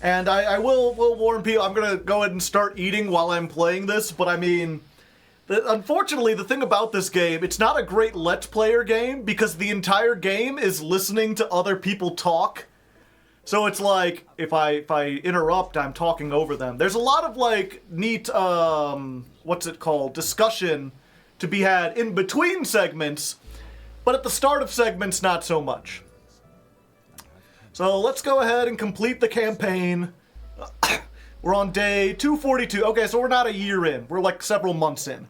And I will warn people, I'm gonna go ahead and start eating while I'm playing this, but I mean, unfortunately, the thing about this game, it's not a great Let's Player game, because the entire game is listening to other people talk. So it's like, if I interrupt, I'm talking over them. There's a lot of, like, neat, what's it called, discussion to be had in between segments, but at the start of segments, not so much. So let's go ahead and complete the campaign. We're on day 242. Okay, so we're not a year in. We're like several months in.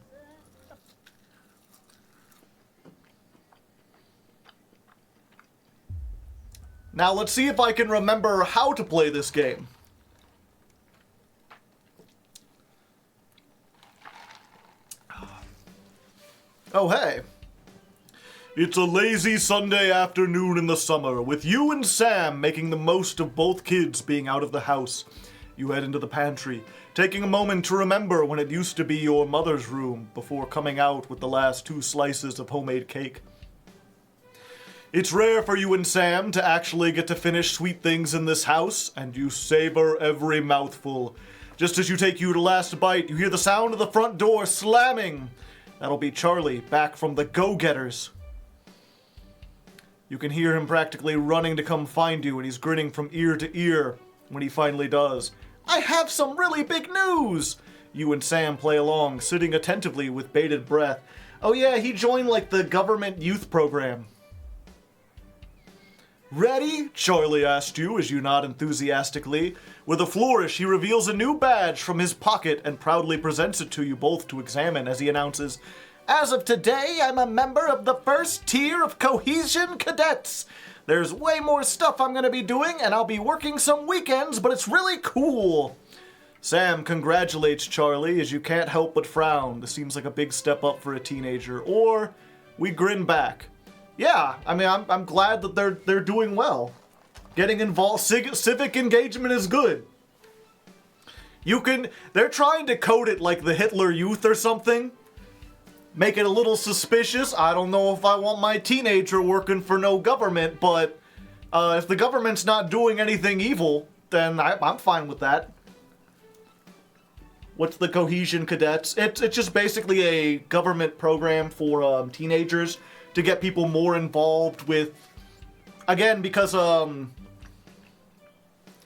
Now let's see if I can remember how to play this game. Oh, hey. It's a lazy Sunday afternoon in the summer, with you and Sam making the most of both kids being out of the house. You head into the pantry, taking a moment to remember when it used to be your mother's room before coming out with the last 2 slices of homemade cake. It's rare for you and Sam to actually get to finish sweet things in this house, and you savor every mouthful. Just as you take your last bite, you hear the sound of the front door slamming. That'll be Charlie, back from the Go-Getters. You can hear him practically running to come find you, and he's grinning from ear to ear when he finally does. I have some really big news! You and Sam play along, sitting attentively with bated breath. Oh yeah, he joined like the government youth program. Ready? Charlie asked you as you nod enthusiastically. With a flourish, he reveals a new badge from his pocket and proudly presents it to you both to examine as he announces, as of today, I'm a member of the first tier of Cohesion Cadets. There's way more stuff I'm going to be doing, and I'll be working some weekends, but it's really cool. Sam congratulates Charlie as you can't help but frown. This seems like a big step up for a teenager. Or we grin back. Yeah, I mean, I'm glad that they're doing well. Getting involved, civic engagement is good. They're trying to code it like the Hitler Youth or something. Make it a little suspicious. I don't know if I want my teenager working for no government, but if the government's not doing anything evil, then I'm fine with that. What's the Cohesion Cadets? It's just basically a government program for teenagers to get people more involved with, again, because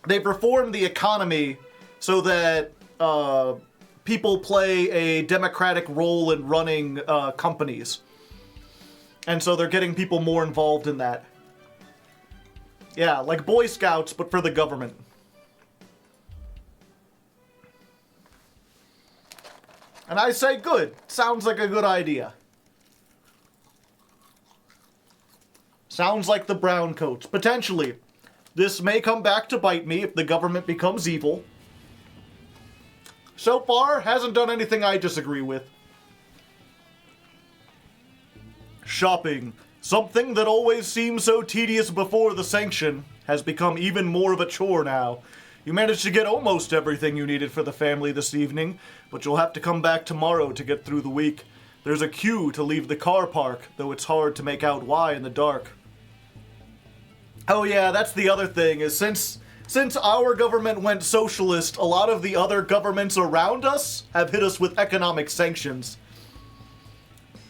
they've reformed the economy so that people play a democratic role in running companies. And so they're getting people more involved in that. Yeah, like Boy Scouts, but for the government. And I say good. Sounds like a good idea. Sounds like the Browncoats. Potentially. This may come back to bite me if the government becomes evil. So far, hasn't done anything I disagree with. Shopping. Something that always seemed so tedious before the sanction has become even more of a chore now. You managed to get almost everything you needed for the family this evening, but you'll have to come back tomorrow to get through the week. There's a queue to leave the car park, though it's hard to make out why in the dark. Oh yeah, that's the other thing, is since our government went socialist, a lot of the other governments around us have hit us with economic sanctions.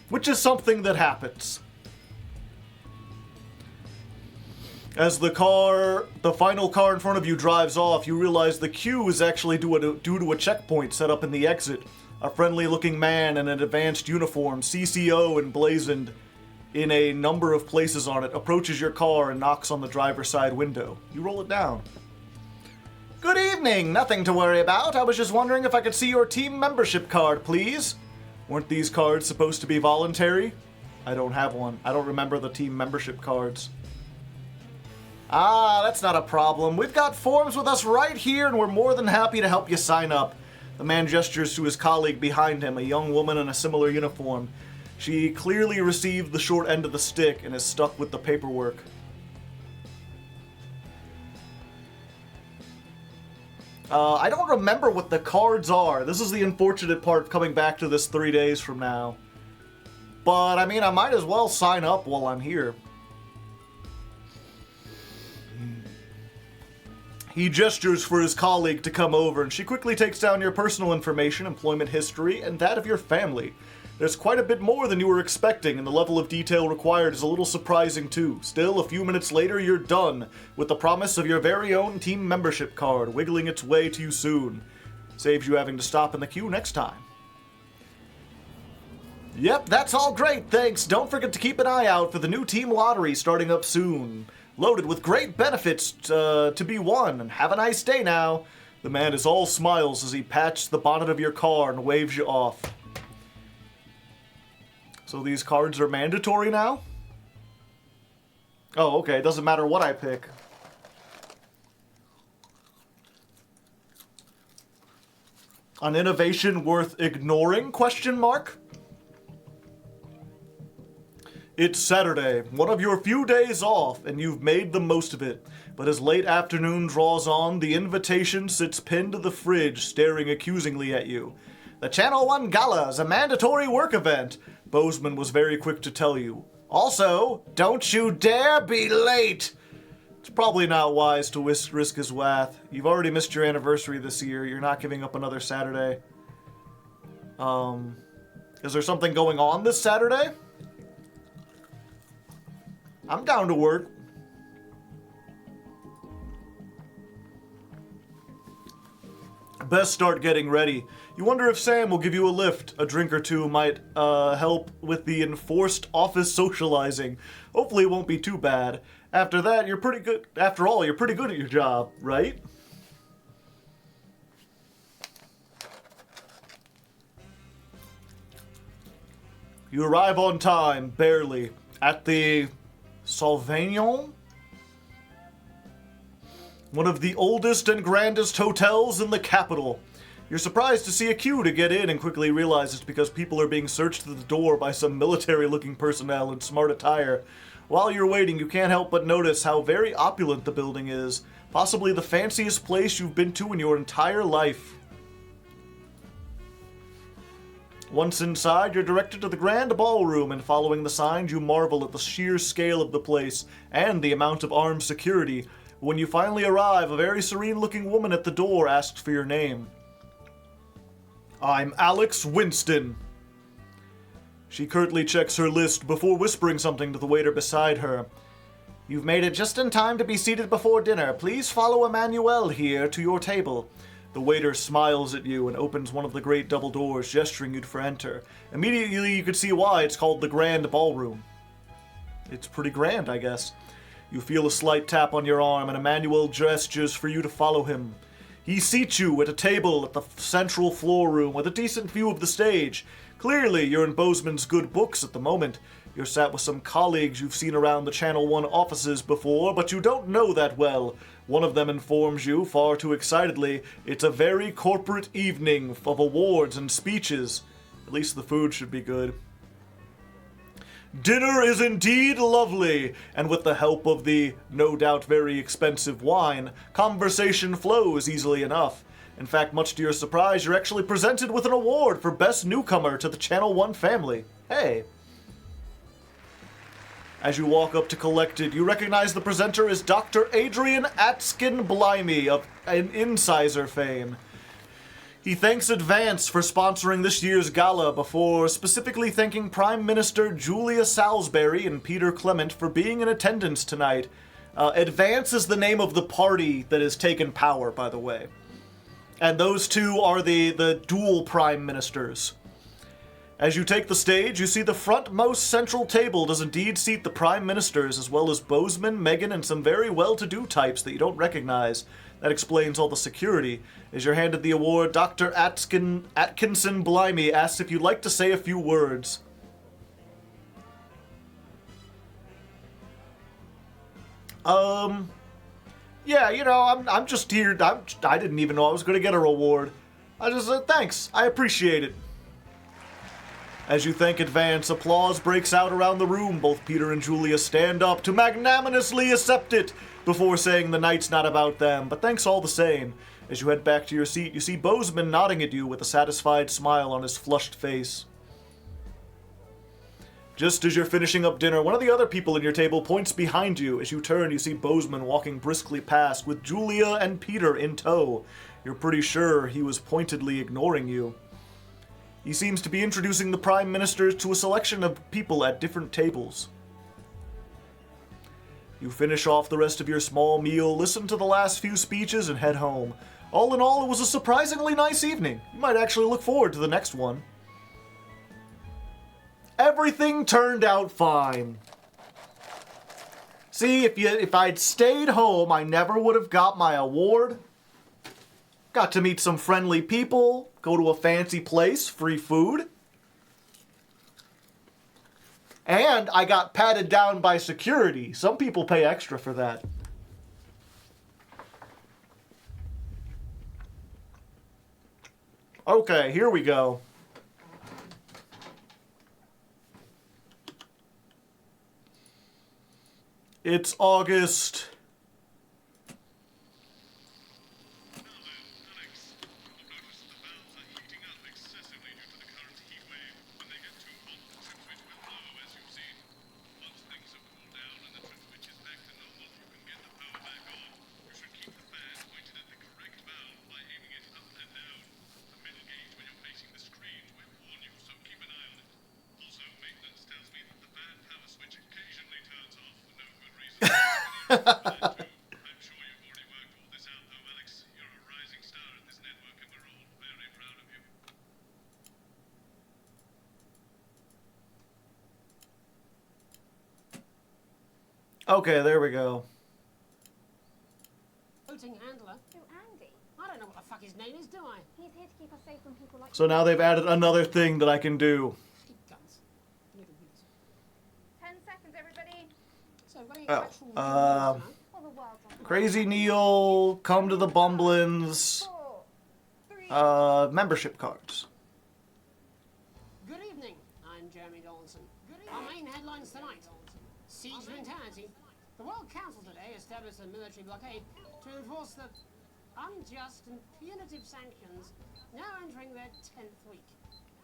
Which is something that happens. As the final car in front of you drives off, you realize the queue is actually due to a checkpoint set up in the exit. A friendly-looking man in an advanced uniform, CCO emblazoned in a number of places on it, approaches your car and knocks on the driver's side window. You roll it down. Good evening, nothing to worry about. I was just wondering if I could see your team membership card, please. Weren't these cards supposed to be voluntary? I don't have one. I don't remember the team membership cards. Ah, that's not a problem. We've got forms with us right here, and we're more than happy to help you sign up. The man gestures to his colleague behind him, a young woman in a similar uniform. She clearly received the short end of the stick and is stuck with the paperwork. I don't remember what the cards are. This is the unfortunate part of coming back to this 3 days from now. But, I mean, I might as well sign up while I'm here. He gestures for his colleague to come over, and she quickly takes down your personal information, employment history, and that of your family. There's quite a bit more than you were expecting, and the level of detail required is a little surprising too. Still, a few minutes later, you're done, with the promise of your very own team membership card wiggling its way to you soon. Saves you having to stop in the queue next time. Yep, that's all great, thanks. Don't forget to keep an eye out for the new team lottery starting up soon. Loaded with great benefits to be won, and have a nice day now. The man is all smiles as he pats the bonnet of your car and waves you off. So these cards are mandatory now? Oh, okay, it doesn't matter what I pick. An innovation worth ignoring, question mark? It's Saturday, one of your few days off, and you've made the most of it. But as late afternoon draws on, the invitation sits pinned to the fridge, staring accusingly at you. The Channel 1 Gala is a mandatory work event, Bozeman was very quick to tell you. Also, don't you dare be late! It's probably not wise to risk his wrath. You've already missed your anniversary this year, you're not giving up another Saturday. Is there something going on this Saturday? I'm down to work. Best start getting ready. You wonder if Sam will give you a lift. A drink or two might help with the enforced office socializing. Hopefully it won't be too bad. After that, you're pretty good. After all, you're pretty good at your job, right? You arrive on time, barely, at the Sauvignon? One of the oldest and grandest hotels in the capital. You're surprised to see a queue to get in and quickly realize it's because people are being searched at the door by some military-looking personnel in smart attire. While you're waiting, you can't help but notice how very opulent the building is. Possibly the fanciest place you've been to in your entire life. Once inside, you're directed to the grand ballroom, and following the signs, you marvel at the sheer scale of the place and the amount of armed security. When you finally arrive, a very serene-looking woman at the door asks for your name. I'm Alex Winston. She curtly checks her list before whispering something to the waiter beside her. You've made it just in time to be seated before dinner. Please follow Emmanuel here to your table. The waiter smiles at you and opens one of the great double doors, gesturing you to enter. Immediately you could see why it's called the Grand Ballroom. It's pretty grand, I guess. You feel a slight tap on your arm, and Emmanuel gestures for you to follow him. He seats you at a table at the central floor room with a decent view of the stage. Clearly, you're in Bozeman's good books at the moment. You're sat with some colleagues you've seen around the Channel 1 offices before, but you don't know that well. One of them informs you, far too excitedly, it's a very corporate evening of awards and speeches. At least the food should be good. Dinner is indeed lovely, and with the help of the, no doubt very expensive wine, conversation flows easily enough. In fact, much to your surprise, you're actually presented with an award for Best Newcomer to the Channel 1 family. Hey. As you walk up to collect it, you recognize the presenter is Dr. Adrian Atkin-Blimey of Incisor fame. He thanks Advance for sponsoring this year's gala before specifically thanking Prime Minister Julia Salisbury and Peter Clement for being in attendance tonight. Advance is the name of the party that has taken power, by the way. And those two are the dual Prime Ministers. As you take the stage, you see the frontmost central table does indeed seat the Prime Ministers, as well as Bozeman, Megan, and some very well-to-do types that you don't recognize. That explains all the security. As you're handed the award, Dr. Atkinson-Blimey asks if you'd like to say a few words. Yeah, you know, I'm just here. I didn't even know I was going to get a reward. I just said, thanks. I appreciate it. As you thank Advance, applause breaks out around the room. Both Peter and Julia stand up to magnanimously accept it before saying the night's not about them, but thanks all the same. As you head back to your seat, you see Bozeman nodding at you with a satisfied smile on his flushed face. Just as you're finishing up dinner, one of the other people in your table points behind you. As you turn, you see Bozeman walking briskly past with Julia and Peter in tow. You're pretty sure he was pointedly ignoring you. He seems to be introducing the Prime Minister to a selection of people at different tables. You finish off the rest of your small meal, listen to the last few speeches, and head home. All in all, it was a surprisingly nice evening. You might actually look forward to the next one. Everything turned out fine. See, if I'd stayed home, I never would have got my award. Got to meet some friendly people, go to a fancy place, free food. And I got patted down by security. Some people pay extra for that. Okay, here we go. It's August. I'm sure you've already worked all this out, though, Alex. You're a rising star at this network, and we're all very proud of you. Okay, there we go. Voting handler. Oh, Andy. I don't know what the fuck his name is, do I? He's here to keep us safe from people like So now they've added another thing that I can do. Keep guns. Give me the beats. 10 seconds, everybody. So, what are your Oh, actual Well, the world's on Crazy Neil, come to the Bumblins, 4, 3, membership cards. Good evening. I'm Jeremy Dawson. Our main headlines tonight. Siege mentality. The World Council today established a military blockade to enforce the unjust and punitive sanctions now entering their 10th week.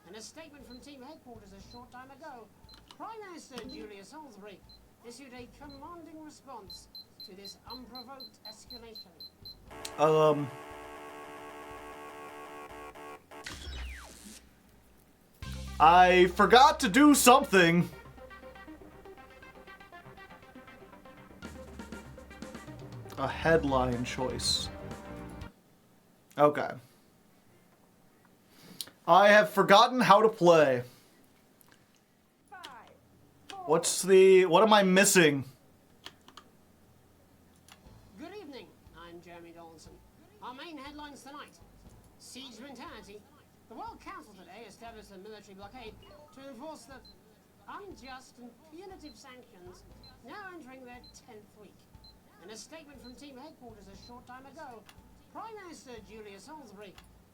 In a statement from team headquarters a short time ago, Prime Minister Julia Salisbury issued a commanding response to this unprovoked escalation. I forgot to do something. A headline choice. Okay. I have forgotten how to play. 5, 4. What am I missing? Good evening. I'm Jeremy Dawson. Our main headlines tonight. Siege mentality. The World Council today established a military blockade to enforce the unjust and punitive sanctions now entering their 10th week. In a statement from team headquarters a short time ago, Prime Minister Julia Salisbury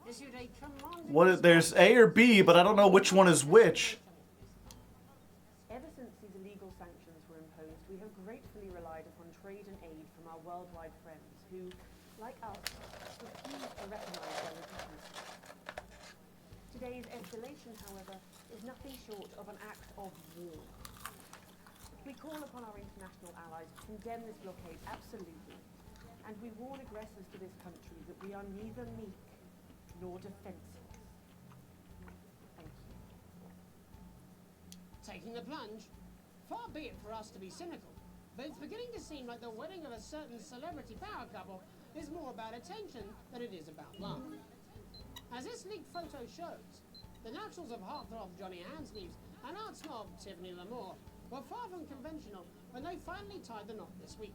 issued a commanding... There's A or B, but I don't know which one is which. Ever since these illegal sanctions were imposed, we have gratefully relied upon trade and aid from our worldwide friends who, like us, refuse to recognize their legitimacy. Today's escalation, however, is nothing short of an act of war. We call upon our international allies to condemn this blockade absolutely, and we warn aggressors to this country that we are neither meek nor defenseless. Thank you. Taking the plunge. Far be it for us to be cynical, but it's beginning to seem like the wedding of a certain celebrity power couple is more about attention than it is about love. As this leaked photo shows, the naturals of heartthrob Johnny Handsleeves and art snob Tiffany Lamour were far from conventional when they finally tied the knot this week.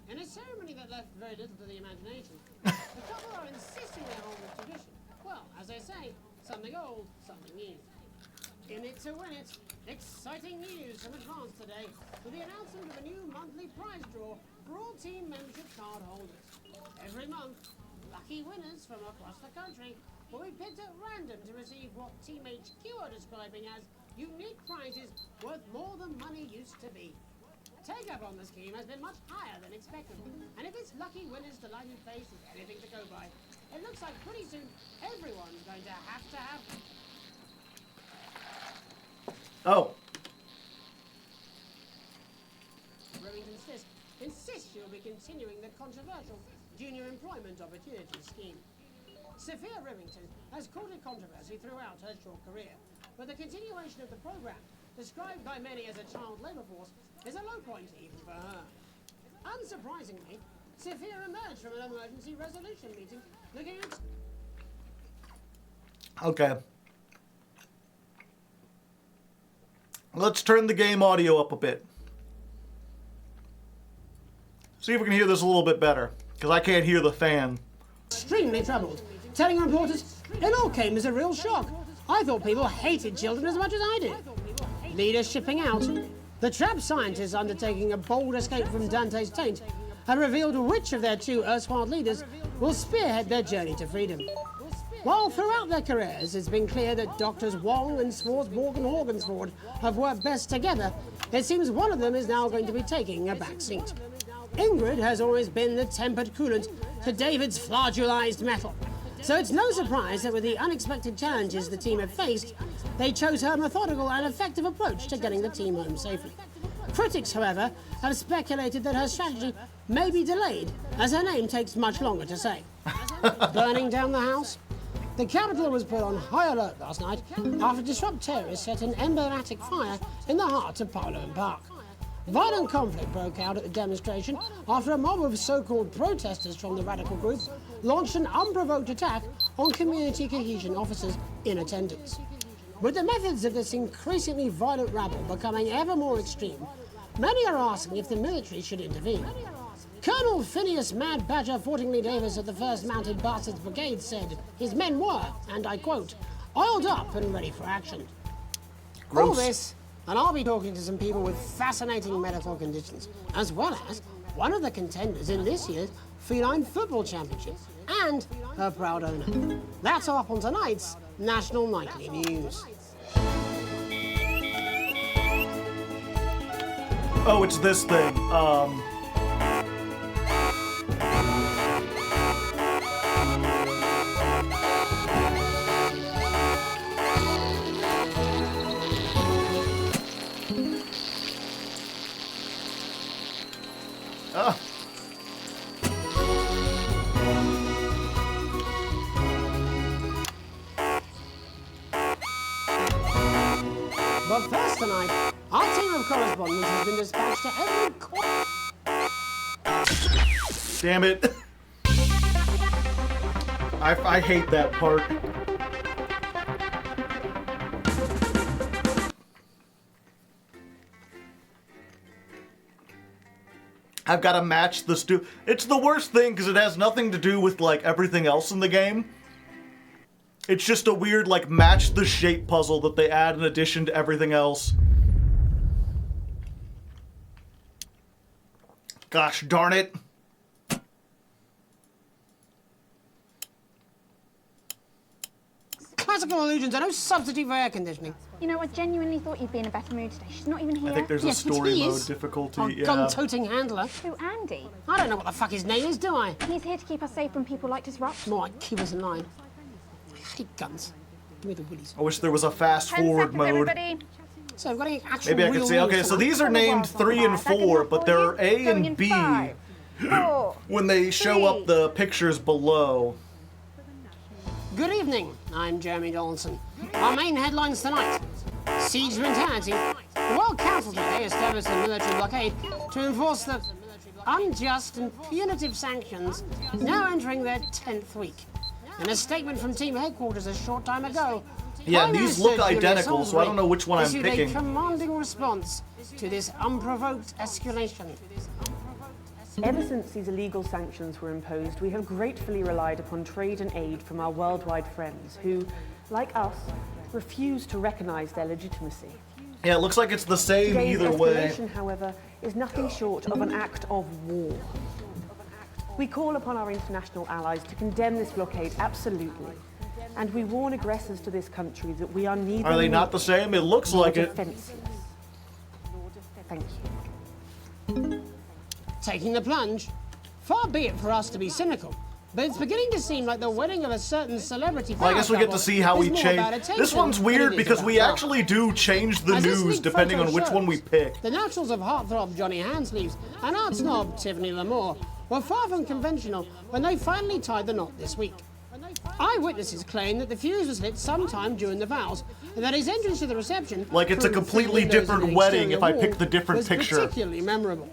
In a ceremony that left very little to the imagination, the couple are insisting they hold the tradition. Well, as they say, something old, something new. In it to win it, exciting news from advance today with the announcement of a new monthly prize draw for all team membership card holders. Every month, lucky winners from across the country will be picked at random to receive what Team HQ are describing as unique prizes worth more than money used to be. Take-up on the scheme has been much higher than expected, and if its lucky winner's delighted face is anything to go by, it looks like pretty soon everyone's going to have... Oh. insists she'll be continuing the controversial junior employment opportunity scheme. Sophia Rivington has courted controversy throughout her short career, but the continuation of the program, described by many as a child labour force, is a low point even for her. Unsurprisingly, Sophia emerged from an emergency resolution meeting looking at... Okay. Let's turn the game audio up a bit. See if we can hear this a little bit better, because I can't hear the fan. Extremely troubled, telling reporters, "It all came as a real shock. I thought people hated children as much as I did." Leaders shipping out. The trapped scientists undertaking a bold escape from Dante's taint have revealed which of their two erstwhile leaders will spearhead their journey to freedom. While throughout their careers it's been clear that Doctors Wong and Swartzborg and Horgensford have worked best together, it seems one of them is now going to be taking a back seat. Ingrid has always been the tempered coolant to David's flagellized metal, so it's no surprise that with the unexpected challenges the team have faced, they chose her methodical and effective approach to getting the team home safely. Critics, however, have speculated that her strategy may be delayed, as her name takes much longer to say. Burning down the house? The Capitol was put on high alert last night after disrupt terrorists set an emblematic fire in the heart of Parliament Park. Violent conflict broke out at the demonstration after a mob of so-called protesters from the radical group launched an unprovoked attack on community cohesion officers in attendance. With the methods of this increasingly violent rabble becoming ever more extreme, many are asking if the military should intervene. Colonel Phineas Mad Badger Fortingley Davis of the 1st Mounted Bastards Brigade said his men were, and I quote, oiled up and ready for action. Gross. All this, and I'll be talking to some people with fascinating medical conditions, as well as one of the contenders in this year's Feline Football Championship, and her proud owner. That's all up on tonight's National Nightly News. Oh, it's this thing. But first tonight, our team of correspondents has been dispatched to every corner. Damn it. I hate that part. I've got to match the It's the worst thing because it has nothing to do with like everything else in the game. It's just a weird like match the shape puzzle that they add in addition to everything else. Gosh darn it. Classical illusions are no substitute for air conditioning. You know, I genuinely thought you'd be in a better mood today. She's not even here. I think there's a Yes, but story he mode is. difficulty. Our Yeah. gun-toting handler. Who, Andy? I don't know what the fuck his name is, do I? He's here to keep us safe from people like Disrupt. More like keep us in line. I hate guns. Give me the willies. I wish there was a fast 10 forward seconds, mode. everybody. So we've got any actual Maybe I could real say, okay, news so tonight? these are named 3 and 4, but they're A Going and in B 5, 4. when they show up the pictures below. Good evening, I'm Jeremy Donaldson. Our main headlines tonight. Siege mentality. The World Council today established a military blockade to enforce the unjust and punitive sanctions now entering their 10th week. In a statement from team headquarters a short time ago, Yeah, Prime these Minister look Julius identical, so I don't know which one I'm issued picking. a commanding response to this unprovoked escalation. Ever since these illegal sanctions were imposed, we have gratefully relied upon trade and aid from our worldwide friends who, like us, refuse to recognize their legitimacy. Yeah, it looks like it's the same Today's either way. escalation, however, is nothing short of an act of war. We call upon our international allies to condemn this blockade absolutely, and we warn aggressors to this country that we are neither Are they not the same? It looks nor like it. defenseless. Thank you. Taking the plunge. Far be it for us to be cynical, But it's beginning to seem like the wedding of a certain celebrity Well, I guess we get to see how we is more change. about attention This one's than weird it is because about we love. actually do change the As this news leaked depending photo on which one we shows, pick. The naturals of heartthrob Johnny Handsleeves and art snob Tiffany Lamore were far from conventional when they finally tied the knot this week. Eyewitnesses claim that the fuse was lit sometime during the vows, and that his entrance to the reception, Like it's a through completely three windows different in the wedding exterior if I wall, pick the different was picture. particularly memorable.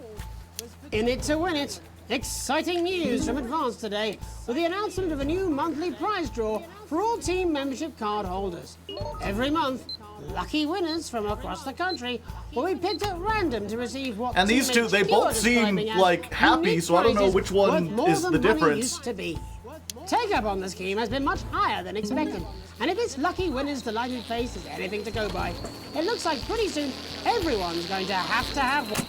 In it to win it, exciting news from Advance today with the announcement of a new monthly prize draw for all team membership card holders. Every month, lucky winners from across the country will be picked at random to receive what And these two, they teammates both are seem, describing as like, happy, unique so I don't know prizes which one worth more is than the money difference. used to be. Take-up on the scheme has been much higher than expected, and if this lucky winner's delighted face is anything to go by, it looks like pretty soon everyone's going to have one.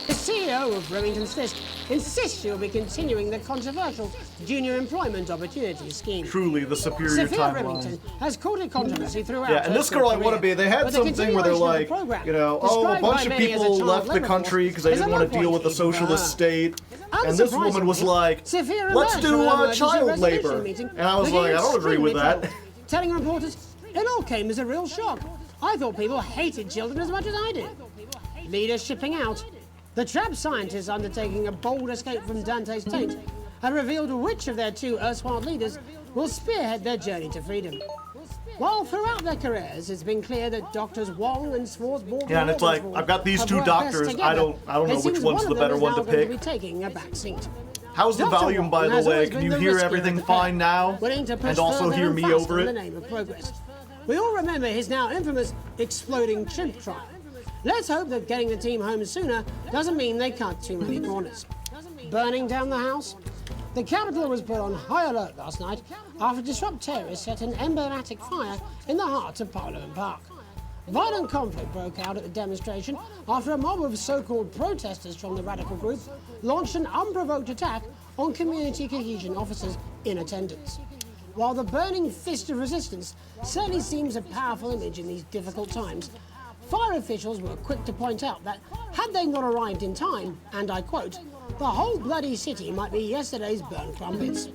The CEO of Remington's Fist insists she'll be continuing the controversial Junior Employment Opportunities Scheme. Truly, the superior Sophia Remington timeline. has courted controversy throughout. Yeah, and her this girl I career. want to be. They had But the something where they're continuation of like, the program, you know, oh, a described bunch by of many as a people child left the labour country force, because they is didn't a want to deal with the low point for socialist her. state. And this woman was like, Sophia let's emerged do from an emergency child resolution labor. meeting And I was looking like, I don't agree with extremely that. troubled, telling reporters, it all came as a real shock. I thought people hated children as much as I did. Leaders shipping out. The trapped scientists undertaking a bold escape from Dante's taint have revealed which of their two erstwhile leaders will spearhead their journey to freedom. While throughout their careers, it's been clear that doctors Wong and Swartzborg Yeah, and it's like, I've got these two doctors, I don't know which one's the better one to pick. Be taking a back seat. How's the Dr. volume, by Wong the has way? always Can been you the hear riskier everything of the pair, fine now? willing to push And also further hear and me faster over in the it? name of progress. We all remember his now infamous exploding chimp trial. Let's hope that getting the team home sooner doesn't mean they cut too many corners. Burning down the house? The Capitol was put on high alert last night after disrupt terrorists set an emblematic fire in the heart of Parliament Park. Violent conflict broke out at the demonstration after a mob of so-called protesters from the radical group launched an unprovoked attack on community cohesion officers in attendance. While the burning fist of resistance certainly seems a powerful image in these difficult times, fire officials were quick to point out that had they not arrived in time, and I quote, the whole bloody city might be yesterday's burnt crumpets.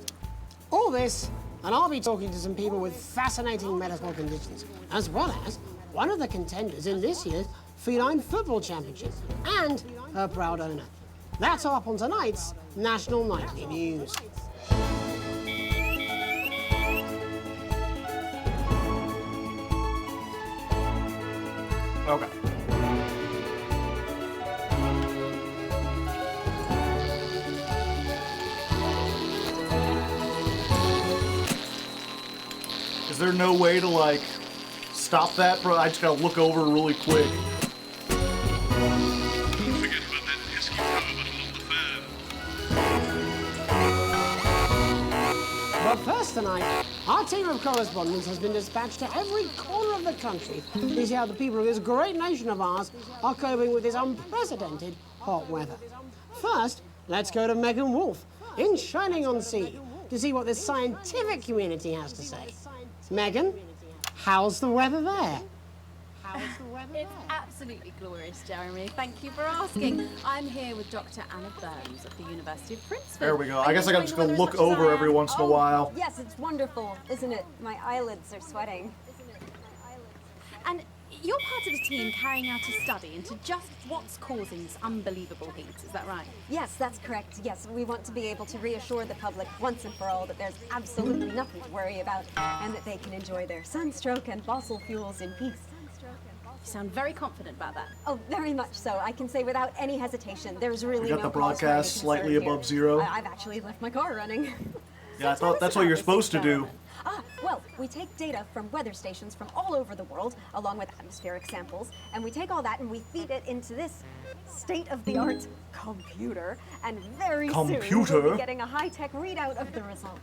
All this, and I'll be talking to some people with fascinating medical conditions, as well as one of the contenders in this year's Feline Football Championship, and her proud owner. That's all up on tonight's National Nightly News. Okay. Is there no way to, like, stop that, bro? I just gotta look over really quick. Don't forget about that pesky power button on the fan. But first tonight, our team of correspondents has been dispatched to every corner of the country to see how the people of this great nation of ours are coping with this unprecedented hot weather. First, let's go to Megan Wolf in Shining-on-Sea to see what the scientific community has to say. Megan, how's the weather there? It's absolutely glorious, Jeremy. Thank you for asking. I'm here with Dr. Anna Burns at the University of Princeton. There we go. Are I you guess I gotta enjoying just the go weather as look much as over I every am? once in a while. Yes, it's wonderful, isn't it? My eyelids are sweating. And you're part of a team carrying out a study into just what's causing this unbelievable heat, is that right? Yes, that's correct. Yes, we want to be able to reassure the public once and for all that there's absolutely nothing to worry about and that they can enjoy their sunstroke and fossil fuels in peace. You sound very confident about that. Oh, very much so. I can say without any hesitation, there's really We got no the cause for any broadcast slightly concern here. above zero. I've actually left my car running. Yeah, I thought that's what you're supposed to do. Well, we take data from weather stations from all over the world, along with atmospheric samples, and we take all that and we feed it into this state-of-the-art computer, and very soon we'll be getting a high-tech readout of the results.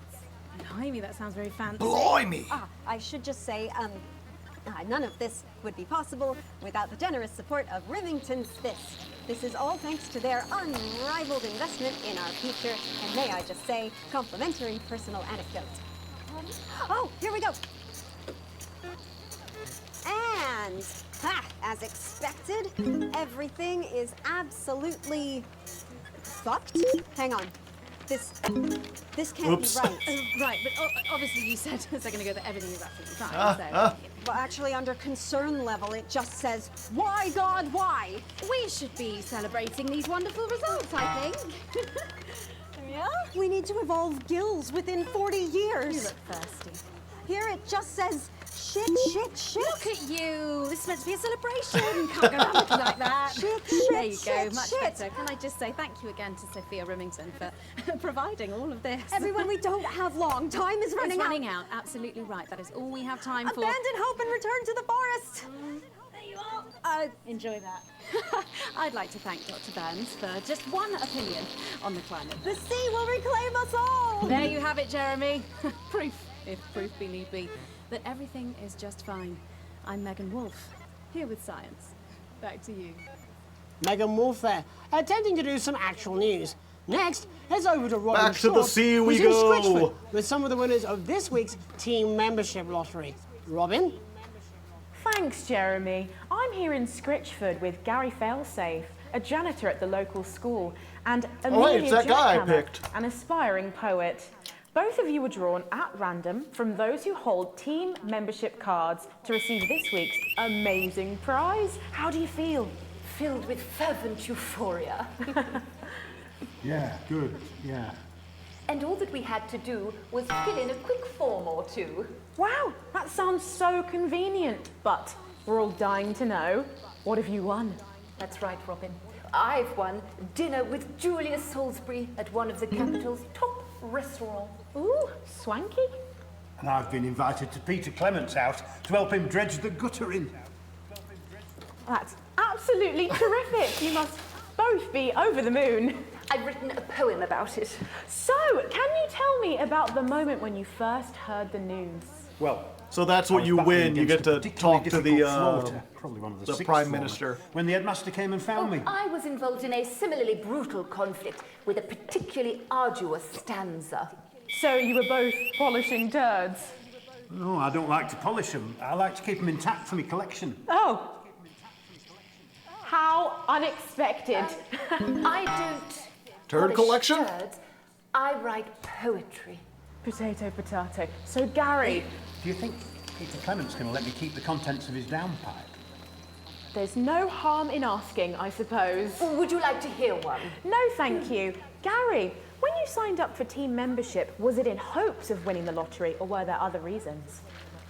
Blimey, that sounds very fancy. Blimey! I should just say, none of this would be possible without the generous support of Remington's Fist. This is all thanks to their unrivaled investment in our future, and may I just say, complimentary personal anecdote. Oh, here we go. And Ha! As expected, everything is absolutely fucked. Hang on. This can't Oops. be right. Right, but obviously you said a second ago that everything is absolutely fine, so... Well, actually, under concern level, it just says, why, God, why? We should be celebrating these wonderful results, I think. Yeah? We need to evolve gills within 40 years. You look thirsty. Here it just says, shit. Look at you. This is meant to be a celebration. Can't go around looking like that. Shit, there you go. shit, Much shit. better. Can I just say thank you again to Sophia Remington for providing all of this. Everyone, we don't have long. Time is It's running running out. Absolutely right. That is all we have time for. Abandon hope and return to the forest. There you are. Enjoy that. I'd like to thank Dr. Burns for just one opinion on the climate. The sea will reclaim us all. There you have it, Jeremy. Proof, if proof be need be, that everything is just fine. I'm Megan Wolfe, here with science. Back to you. Megan Wolfe there, attempting to do some actual news. Next, heads over to Robin Back to the Short, sea we who's in go. Scritchford with some of the winners of this week's team membership lottery. Robin? Thanks, Jeremy. I'm here in Scritchford with Gary Failsafe, a janitor at the local school, and Amelia it's that guy I Jackhammer, picked. an aspiring poet. Both of you were drawn at random from those who hold team membership cards to receive this week's amazing prize. How do you feel? Filled with fervent euphoria. Yeah, good, yeah. And all that we had to do was fill in a quick form or two. Wow, that sounds so convenient. But we're all dying to know, what have you won? That's right, Robin. I've won dinner with Julius Salisbury at one of the capital's top restaurants. Ooh, swanky. And I've been invited to Peter Clement's house to help him dredge the gutter in. That's absolutely terrific. You must both be over the moon. I've written a poem about it. So, can you tell me about the moment when you first heard the news? Well, So that's I what was you battling win. You against get a to particularly talk to difficult floater, probably one of the the sixth Prime former, Minister. when the headmaster came and found me. I was involved in a similarly brutal conflict with a particularly arduous stanza. So you were both polishing turds? No, I don't like to polish them. I like to keep them intact for my collection. Oh. How unexpected. I don't Turd polish collection? turds. I write poetry. Potato, potato. So Gary, Do you think Peter Clement's going to let me keep the contents of his downpipe? there's no harm in asking, I suppose. Would you like to hear one? No, thank you. Gary, when you signed up for team membership, was it in hopes of winning the lottery or were there other reasons?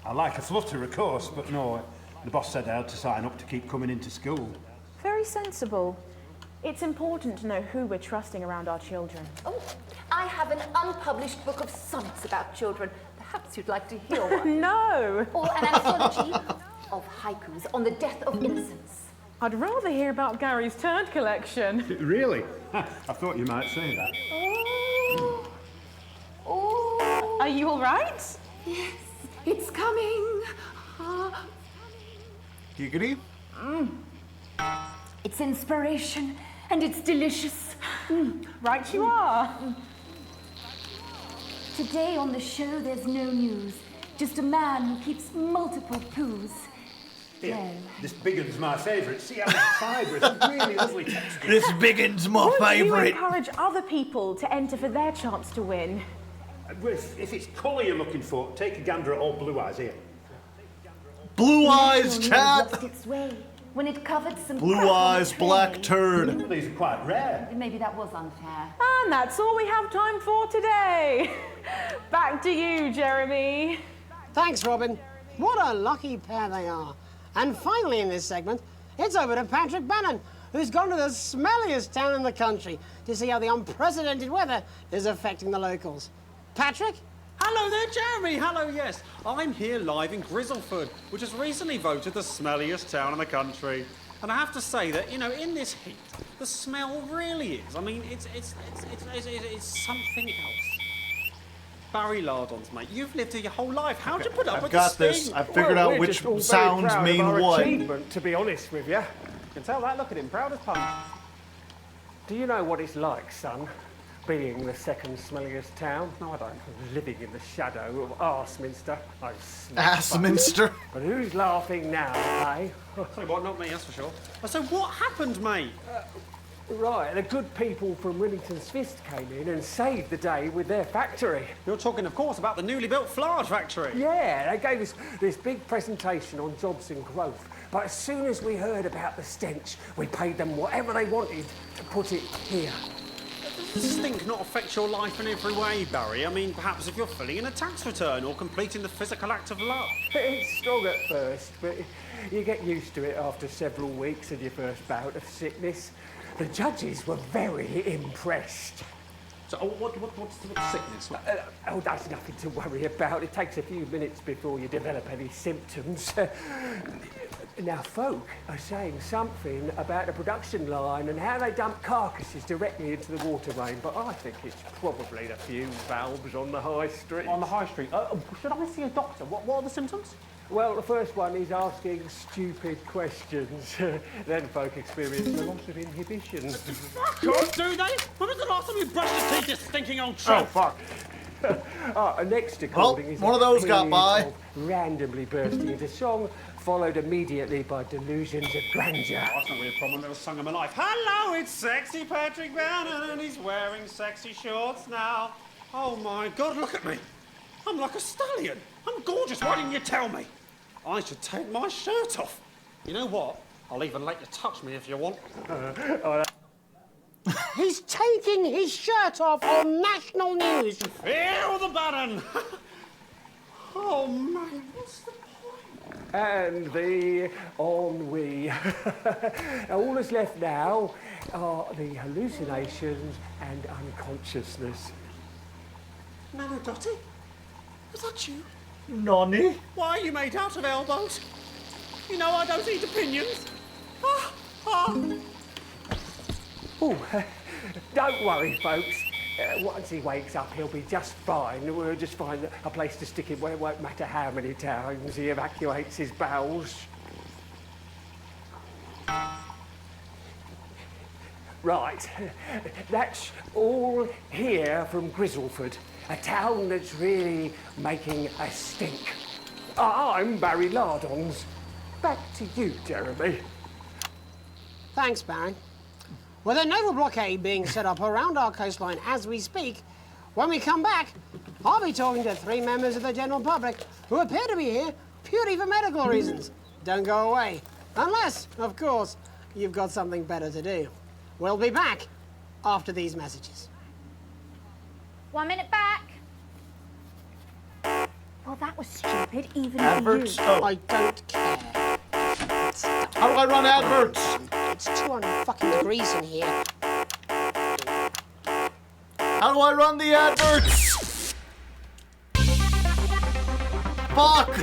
I like a flutter, of course, but no, the boss said I had to sign up to keep coming into school. Very sensible. It's important to know who we're trusting around our children. Oh, I have an unpublished book of sonnets about children. Perhaps you'd like to hear one. No! Or an anthology of haikus on the death of innocence. I'd rather hear about Gary's turd collection. Really? I thought you might say that. Oh, Are you all right? yes, it's coming. Giggity? It's inspiration and it's delicious. Right you are. Today on the show, there's no news. Just a man who keeps multiple poos. Here, this big one's my favourite. See how it's fibrous, really lovely texture. This big one's my Would you favourite. encourage other people to enter for their chance to win? If it's colour you're looking for, take a gander at old Blue Eyes here. Blue eyes, Natural chat. lost its way when it covered some Blue crap on the eyes, black tray. turd. These are quite rare. Maybe that was unfair. And that's all we have time for today. Back to you, Jeremy. Thanks, Robin. What a lucky pair they are. And finally in this segment, it's over to Patrick Bannon, who's gone to the smelliest town in the country to see how the unprecedented weather is affecting the locals. Patrick? Hello there, Jeremy. Hello, yes. I'm here live in Grizzleford, which has recently voted the smelliest town in the country. And I have to say that, you know, in this heat, the smell really is. I mean, it's something else. Barry Lardons, mate, you've lived here your whole life. How'd you put up I've with got this this. thing? I've figured out we're which just all very sounds proud of mean our what. achievement, to be honest with you. You can tell that, look at him, proud as punch. Do you know what it's like, son, being the second smelliest town. No, I don't. Living in the shadow of Arseminster. Assminster. But who's laughing now, eh? So what, not me, that's for sure. So what happened, mate? Right, the good people from Remington's Fist came in and saved the day with their factory. You're talking, of course, about the newly built flour factory. Yeah, they gave us this big presentation on jobs and growth. But as soon as we heard about the stench, we paid them whatever they wanted to put it here. Does this stink not affect your life in every way, Barry? I mean, perhaps if you're filling in a tax return or completing the physical act of love. It's strong at first, but you get used to it after several weeks of your first bout of sickness. The judges were very impressed. So, what's the sickness? Oh, that's nothing to worry about. It takes a few minutes before you develop any symptoms. Now, folk are saying something about the production line and how they dump carcasses directly into the water main, but I think it's probably the fume valves on the high street. On the high street? Should I see a doctor? What are the symptoms? Well, the first one is asking stupid questions. Then folk experience a loss of inhibition. God, do they? When was the last time you brushed your teeth, you stinking old chump? Oh, fuck. Next recording is one of those got period by. of randomly bursting into song, followed immediately by delusions of grandeur. Oh, that's not really a problem. It was sung in my life. Hello, it's sexy Patrick Bannon, and he's wearing sexy shorts now. Oh my God, look at me. I'm like a stallion. I'm gorgeous. Why didn't you tell me? I should take my shirt off. You know what? I'll even let you touch me if you want. He's taking his shirt off on national news. Feel the button. Oh man, what's the point? And the ennui. All that's left now are the hallucinations and unconsciousness. Nano Dotty? Was that you? Nonny? Why are you made out of elbows? You know I don't eat opinions. Oh, don't worry, folks. Once he wakes up, he'll be just fine. We'll just find a place to stick him where it won't matter how many times he evacuates his bowels. Right, that's all here from Grizzleford, a town that's really making a stink. I'm Barry Lardons. Back to you, Jeremy. Thanks, Barry. With a naval blockade being set up around our coastline as we speak, when we come back, I'll be talking to 3 members of the general public who appear to be here purely for medical reasons. Don't go away. Unless, of course, you've got something better to do. We'll be back after these messages. 1 minute back. Well, that was stupid, even Adverts? for you. Oh. I don't care. How do I run adverts? It's 200 fucking degrees in here. How do I run the adverts? Fuck!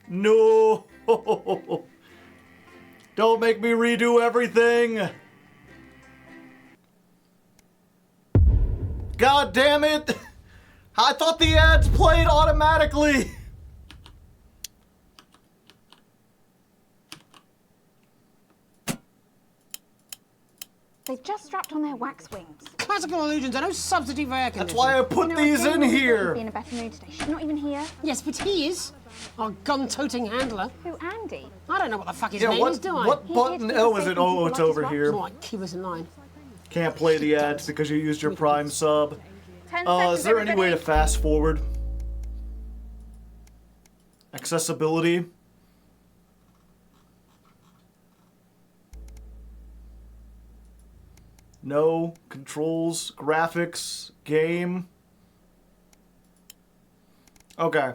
No! Don't make me redo everything! God damn it! I thought the ads played automatically! They've just strapped on their wax wings. Classical illusions are no substitute for air conditioning. That's why I put You know, these in Jane wouldn't here! be in a better mood today. She's not even here. Yes, but he is. Our gun-toting handler. Who, Andy? I don't know what the fuck his Yeah, name is, do I? what He's here to button? keep Oh, us is safe it? from Oh, people it's like over us here. Come on, keep us in line. Can't play the ads because you used your Prime sub. 10 seconds, Is there any way to everybody. fast forward? Accessibility? No. Controls, graphics, game. Okay.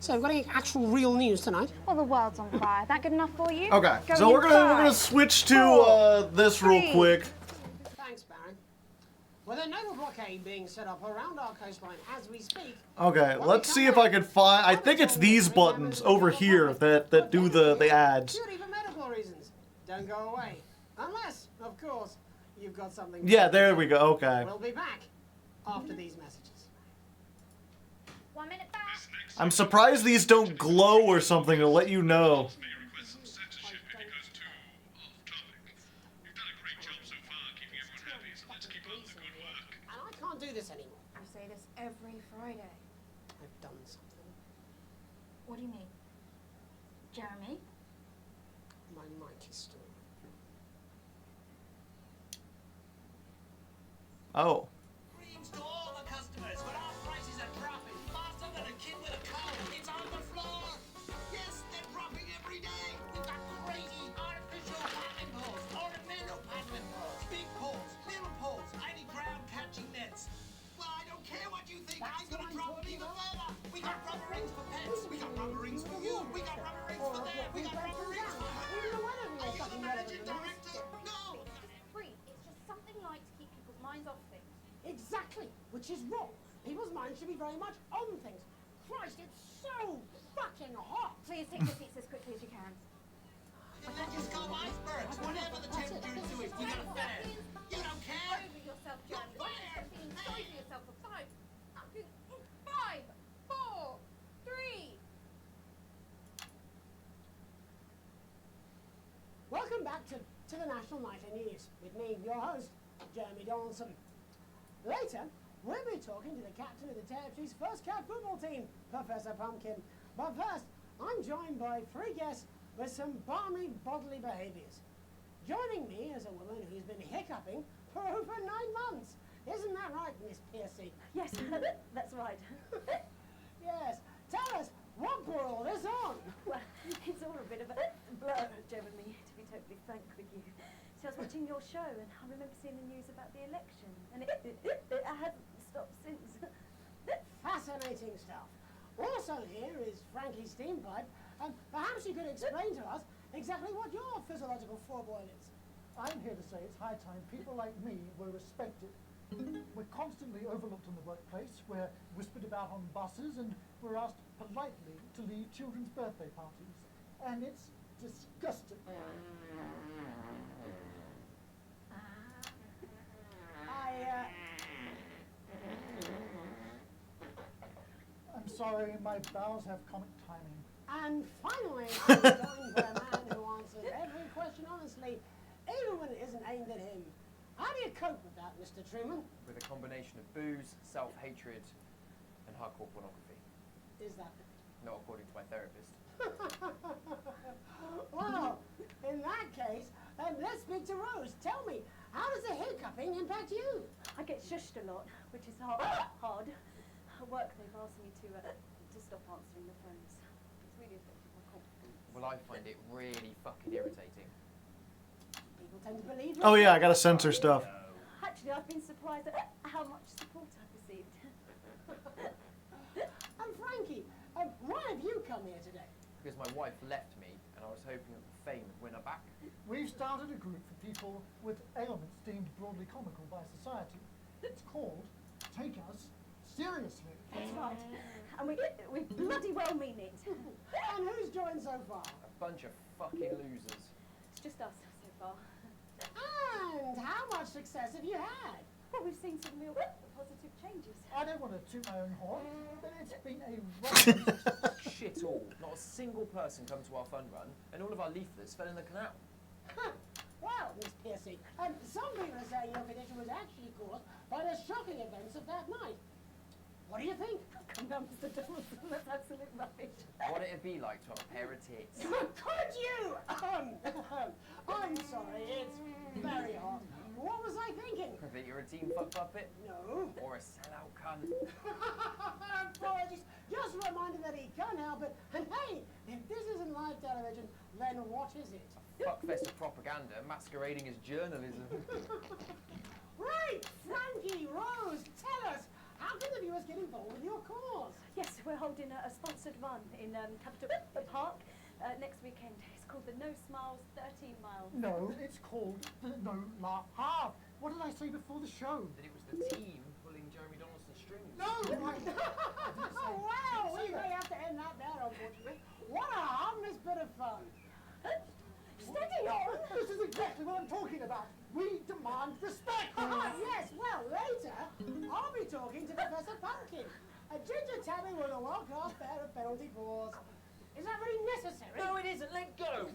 So we've got any actual real news tonight? Well, the world's on fire. That good enough for you? Okay. Going So we're in gonna 5, switch to 4, this real 3. quick. Thanks, Baron. With a naval blockade being set up around our coastline as we speak. Okay, let's see if I can find. I think it's these buttons over here that do the ads. Purely for medical reasons. Don't go away. Unless, of course, you've got something. Yeah, there we go. Okay. We'll be back after these messages. 1 minute back. I'm surprised these don't glow or something to let you know. May request some censorship if it goes too off-topic. You've done a great job so far keeping everyone happy, so let's keep up the good work. And I can't do this anymore. You say this every Friday. I've done something. What do you mean? Jeremy? My mighty story. Oh. Greetings to all the customers, but our prices are dropping faster than a kid with a cold. It's on the floor. Yes, they're dropping every day. We've got crazy artificial paddling poles, ornamental paddling poles, big poles, little poles, anti-ground catching nets. Well, I don't care what you think. I'm gonna drop them even further. We got rubber rings for pets. We got rubber rings for you. We got rubber rings for them. We got rubber rings for her. Are you the managing director? No. Free. It's just something light to keep people's minds off things. Exactly, which is wrong. People's minds should be very much on things. Christ, it's so fucking hot. Please take your seats as quickly as you can. Let us go icebergs. Whatever the temperature is doing, we got a fan. You don't care. Over yourself, You're Jeremy. Why are you fired. feeling sorry for yourself for 5, 4, 3. Welcome back to the National Nightly News with me, your host, Jeremy Donaldson. Later, we'll be talking to the captain of the territory's first cat football team, Professor Pumpkin. But first, I'm joined by 3 guests with some balmy bodily behaviours. Joining me is a woman who's been hiccuping for over 9 months. Isn't that right, Miss Piercy? Yes, that's right. Yes. Tell us, what brought all this on? Well, it's all a bit of a blur, Jeremy, to be totally frank with you. So I was watching your show and I remember seeing the news about the election and it hasn't stopped since. Fascinating stuff. Also here is Frankie Steampipe, and perhaps you could explain to us exactly what your physiological foreboil is. I'm here to say it's high time people like me were respected. We're constantly overlooked in the workplace, we're whispered about on buses, and we're asked politely to leave children's birthday parties. And it's disgusting. I'm sorry, my bowels have comic timing. And finally, I'm joined by a man who answers every question honestly, even when it isn't aimed at him. How do you cope with that, Mr. Truman? With a combination of booze, self-hatred, and hardcore pornography. Is that Not according to my therapist. Well, in that case, let's speak to Rose. Tell me, how does the hiccuping impact you? I get shushed a lot, which is hard. At work, they've asked me to stop answering the phones. It's really affected my confidence. Well, I find it really fucking irritating. People tend to believe. Oh yeah, I gotta censor stuff. Actually, I've been surprised at how much support I've received. And Frankie, why have you come here today? Because my wife left me, and I was hoping that the fame would win her back. We've started a group for people with ailments deemed broadly comical by society. It's called Take Us Seriously. That's right. And we bloody well mean it. And who's joined so far? A bunch of fucking losers. It's just us so far. And how much success have you had? Well, we've seen some real positive changes. I don't want to toot my own horn, but it's been a run. Shit all. Not a single person come to our fun run, and all of our leaflets fell in the canal. Well, Miss Piercy, some people are saying your condition was actually caused by the shocking events of that night. What do you think? Come down, Mr. Donaldson, that's absolute rubbish. What it'd be like to have a pair of tits. Could you? I'm sorry, it's very hot. What was I thinking? That you're a team fuck puppet? No. Or a sellout cunt? Apologies. Just a reminder that he can't help it. And hey, if this isn't live television, then what is it? Fuckfest of propaganda masquerading as journalism. Right, Frankie, Rose, tell us, how can the viewers get involved with your cause? Yes, we're holding a sponsored run in Capital Park next weekend. It's called the No Smiles 13 Miles. No, it's called the No Laugh Half. What did I say before the show? That it was the team pulling Jeremy Donaldson's strings. No! Oh, wow, we may have to end that there, unfortunately. What a harmless bit of fun. Steady on! This is exactly what I'm talking about. We demand respect. Yes, well, later, I'll be talking to Professor Pumpkin. A ginger tabby with a world-class pair of penalty paws. Is that really necessary? No, it isn't. Let go.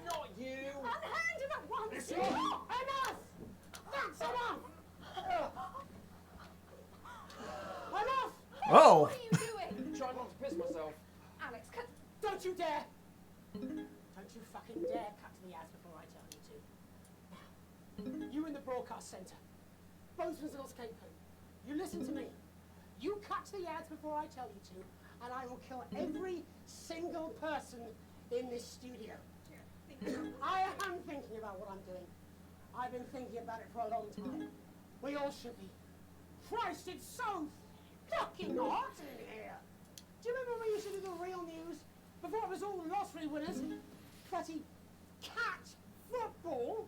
Not you. Unhand him at once! Listen. Enough! That's enough! Enough! Oh. What are you doing? Trying not to piss myself. Alex, don't you dare! Don't you fucking dare cut to the ads before I tell you to. Now, you in the broadcast centre. Bozeman's little scapegoat. You listen to me. You cut to the ads before I tell you to, and I will kill every single person in this studio. I am thinking about what I'm doing. I've been thinking about it for a long time. We all should be. Christ, it's so fucking hot in here. Do you remember when we used to do the real news? Before it was all lottery winners? Bloody cat football.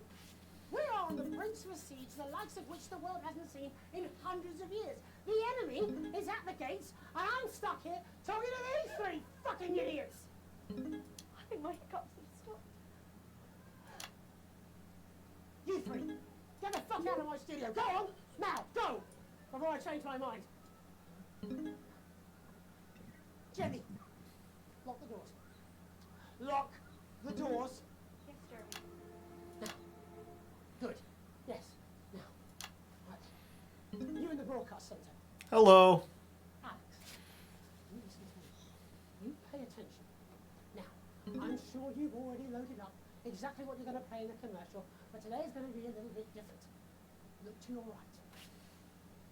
We are on the brink of a siege, the likes of which the world hasn't seen in hundreds of years. The enemy is at the gates, and I'm stuck here talking to these three fucking idiots. I think my hiccups have stopped. You three, get the fuck out of my studio. Go on, now, go, before I change my mind. Jenny, lock the doors. Lock the doors. Yes, Jeremy. Now, good, yes, now, right. You in the broadcast centre. Hello. Alex, you listen to me. You pay attention. Now, I'm sure you've already loaded up exactly what you're going to pay in the commercial, but today is going to be a little bit different. Look to your right.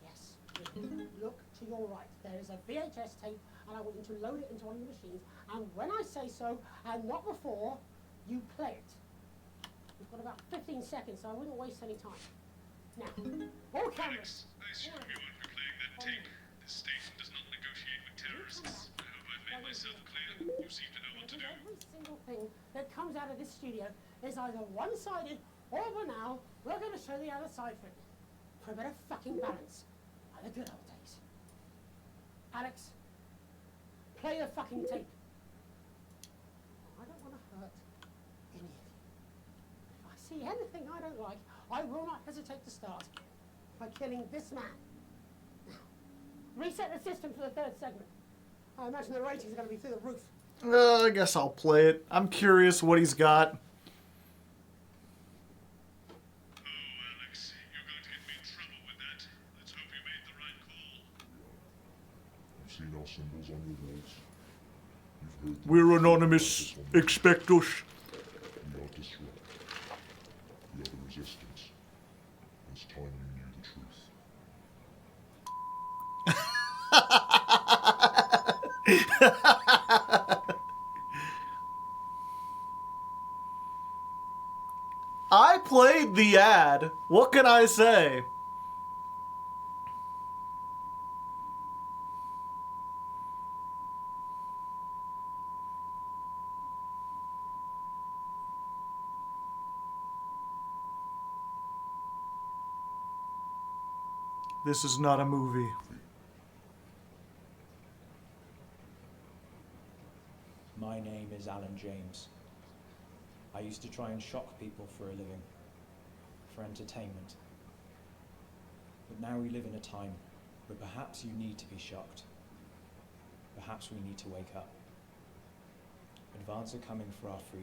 Yes, look to your right. There is a VHS tape, and I want you to load it into one of your machines, and when I say so, and not before, you play it. We've got about 15 seconds, so I wouldn't waste any time. Now, all cameras. I assume you won't be playing that tape. This station does not negotiate with terrorists. I hope I've made myself clear. You seem to know what to do. Every single thing that comes out of this studio is either one-sided or, for now, we're going to show the other side for it. For a bit of fucking balance. Like the good old days. Alex, play the fucking tape. I don't want to hurt any of you. If I see anything I don't like, I will not hesitate to start by killing this man. Now, reset the system for the third segment. I imagine the ratings are going to be through the roof. I guess I'll play it. I'm curious what he's got. You've seen our symbols on your walls. You've heard We're anonymous. Expect us. We are disrupt. We are the resistance. It's time you knew the truth. I played the ad. What can I say? This is not a movie. My name is Alan James. I used to try and shock people for a living, for entertainment. But now we live in a time where perhaps you need to be shocked. Perhaps we need to wake up. Advance are coming for our free.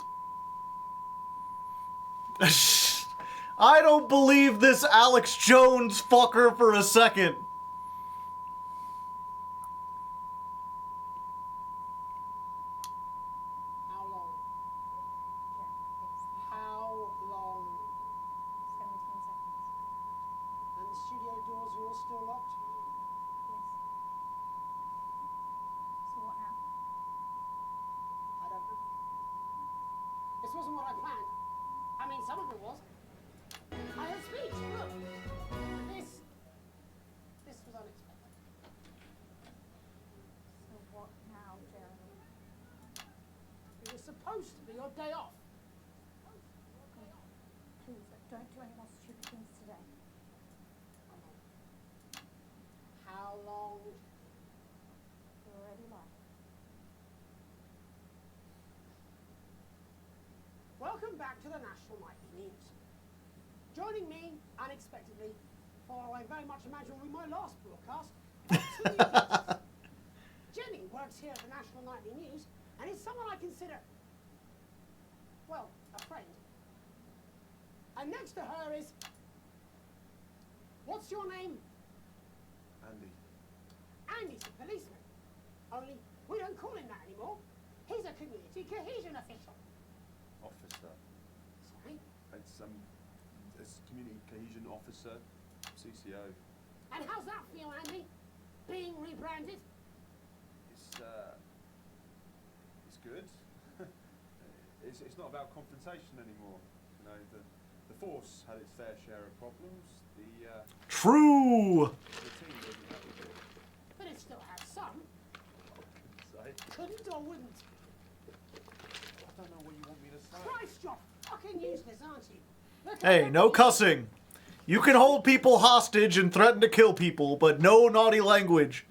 I don't believe this Alex Jones fucker for a second. How long? How long? 17 seconds. And the studio doors are all still locked? Yes. So what now? I don't know. This wasn't what I planned. I mean, some of it was. I had a speech, look. This was unexpected. So what now, Jeremy? It was supposed to be your day off. Please, don't do any more stupid things today. How long? You're already live. Welcome back to the National Nightly News. Joining me unexpectedly, for I very much imagine will be my last broadcast, are two new guests. Jenny works here at the National Nightly News and is someone I consider, well, a friend. And next to her is, what's your name? Andy. Andy's a policeman. Only we don't call him that anymore. He's a community cohesion official. Officer. Sorry? It's community cohesion officer, CCO. And how's that feel, Andy? Being rebranded? It's good. it's not about confrontation anymore. You know, the force had its fair share of problems. True. The team doesn't have to. But it still has some. Say. Couldn't or wouldn't? I don't know what you want me to say. Christ, you're fucking useless, aren't you? Look Hey, no cussing. You can hold people hostage and threaten to kill people, but no naughty language.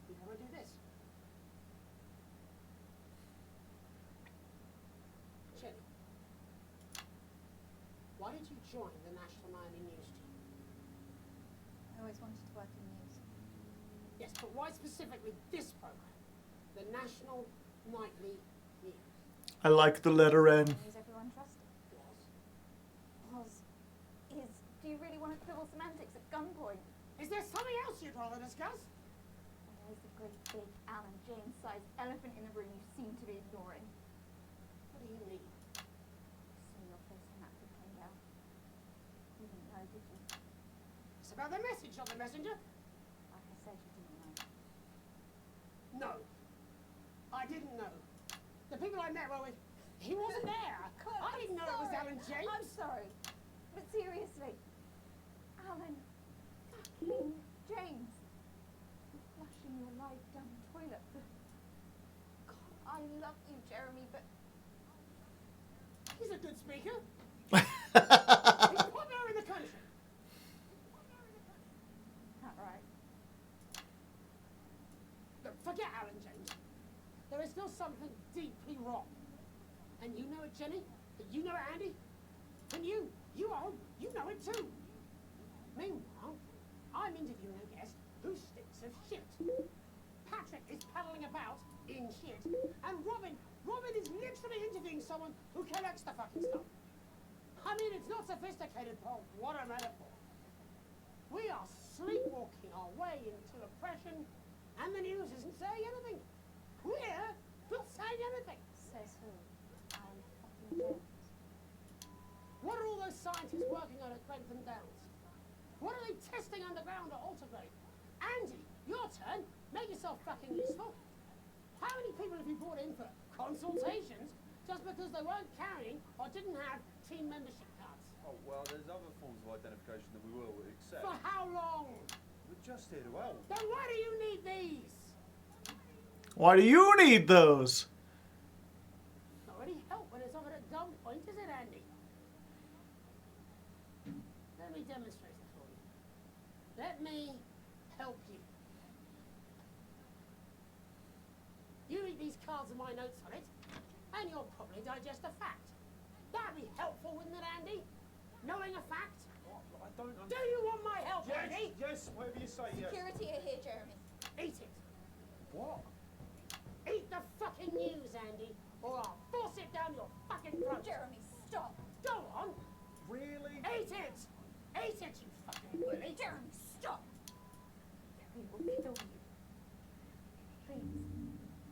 You want to do this? Jenny, why did you join the National Nightly News team? I always wanted to work in news. Yes, but why specifically this program? The National Nightly News. I like the letter N. News everyone trusted. Do you really want to quibble semantics at gunpoint? Is there something else you'd rather discuss? There's the great big Alan James-sized elephant in the room you seem to be ignoring. What do you mean? Saw your face on that big came down. You didn't know, did you? It's about the message, not the messenger. Like I said, you didn't know. No. I didn't know. The people I met were with... He wasn't there. I didn't know it was Alan James. I'm sorry. But seriously, Alan fucking James. You're flushing your life down the toilet. God, I love you, Jeremy, but... He's a good speaker. He's popular in the country. That right? Look, forget Alan James. There is still something deeply wrong. And you know it, Jenny. You know it, Andy. And you know it too. Meanwhile, I'm interviewing a guest who stinks of shit. Patrick is paddling about in shit. And Robin is literally interviewing someone who collects the fucking stuff. I mean, it's not sophisticated, Paul. What a metaphor. We are sleepwalking our way into oppression, and the news isn't saying anything. We're not saying anything. Says who? Alan fucking James. What are all those scientists working on at Grenfell Downs? What are they testing underground at Altergrave? Andy, your turn. Make yourself fucking useful. How many people have you brought in for consultations just because they weren't carrying or didn't have team membership cards? Oh, well, there's other forms of identification that we will accept. For how long? We're just here to help. Then why do you need these? Why do you need those? Not really help when it's offered at gunpoint, is it, Andy? Let me demonstrate it for you. Let me help you. You read these cards with my notes on it, and you'll probably digest a fact. That'd be helpful, wouldn't it, Andy? Knowing a fact? What? I don't understand. Do you want my help, Yes, Andy? yes, whatever you say, yes. Security are here, Jeremy. Eat it. What? Eat the fucking news, Andy, or I'll force it down your fucking throat. Jeremy, stop. Go on. Really? Eat it. Eat it, you fucking bully. Jeremy, stop. Jeremy will kill you. Please,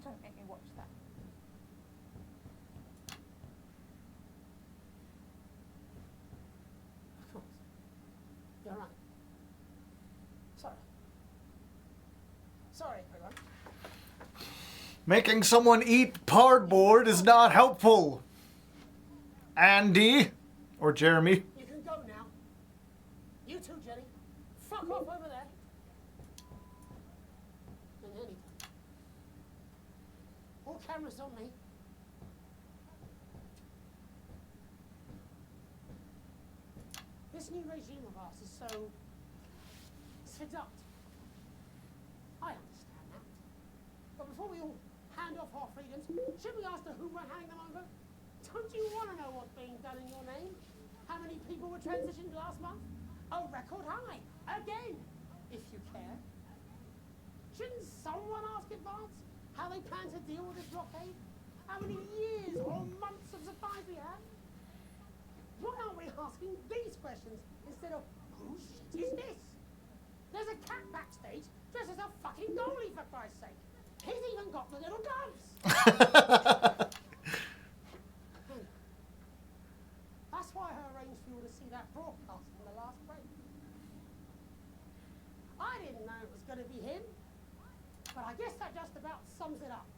don't make me watch that. Of course. You're right. Sorry. Sorry, everyone. Making someone eat cardboard is not helpful. Andy, or Jeremy. You can go now. You too, Jenny. Fuck off over there. And anytime. All cameras on me. This new regime of ours is so seductive. I understand that. But before we all hand off should we ask the who we're handing them over? Don't you want to know what's being done in your name? How many people were transitioned last month? A record high. Again, if you care. Shouldn't someone ask advance how they plan to deal with this blockade? How many years or months of supplies we have? Why aren't we asking these questions instead of whose shit is this? There's a cat backstage dressed as a fucking goalie, for Christ's sake. He's even got the little gloves. That's why I arranged for you to see that broadcast from the last break. I didn't know it was going to be him, but I guess that just about sums it up.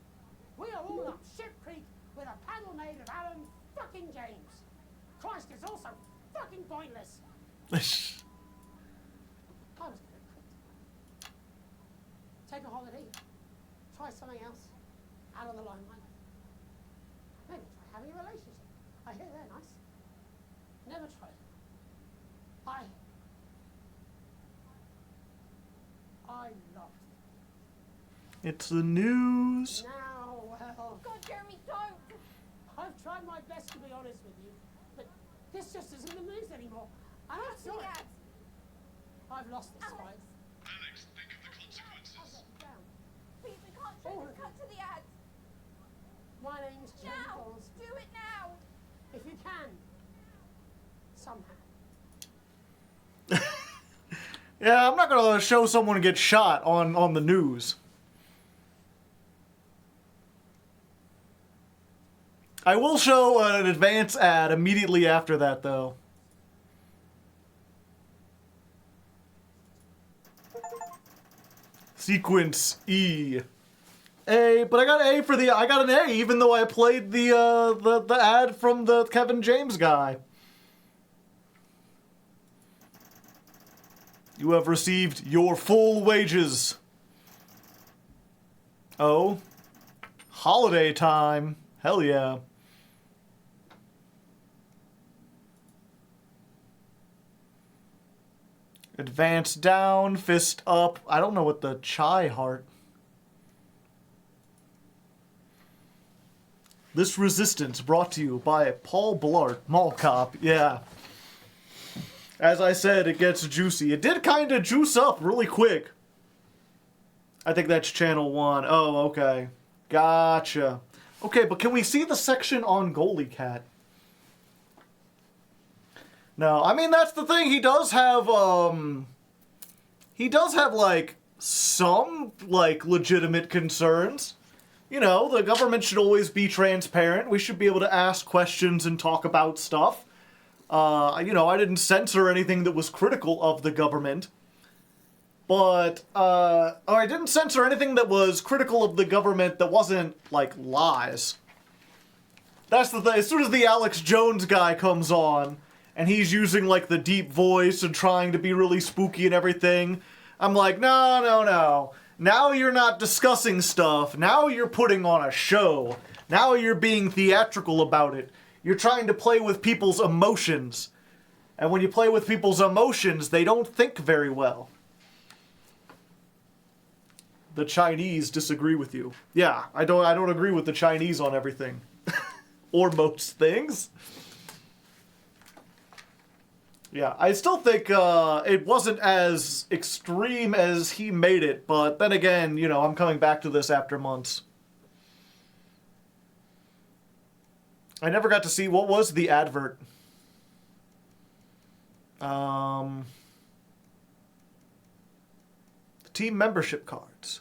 We are all up Ship Creek with a paddle made of Alan fucking James. Christ, it's also fucking pointless. I was going to quit. Take a holiday. Try something else. Out of the limelight. Maybe try having a relationship. I hear they're nice. Never tried. I loved it. It's the news. Now, well... God, Jeremy, don't! I've tried my best to be honest with you, but this just isn't the news anymore. And I'm sorry. I've lost this fight. Alex, think of the consequences. Please, we can't show this. Cut to the ads. My name's Jim Now! Balls. Do it now! If you can. Somehow. Yeah, I'm not gonna show someone get shot on the news. I will show an advance ad immediately after that, though. Sequence E. A, but I got A for the. I got an A, even though I played the ad from the Kevin James guy. You have received your full wages. Oh. Holiday time. Hell yeah. Advance down, fist up. I don't know what the chai heart. This resistance brought to you by Paul Blart, Mall Cop. Yeah. As I said, it gets juicy. It did kind of juice up really quick. I think that's channel 1. Oh, okay. Gotcha. Okay, but can we see the section on Goalie Cat? No, I mean, that's the thing. He does have, like, some, like, legitimate concerns. You know, the government should always be transparent. We should be able to ask questions and talk about stuff. You know, I didn't censor anything that was critical of the government. But, or I didn't censor anything that was critical of the government that wasn't, like, lies. That's the thing. As soon as the Alex Jones guy comes on, and he's using, like, the deep voice and trying to be really spooky and everything, I'm like, no, no, no. Now you're not discussing stuff. Now you're putting on a show. Now you're being theatrical about it. You're trying to play with people's emotions. And when you play with people's emotions, they don't think very well. The Chinese disagree with you. Yeah, I don't agree with the Chinese on everything. Or most things. Yeah, I still think it wasn't as extreme as he made it, but then again, you know, I'm coming back to this after months. I never got to see, what was the advert? The team membership cards.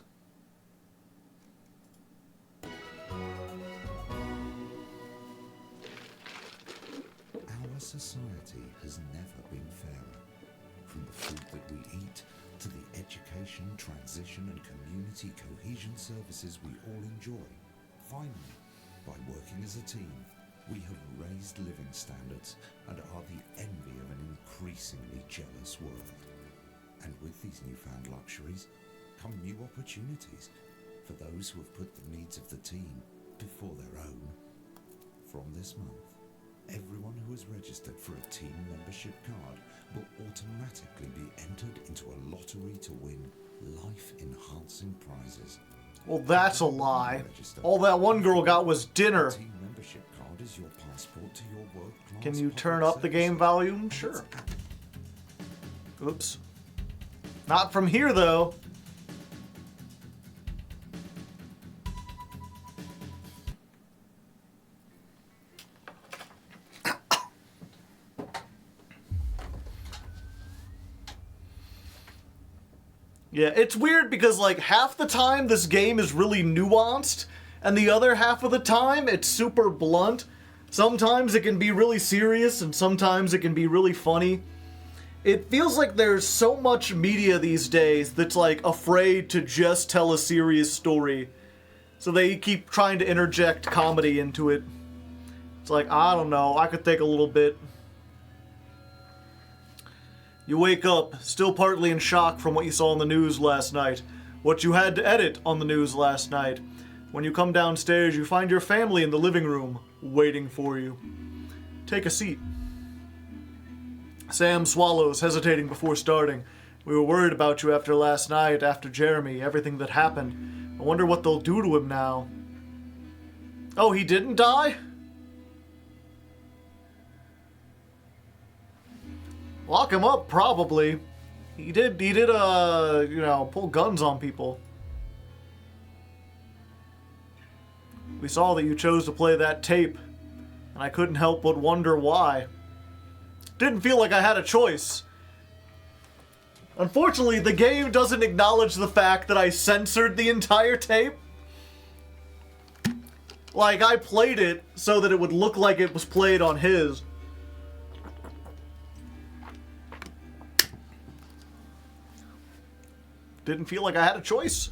Our society has never been fairer. From the food that we eat, to the education, transition and community cohesion services we all enjoy. Finally, by working as a team, we have raised living standards and are the envy of an increasingly jealous world. And with these newfound luxuries come new opportunities for those who have put the needs of the team before their own. From this month, everyone who is registered for a team membership card will automatically be entered into a lottery to win life-enhancing prizes. Well, that's a lie. All that one girl got was dinner. Team membership card is your passport to your world-class. Can you turn up the game volume? Sure. Oops. Not from here, though. Yeah, it's weird because, like, half the time this game is really nuanced, and the other half of the time it's super blunt. Sometimes it can be really serious, and sometimes it can be really funny. It feels like there's so much media these days that's, like, afraid to just tell a serious story. So they keep trying to interject comedy into it. It's like, I don't know, I could take a little bit. You wake up, still partly in shock from what you saw on the news last night, what you had to edit on the news last night. When you come downstairs, you find your family in the living room, waiting for you. Take a seat. Sam swallows, hesitating before starting. We were worried about you after last night, after Jeremy, everything that happened. I wonder what they'll do to him now. Oh, he didn't die? Lock him up, probably. He did, you know, pull guns on people. We saw that you chose to play that tape, and I couldn't help but wonder why. Didn't feel like I had a choice. Unfortunately, the game doesn't acknowledge the fact that I censored the entire tape. Like, I played it so that it would look like it was played on his. Didn't feel like I had a choice.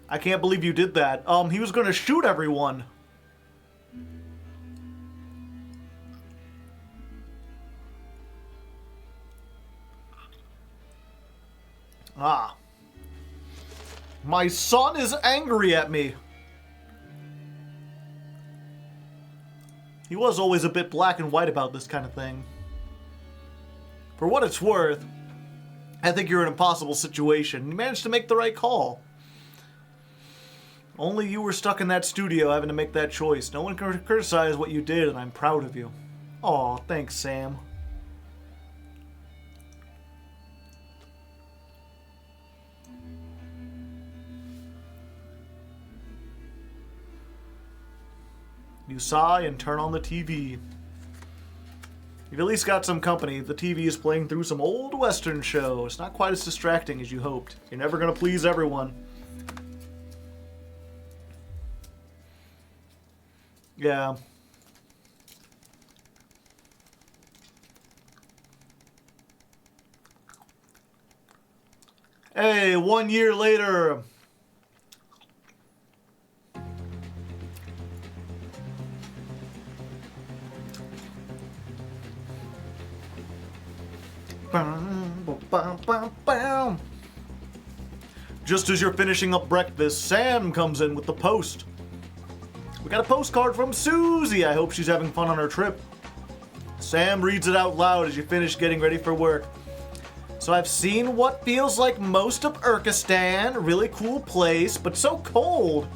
I can't believe you did that. He was gonna shoot everyone. Ah. My son is angry at me. He was always a bit black and white about this kind of thing. For what it's worth, I think you're in an impossible situation. You managed to make the right call. Only you were stuck in that studio having to make that choice. No one can criticize what you did, and I'm proud of you. Aw, thanks, Sam. You sigh and turn on the TV. You've at least got some company. The TV is playing through some old Western show. It's not quite as distracting as you hoped. You're never gonna please everyone. Yeah. Hey, 1 year later. Just as you're finishing up breakfast, Sam comes in with the post. We got a postcard from Susie. I hope she's having fun on her trip. Sam reads it out loud as you finish getting ready for work. So I've seen what feels like most of Urkistan. Really cool place, but so cold.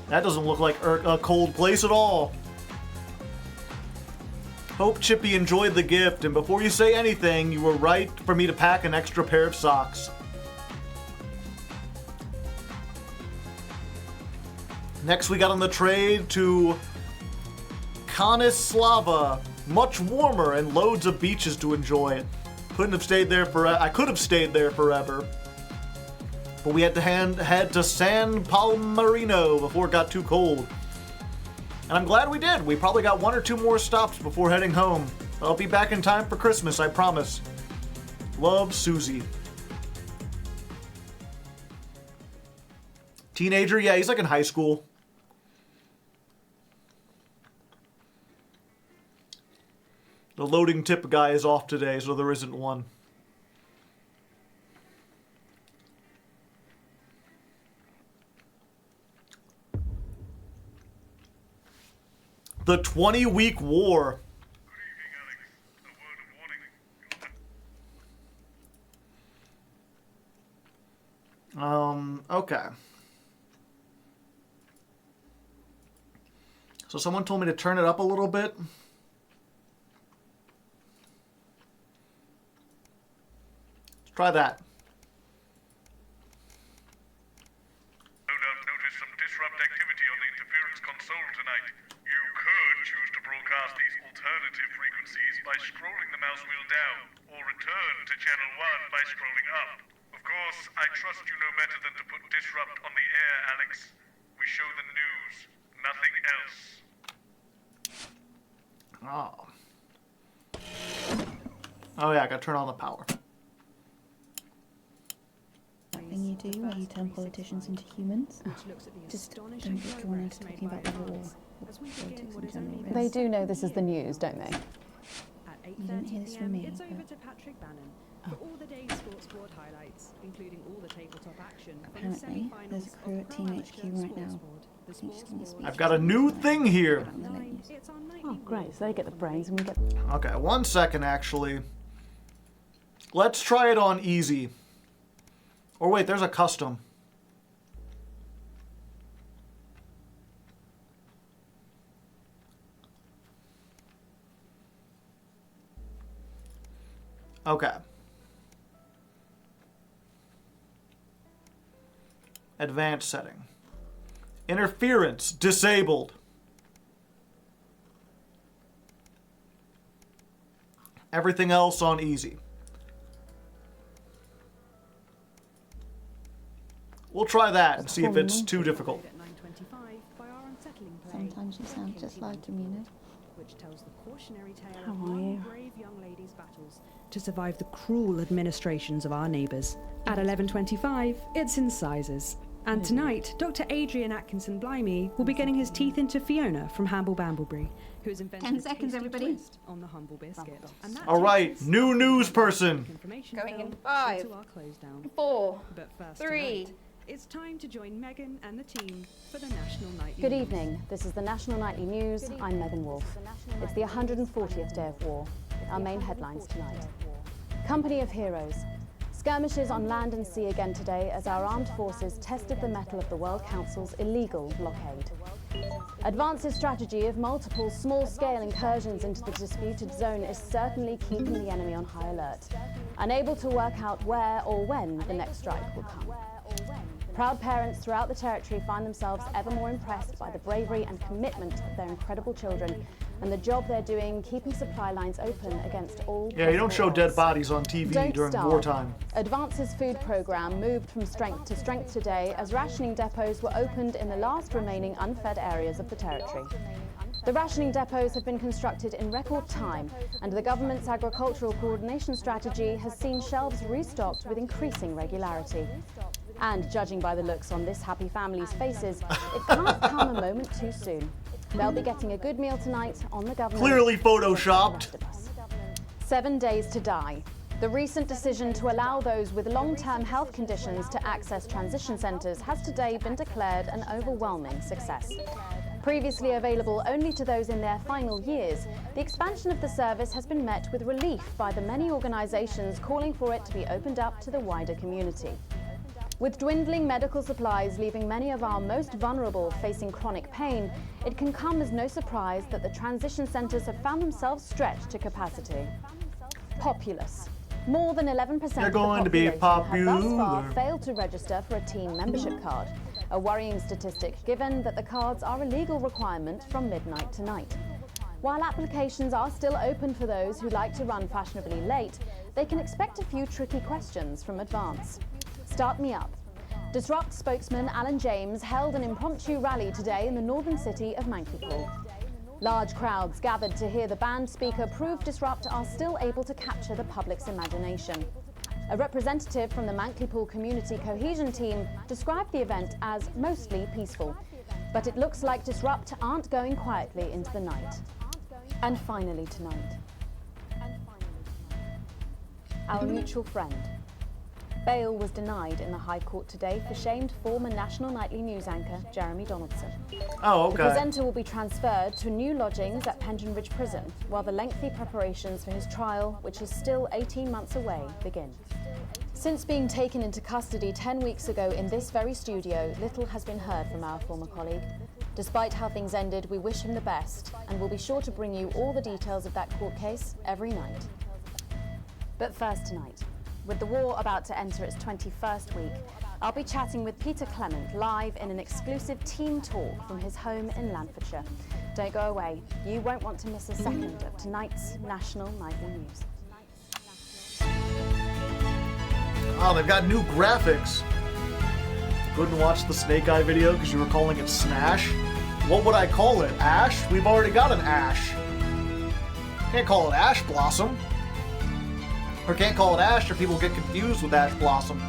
That doesn't look like a cold place at all. Hope Chippy enjoyed the gift, and before you say anything, you were right for me to pack an extra pair of socks. Next we got on the trade to Kanislava. Much warmer and loads of beaches to enjoy. Couldn't have stayed there forever. I could have stayed there forever. But we had to head to San Palmerino before it got too cold. And I'm glad we did. We probably got 1 or 2 more stops before heading home. I'll be back in time for Christmas, I promise. Love, Susie. Teenager? Yeah, he's like in high school. The loading tip guy is off today, so there isn't one. The 20-week war. Okay. So someone told me to turn it up a little bit. Let's try that. No doubt noticed some disrupt activity on the interference console tonight. You could choose to broadcast these alternative frequencies by scrolling the mouse wheel down, or return to channel 1 by scrolling up. Of course, I trust you know better than to put disrupt on the air, Alex. We show the news, nothing else. Oh. Oh yeah, I gotta turn on the power. Thing you do where you turn politicians into humans. Just don't get drawn into talking about the war or politics in general. Really. They do know this is the news, don't they? You didn't hear this from me. It's over to Patrick Bannon for all the day's sports board highlights, including all the tabletop action. Apparently, there's a crew at Team HQ right now. I think she's giving a speech. I've got a new thing here. Oh, great. So they get the brains and we get... Okay, 1 second, actually. Let's try it on easy. Or wait, there's a custom. Okay. Advanced setting. Interference disabled. Everything else on easy. We'll try that and see if it's too difficult. Sometimes you sound just like him, you know. Which tells the cautionary tale How of are one you? brave young lady's battles to survive the cruel administrations of our neighbours. At 11:25, it's Incisors. And tonight, Dr. Adrian Atkinson Blimey will be getting his teeth into Fiona from Hamble Bamblebury, who has invented 10 a seconds, tasty everybody. twist on the humble biscuit. And that All right, new news person. Going in 5, into our close down. 4, But first 3. tonight, it's time to join Megan and the team for the National Nightly Good News. evening. This is the National Nightly News. I'm Megan Wolfe. It's the 140th day of war. Our main headlines tonight. Company of Heroes. Skirmishes on land and sea again today as our armed forces tested the mettle of the World Council's illegal blockade. Advance's strategy of multiple small-scale incursions into the disputed zone is certainly keeping the enemy on high alert, unable to work out where or when the next strike will come. Proud parents throughout the territory find themselves ever more impressed by the bravery and commitment of their incredible children and the job they're doing keeping supply lines open against all Yeah, you don't show possible dead odds. bodies on TV Don't during starve. wartime. Advance's food program moved from strength to strength today as rationing depots were opened in the last remaining unfed areas of the territory. The rationing depots have been constructed in record time, and the government's agricultural coordination strategy has seen shelves restocked with increasing regularity. And judging by the looks on this happy family's faces, it can't come a moment too soon. They'll be getting a good meal tonight on the government. Clearly photoshopped. 7 days to die. The recent decision to allow those with long-term health conditions to access transition centres has today been declared an overwhelming success. Previously available only to those in their final years, the expansion of the service has been met with relief by the many organisations calling for it to be opened up to the wider community. With dwindling medical supplies leaving many of our most vulnerable facing chronic pain, it can come as no surprise that the transition centres have found themselves stretched to capacity. Populous. More than 11% They're of the going to be population have thus far popular. failed to register for a team membership card. A worrying statistic given that the cards are a legal requirement from midnight tonight. While applications are still open for those who like to run fashionably late, they can expect a few tricky questions from Advance. Start me up. Disrupt spokesman Alan James held an impromptu rally today in the northern city of Mankipool. Large crowds gathered to hear the band speaker prove Disrupt are still able to capture the public's imagination. A representative from the Mankipool Community Cohesion Team described the event as mostly peaceful, but it looks like Disrupt aren't going quietly into the night. And finally tonight, our mutual friend. Bail was denied in the High Court today for shamed former National Nightly News anchor Jeremy Donaldson. Oh, okay. The presenter will be transferred to new lodgings at Pension Ridge Prison, while the lengthy preparations for his trial, which is still 18 months away, begin. Since being taken into custody 10 weeks ago in this very studio, little has been heard from our former colleague. Despite how things ended, we wish him the best, and we'll be sure to bring you all the details of that court case every night. But first tonight, with the war about to enter its 21st week, I'll be chatting with Peter Clement live in an exclusive team talk from his home in Lanfordshire. Don't go away. You won't want to miss a second of tonight's National Nightly News. Oh, they've got new graphics. Couldn't watch the Snake Eye video because you were calling it Snash. What would I call it? Ash? We've already got an Ash. Can't call it Ash Blossom. Or can't call it Ash or people get confused with Ash Blossom.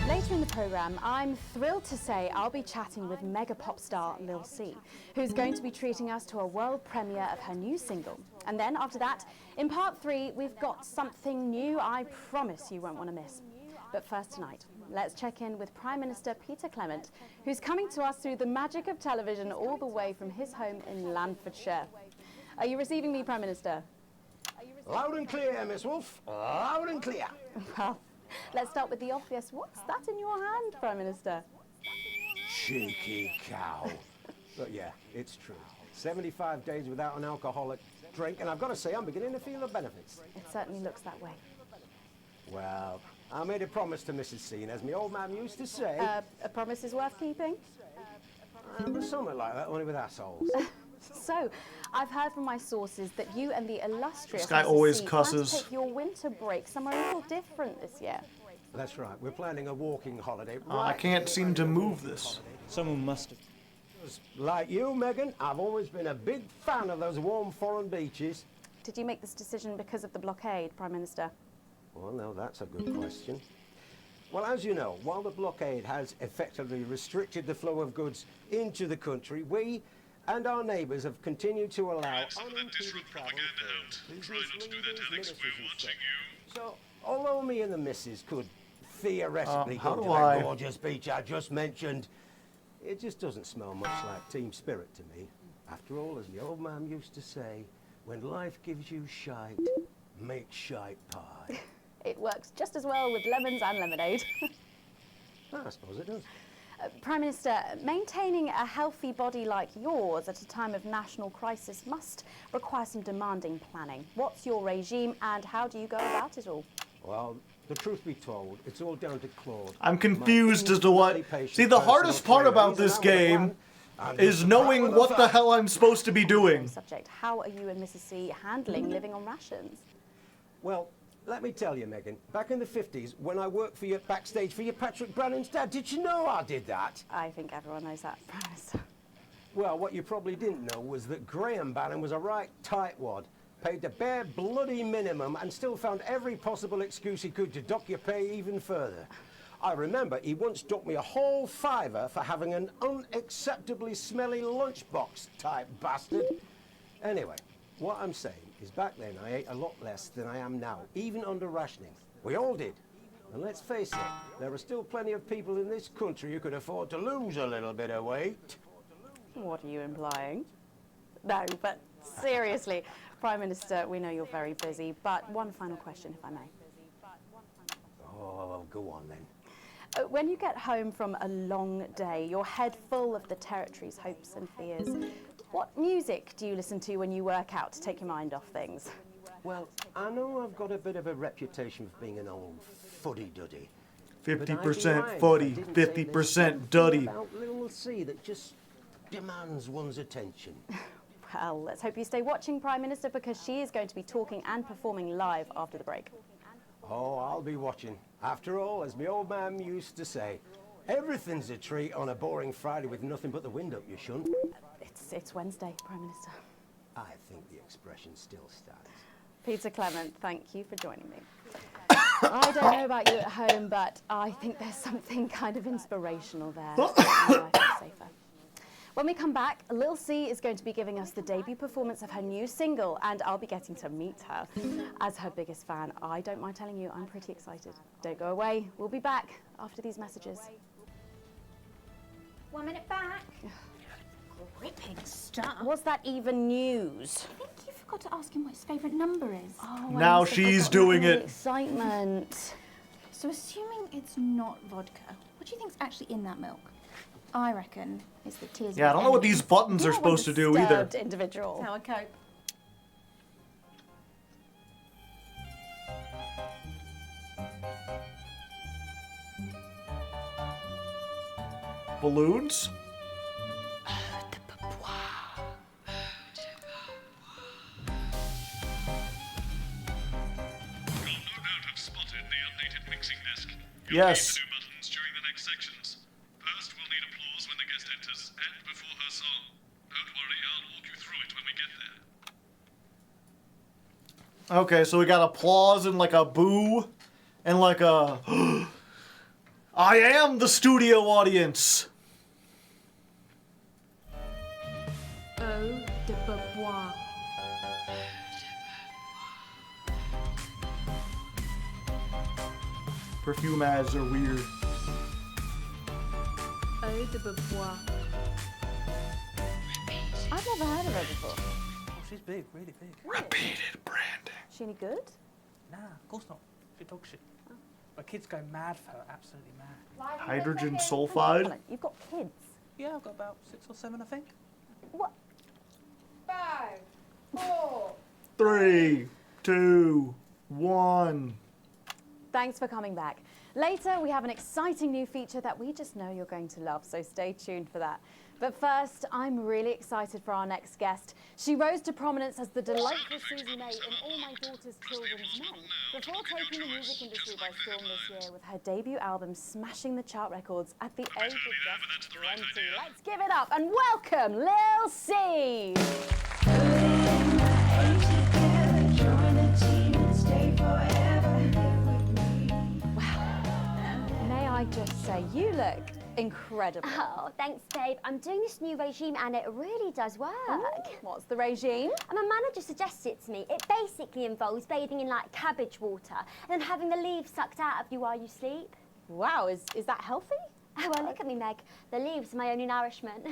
Later in the programme, I'm thrilled to say I'll be chatting with mega pop star Lil C, who's going to be treating us to a world premiere of her new single. And then after that, in part 3, we've got something new I promise you won't want to miss. But first tonight, let's check in with Prime Minister Peter Clement, who's coming to us through the magic of television all the way from his home in Lanfordshire. Are you receiving me, Prime Minister? Loud and clear, Miss Wolf. Loud and clear. Well, let's start with the obvious. What's that in your hand, Prime Minister? Cheeky cow. But yeah, it's true. 75 days without an alcoholic drink, and I've got to say, I'm beginning to feel the benefits. It certainly looks that way. Well, I made a promise to Mrs. C, and as my old man used to say... A promise is worth keeping? Something like that, only with assholes. So, I've heard from my sources that you and the illustrious This guy Mrs. always C cusses. plan to take your winter break somewhere a little different this year. That's right. We're planning a walking holiday. I can't seem to move this. Someone must have. Like you, Megan, I've always been a big fan of those warm foreign beaches. Did you make this decision because of the blockade, Prime Minister? Well, no, that's a good question. Well, as you know, while the blockade has effectively restricted the flow of goods into the country, we and our neighbours have continued to allow unimpeded travel So, although me and the missus could theoretically how go do to I- that gorgeous beach I just mentioned, it just doesn't smell much like team spirit to me. After all, as the old man used to say, when life gives you shite, make shite pie. It works just as well with lemons and lemonade. I suppose it does. Prime Minister, maintaining a healthy body like yours at a time of national crisis must require some demanding planning. What's your regime and how do you go about it all? Well, the truth be told, it's all down to Claude. I'm confused as to what... See, the hardest part about this game is knowing what the hell I'm supposed to be doing. Subject, how are you and Mrs. C handling living on rations? Well, let me tell you, Megan, back in the 50s, when I worked for you backstage for your Patrick Brannan's dad, did you know I did that? I think everyone knows that, Prime Minister. Well, what you probably didn't know was that Graham Bannon was a right tightwad, paid the bare bloody minimum and still found every possible excuse he could to dock your pay even further. I remember he once docked me a whole $5 for having an unacceptably smelly lunchbox type bastard. Anyway, what I'm saying is back then I ate a lot less than I am now, even under rationing. We all did. And let's face it, there are still plenty of people in this country who can afford to lose a little bit of weight. What are you implying? No, but seriously, Prime Minister, we know you're very busy, but one final question, if I may. Oh, go on then. When you get home from a long day, your head full of the territory's hopes and fears, what music do you listen to when you work out to take your mind off things? Well, I know I've got a bit of a reputation for being an old fuddy-duddy. 50% fuddy, 50% duddy. About little C that just demands one's attention. Well, let's hope you stay watching, Prime Minister, because she is going to be talking and performing live after the break. Oh, I'll be watching. After all, as my old man used to say, everything's a treat on a boring Friday with nothing but the wind up your shunt. It's Wednesday, Prime Minister. I think the expression still stands. Peter Clement, thank you for joining me. I don't know about you at home, but I think there's something kind of inspirational there. I feel safer. When we come back, Lil C is going to be giving us the debut performance of her new single, and I'll be getting to meet her. As her biggest fan, I don't mind telling you, I'm pretty excited. Don't go away. We'll be back after these messages. 1 minute back. Gripping stuff. Was that even news? I think you forgot to ask him what his favourite number is. Oh, now she's doing it. Excitement. So assuming it's not vodka, what do you think's actually in that milk? I reckon it's the tears. Yeah, I don't know what these buttons are supposed to do either. Individual. How I cope. Balloons? Yes. New buttons during the next sections. First, we'll need applause when the guest enters and before her song. Don't worry, I'll walk you through it when we get there. Okay, so we got applause and like a boo and like a I am the studio audience. Eau de Beauvoir. Perfume ads are weird. Eau de Beauvoir. I've never heard of her before. Oh, she's big, really big. Repeated branding. Is she any good? Nah, of course not. She dog shit. My kids go mad for her, absolutely mad. Hydrogen sulfide? You've got kids? Yeah, I've got about 6 or 7, I think. What? 5, 4. 3, 2, 1. Thanks for coming back. Later, we have an exciting new feature that we just know you're going to love, so stay tuned for that. But first, I'm really excited for our next guest. She rose to prominence as the delightful Susie May in All My Daughter's Children's Men, before taking the music industry by storm this year with her debut album smashing the chart records at the age of just 20. Let's give it up and welcome Lil C! I just say, you look incredible. Oh, thanks, babe. I'm doing this new regime and it really does work. Ooh, what's the regime? And my manager suggested it to me. It basically involves bathing in like cabbage water and then having the leaves sucked out of you while you sleep. Wow, is that healthy? Oh, well, look at me, Meg. The leaves are my only nourishment.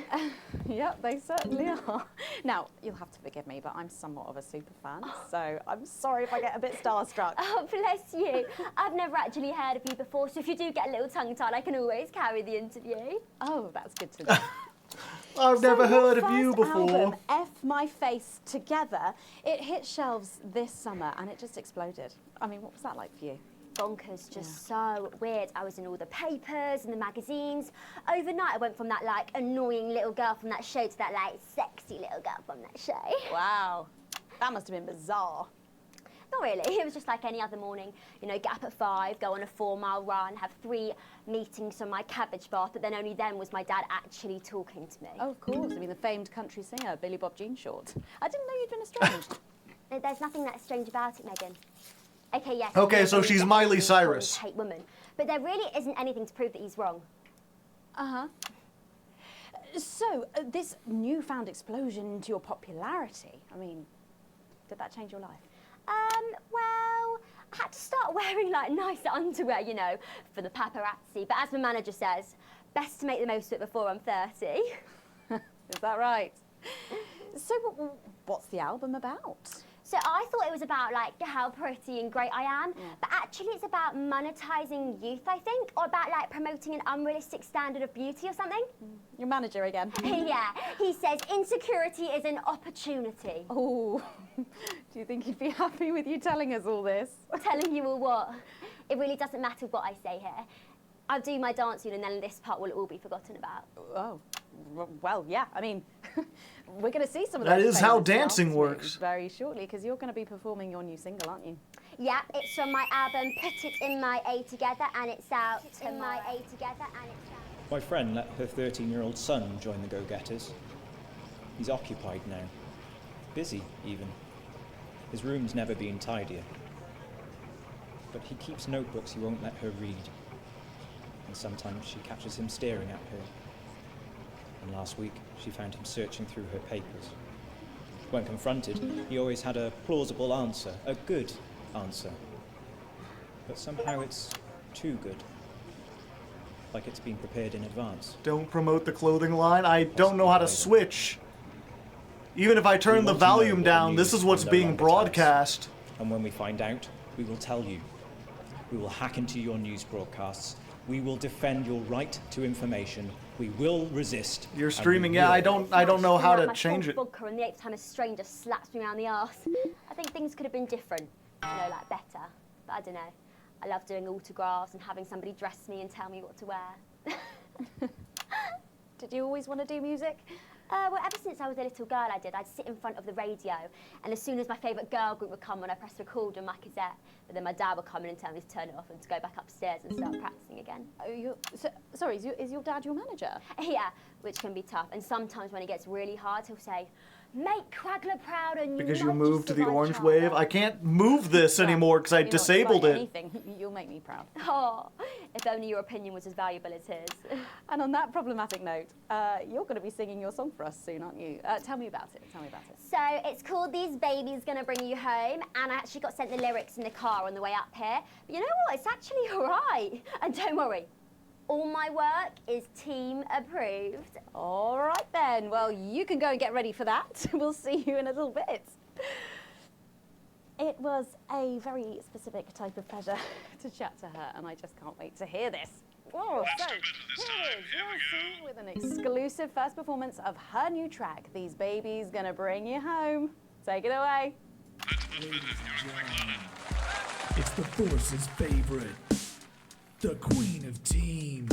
Yep, they certainly are. Now, you'll have to forgive me, but I'm somewhat of a super fan, so I'm sorry if I get a bit starstruck. Oh, bless you. I've never actually heard of you before, so if you do get a little tongue-tied, I can always carry the interview. Oh, that's good to know. I've never heard of you before. Album, F My Face Together, it hit shelves this summer and it just exploded. I mean, what was that like for you? Bonkers, just so weird. I was in all the papers and the magazines. Overnight, I went from that, like, annoying little girl from that show to that, like, sexy little girl from that show. Wow. That must have been bizarre. Not really. It was just like any other morning. You know, get up at 5, go on a 4-mile run, have 3 meetings on my cabbage bath, but then only then was my dad actually talking to me. Oh, of course. I mean, the famed country singer, Billy Bob Jean Short. I didn't know you'd been estranged. There's nothing that strange about it, Megan. Okay, yes. Okay, so she's Miley Cyrus. Hate woman, but there really isn't anything to prove that he's wrong. Uh-huh. So, this newfound explosion into your popularity, I mean, did that change your life? Well, I had to start wearing, like, nicer underwear, you know, for the paparazzi. But as my manager says, best to make the most of it before I'm 30. Is that right? So, what's the album about? So I thought it was about, like, how pretty and great I am, but actually it's about monetizing youth, I think, or about, like, promoting an unrealistic standard of beauty or something. Your manager again? Yeah, he says insecurity is an opportunity. Oh, do you think he'd be happy with you telling us all this? Telling you all what? It really doesn't matter what I say here. I'll do my dancing and then this part will all be forgotten about. Oh, well, yeah, I mean, we're going to see some of that those. That is how dancing works. Very shortly, because you're going to be performing your new single, aren't you? Yeah, it's from my album Put It In My A Together, and it's out tomorrow. My friend let her 13-year-old son join the Go-Getters. He's occupied now. Busy, even. His room's never been tidier. But he keeps notebooks he won't let her read. And sometimes she catches him staring at her. and last week she found him searching through her papers. When confronted, he always had a plausible answer, a good answer. But somehow it's too good. Like it's been prepared in advance. Don't promote the clothing line. I don't know how to switch. Even if I turn the volume down, this is what's being broadcast. And when we find out, we will tell you. We will hack into your news broadcasts. We will defend your right to information. We will resist. You're streaming, yeah. I don't know how to change it. Vodka and the 8th time a stranger slaps me around the arse. I think things could have been different, like better. But I don't know. I love doing autographs and having somebody dress me and tell me what to wear. Did you always want to do music? Well, ever since I was a little girl, I'd sit in front of the radio, and as soon as my favourite girl group would come on, I pressed record on my cassette. But then my dad would come in and tell me to turn it off and to go back upstairs and start practicing again. Sorry, is your dad your manager? Yeah, which can be tough. And sometimes when it gets really hard, he'll say, "Make Quagler proud and because you you moved to the survive orange childbirth." wave. I can't move this anymore because I disabled it. Anything, you'll make me proud. Oh, if only your opinion was as valuable as his. And on that problematic note, you're going to be singing your song for us soon, aren't you? Tell me about it. Tell me about it. So it's called These Babies Gonna Bring You Home, and I actually got sent the lyrics in the car on the way up here. But you know what? It's actually all right. And don't worry, all my work is team approved. All right then. Well, you can go and get ready for that. We'll see you in a little bit. It was a very specific type of pleasure to chat to her, and I just can't wait to hear this. Whoa, so here is Lucy with an exclusive first performance of her new track, These Babies Gonna Bring You Home. Take it away. It's the Force's favorite, the Queen of Team,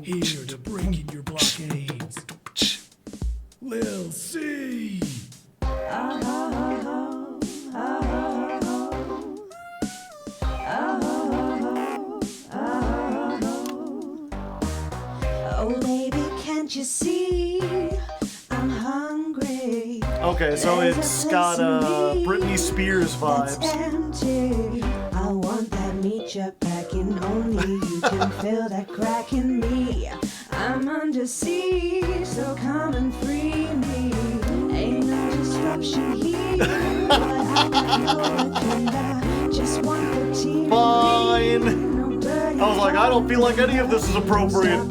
here to break in your blockades, Lil C. Oh baby, can't you see I'm hungry? Okay, so it's got Britney Spears vibes. Empty. I want that meat you're packing. Only you can fill that crack in me. I'm under siege, so come and free me. Ain't no disruption here. But I got no agenda. Just want the team. Fine. I was like, I don't feel like any of this is appropriate.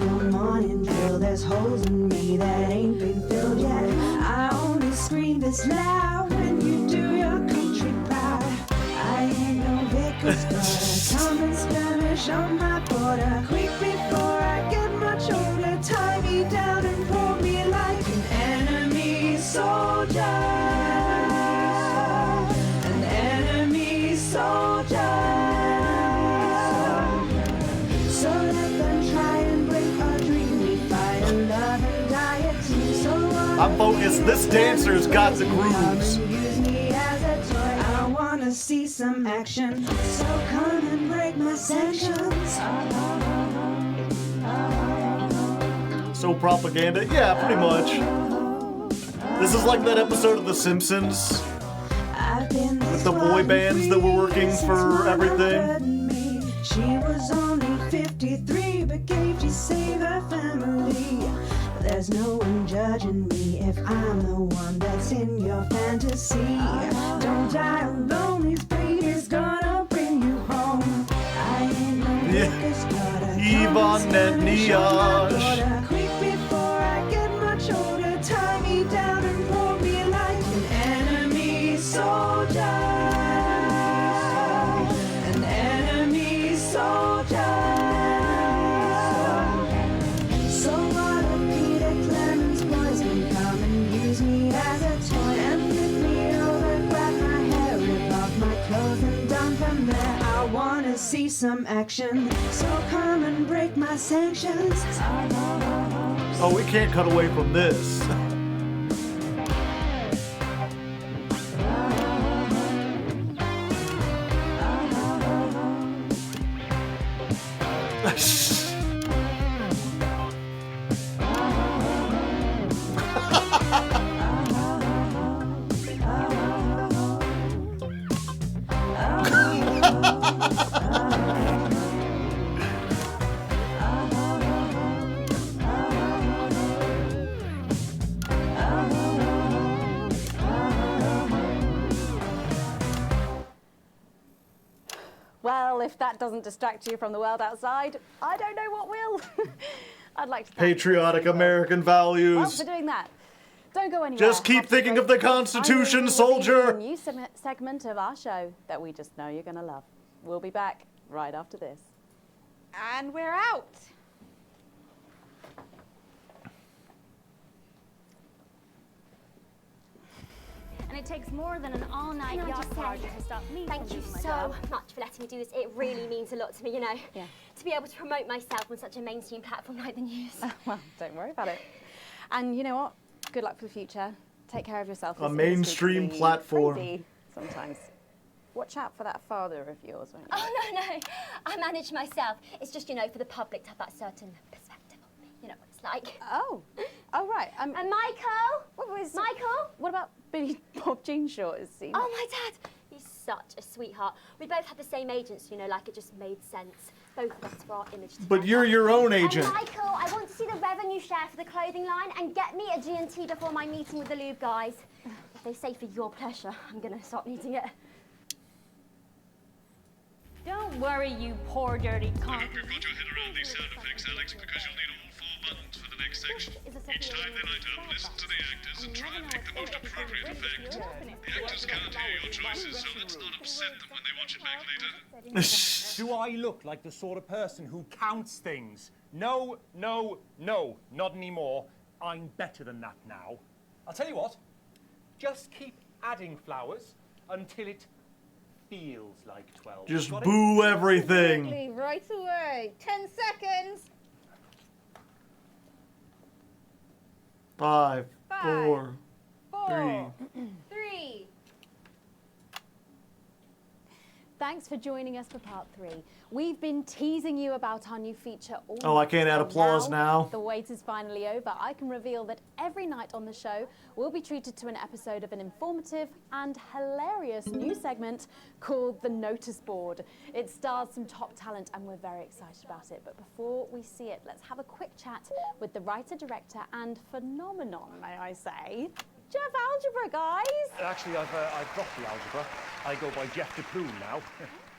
There's holes in me that ain't been filled yet. I only scream this loud when you do your country proud. I ain't no Vickers daughter. Come and skirmish on my border. Quick before I get much older. Tie me down and pull me like an enemy soldier. An enemy soldier. So let them try and break our dream. We fight a love and diet. So I'm focused. This dancer's got the grooves. use me as a toy. I wanna see some action. So come and break my sanctions. So propaganda? Yeah, pretty much. This is like that episode of The Simpsons with the boy bands that were working for everything. She was only 53, but gave to save her family. There's no one judging me if I'm the one that's in your fantasy. Don't die alone, these babies gonna bring you home. I ain't no Vickers daughter. Yvonne and Niage. Quick before I get much older, tie me down and pull me like an enemy soldier. An enemy soldier. So what if Peter Clemens boys can come and use me as a toy and flip me over, grab my hair, rip off my clothes and dump them there? I wanna see some action, so come and break my sanctions. Oh, we can't cut away from this. if that doesn't distract you from the world outside, I don't know what will. I'd like to thank Patriotic you, American well, values. for doing that. Don't go anywhere. Just keep thinking of the Constitution, soldier. A new segment of our show that we just know you're going to love. We'll be back right after this. And we're out. And it takes more than an all-night Can I yacht just say, party to stop me thank from you doing my so job. much for letting me do this. It really means a lot to me, you know. Yeah. To be able to promote myself on such a mainstream platform like the news. Well, don't worry about it. And you know what? Good luck for the future. Take care of yourself. A This industry mainstream can be platform. crazy sometimes. Watch out for that father of yours, won't you? Oh, no. I manage myself. It's just, you know, for the public to have that certain perspective of me. You know what it's like. Oh, right. And Michael? Michael? What about Billy Bob Jean Short? Is he? Oh, my dad. He's such a sweetheart. We both had the same agents, you know, like it just made sense. Both of us for our image together. But you're your own agent. And Michael, I want to see the revenue share for the clothing line and get me a G&T before my meeting with the lube guys. If they say for your pleasure, I'm going to stop needing it. Don't worry, you poor, dirty I con. hope you've got your head around these sound effects, Alex, because you'll need all 4 buttons for the next section. Each time they light up, listen to the actors and try and pick the most appropriate effect. The actors can't hear your choices, so let's not upset them when they watch it back later. Do I look like the sort of person who counts things? No, no, no, not anymore. I'm better than that now. I'll tell you what, just keep adding flowers until it feels like 12. Just Got it? boo everything. Right away. 10 seconds. 5, 5, 4, 4, 3. 3. Thanks for joining us for part 3. We've been teasing you about our new feature all Oh, I night, can't add and applause now. The wait is finally over. I can reveal that every night on the show, we'll be treated to an episode of an informative and hilarious new segment called The Notice Board. It stars some top talent and we're very excited about it. But before we see it, let's have a quick chat with the writer, director and phenomenon, may I say, Jeff Algebra, guys. Actually, I've dropped the algebra. I go by Jeff DePlume now.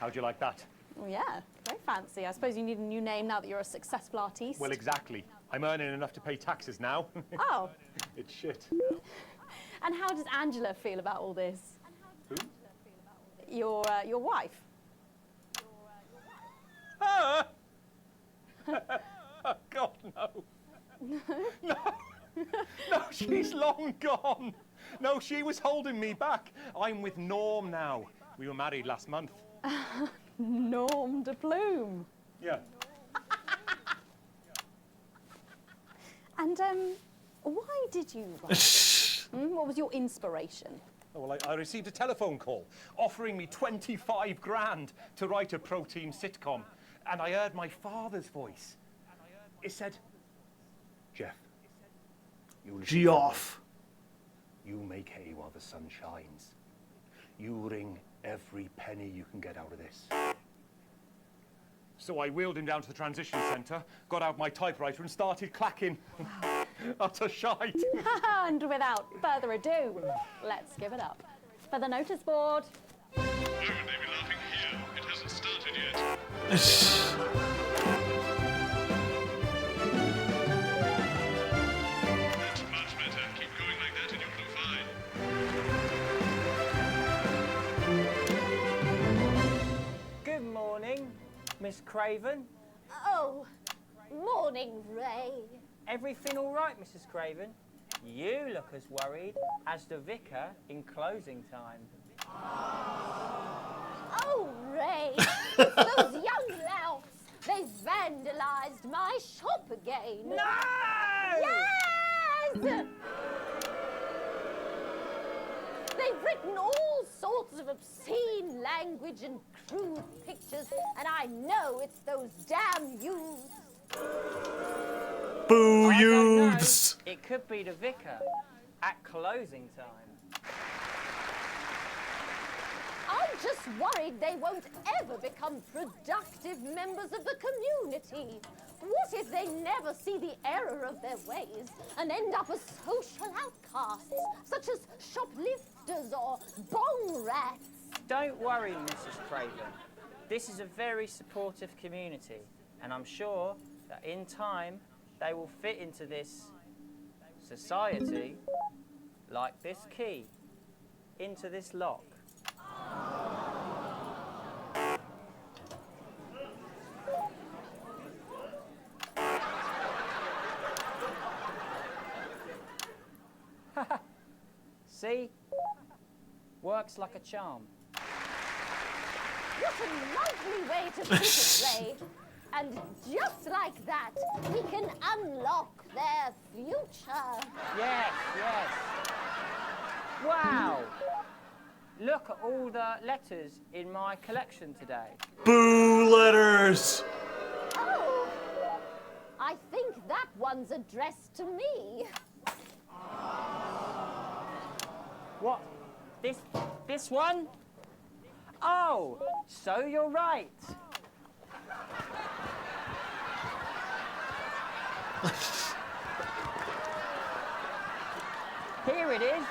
How'd you like that? Well, yeah, very fancy. I suppose you need a new name now that you're a successful artiste. Well, exactly. I'm earning enough to pay taxes now. Oh. It's shit. And how does Angela feel about all this? Who? Your wife. Ah! Oh, God, no. No. No, she's long gone. No, she was holding me back. I'm with Norm now. We were married last month. Norm de Plume. Yeah. And why did you write? What was your inspiration? Oh, well, I received a telephone call offering me 25 grand to write a pro-team sitcom. And I heard my father's voice. It said, Jeff, you Geoff. You make hay while the sun shines. You wring every penny you can get out of this. So I wheeled him down to the transition centre, got out my typewriter and started clacking. Wow. Utter shite. And without further ado, let's give it up for the notice board. Why would they be laughing here? It hasn't started yet. That's much better. Keep going like that and you'll do fine. Good morning, Miss Craven. Oh, morning, Ray. Everything all right, Mrs. Craven? You look as worried as the vicar in closing time. Oh, Ray, it's those young louts. They've vandalised my shop again. No! Yes! They've written all sorts of obscene language and crude pictures, and I know it's those damn youths. Boo, I don't know. youths! It could be the vicar at closing time. I'm just worried they won't ever become productive members of the community. What if they never see the error of their ways and end up as social outcasts, such as shoplifters or bong rats? Don't worry, Mrs. Craven. This is a very supportive community, and I'm sure that in time they will fit into this society like this key into this lock. See? Works like a charm. What a lovely way to put it, Ray. And just like that, we can unlock their future. Yes, yes. Wow. Look at all the letters in my collection today. Boo letters! Oh, I think that one's addressed to me. What? This one? Oh, so you're right. Here it is.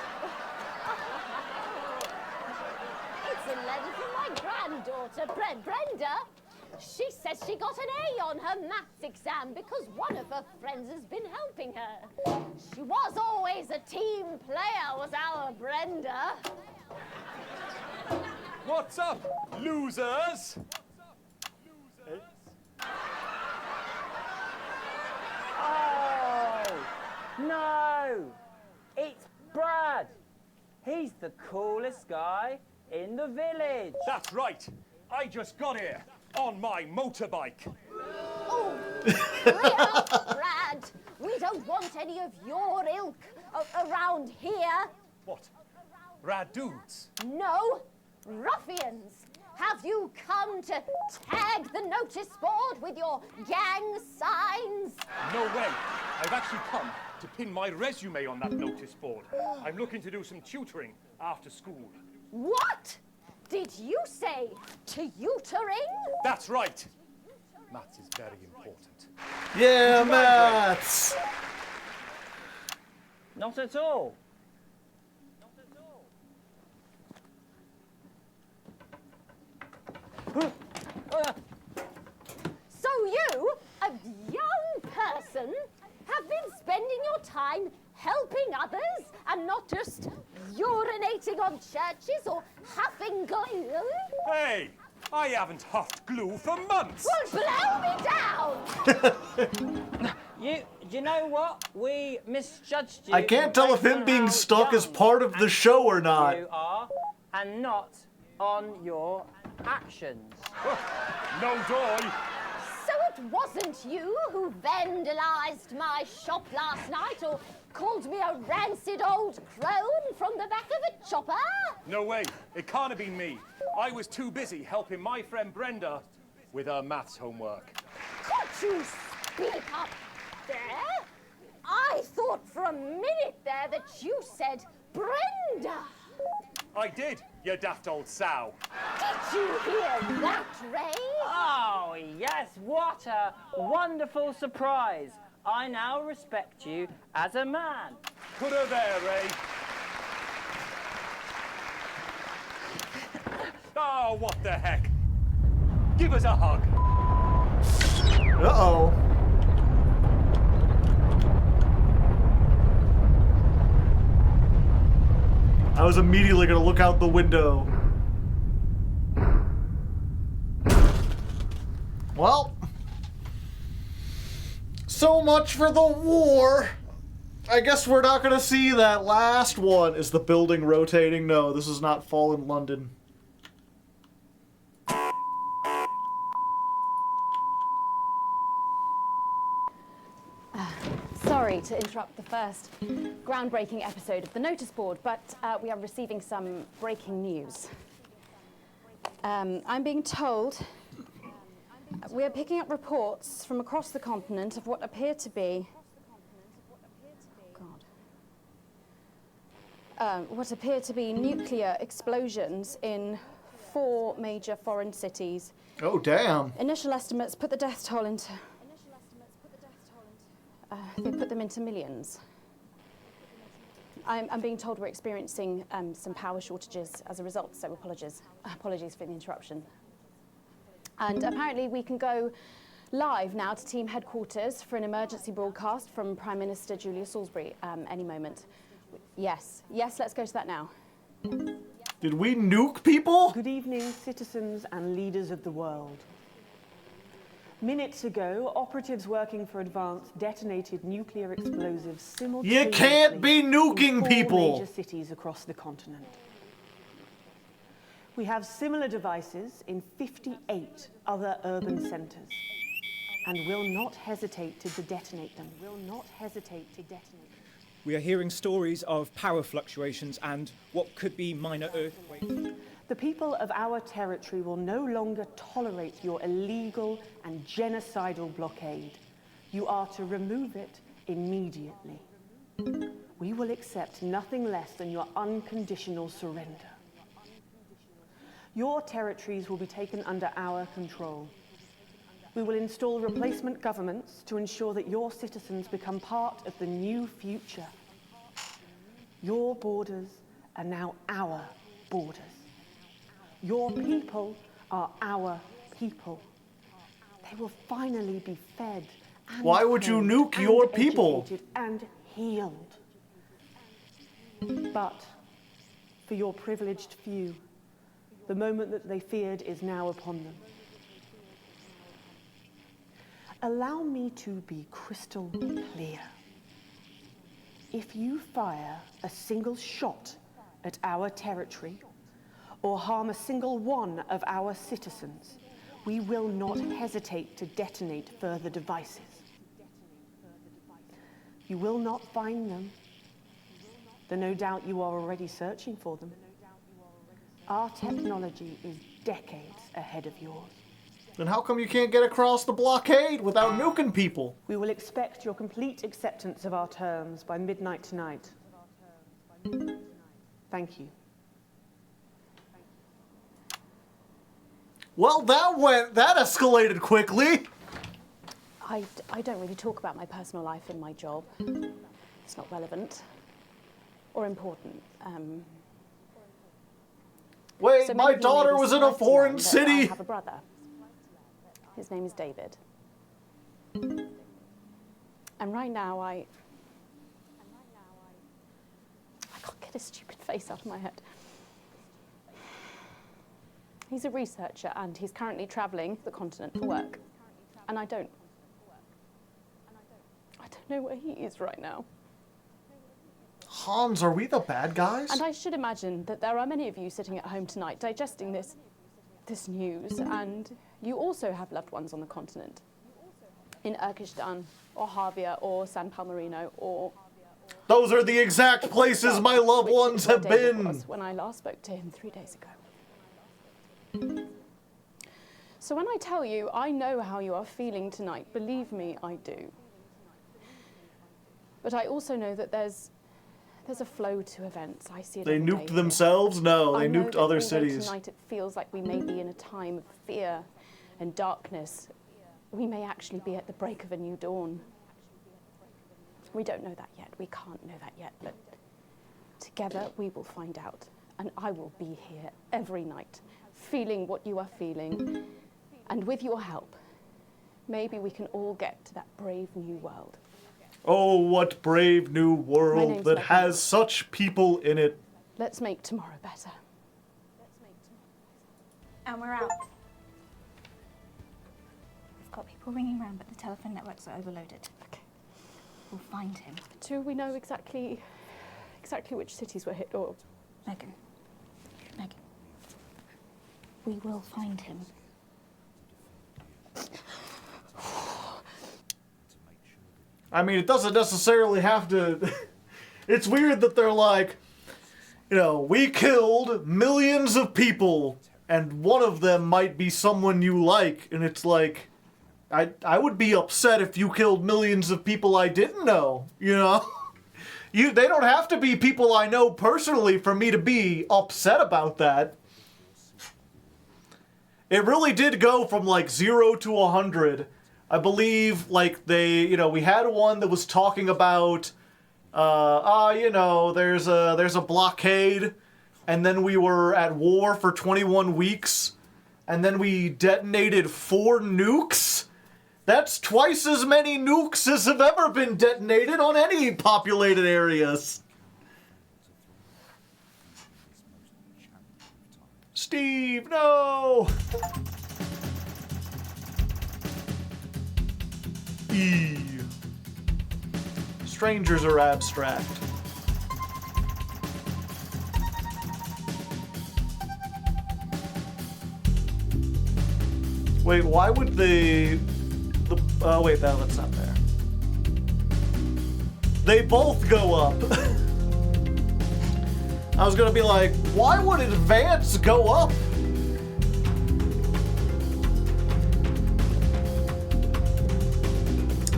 It's a letter from my granddaughter, Brenda. She says she got an A on her maths exam because one of her friends has been helping her. She was always a team player, was our Brenda. What's up, losers? Oh, no. It's Brad. He's the coolest guy in the village. That's right. I just got here on my motorbike. Oh, clear, Brad. We don't want any of your ilk around here. What? Rad dudes? No, ruffians. Have you come to tag the notice board with your gang signs? No way. I've actually come to pin my resume on that notice board. I'm looking to do some tutoring after school. What? Did you say tutoring? That's right. Maths is very important. Yeah, maths! Not at all. So you, a young person, have been spending your time helping others and not just urinating on churches or huffing glue? Hey, I haven't huffed glue for months. Well, blow me down! You know what? We misjudged you. I can't tell if him being stuck is part of the show or not. You are, and not on your actions. No doy. So it wasn't you who vandalized my shop last night or called me a rancid old crone from the back of a chopper? No way. It can't have been me. I was too busy helping my friend Brenda with her maths homework. Could you speak up there? I thought for a minute there that you said Brenda. I did, you daft old sow. Did you hear that, Ray? Oh, yes, what a wonderful surprise. I now respect you as a man. Put her there, Ray. Oh, what the heck? Give us a hug. Uh-oh. I was immediately gonna look out the window. Well, so much for the war. I guess we're not gonna see that last one. Is the building rotating? No, this is not Fallen London. Sorry to interrupt the first groundbreaking episode of the notice board, but we are receiving some breaking news. I'm being told we are picking up reports from across the continent of what appear to be nuclear explosions in 4 major foreign cities. Oh, damn. Initial estimates put the death toll into... they put them into millions. I'm being told we're experiencing some power shortages as a result, so apologies for the interruption. And apparently we can go live now to team headquarters for an emergency broadcast from Prime Minister Julia Salisbury any moment. Yes, let's go to that now. Did we nuke people? Good evening, citizens and leaders of the world. Minutes ago, operatives working for Advance detonated nuclear explosives simultaneously. You can't be nuking in 4 people. major cities across the continent. We have similar devices in 58 other urban centres, and will not hesitate to detonate them. We are hearing stories of power fluctuations and what could be minor earthquakes. The people of our territory will no longer tolerate your illegal and genocidal blockade. You are to remove it immediately. We will accept nothing less than your unconditional surrender. Your territories will be taken under our control. We will install replacement governments to ensure that your citizens become part of the new future. Your borders are now our borders. Your people are our people. They will finally be fed and Why would you clothed nuke and your people? educated and healed. But for your privileged few, the moment that they feared is now upon them. Allow me to be crystal clear. If you fire a single shot at our territory, or harm a single one of our citizens, we will not hesitate to detonate further devices. You will not find them, though no doubt you are already searching for them. Our technology is decades ahead of yours. Then how come you can't get across the blockade without nuking people? We will expect your complete acceptance of our terms by midnight tonight. Thank you. Well, that escalated quickly. I don't really talk about my personal life in my job. It's not relevant or important. Wait, So my many of you may daughter be was in a surprised to foreign learn that city. I have a brother. His name is David. And right now I can't get his stupid face out of my head. He's a researcher and he's currently travelling the continent for work. And I don't know where he is right now. Hans, are we the bad guys? And I should imagine that there are many of you sitting at home tonight digesting this news, and you also have loved ones on the continent. In Urkistan, or Havia, or San Palmerino, or... Those are the exact places my loved ones have been. When I last spoke to him 3 days ago. So when I tell you I know how you are feeling tonight, believe me, I do. But I also know that there's a flow to events. I see it. They every day nuked here. themselves? No, they I know nuked that other although cities. Tonight it feels like we may be in a time of fear and darkness. We may actually be at the break of a new dawn. We don't know that yet. We can't know that yet. But together we will find out. And I will be here every night, feeling what you are feeling. And with your help, maybe we can all get to that brave new world. Oh, what brave new My world name's that Megan. has such people in it. Let's make tomorrow better. And we're out. We've got people ringing around, but the telephone networks are overloaded. Okay. We'll find him. Do we know exactly which cities were hit, or... Megan. We will find him. I mean, it doesn't necessarily have to... It's weird that they're like, you know, we killed millions of people, and one of them might be someone you like, and it's like, I would be upset if you killed millions of people I didn't know, you know? They don't have to be people I know personally for me to be upset about that. It really did go from like 0 to 100. I believe, like, we had one that was talking about, there's a blockade, and then we were at war for 21 weeks, and then we detonated 4 nukes? That's twice as many nukes as have ever been detonated on any populated areas. Steve, no! E. Strangers are abstract. Wait, why would oh wait, that's not there. They both go up. I was gonna be like, why would advance go up?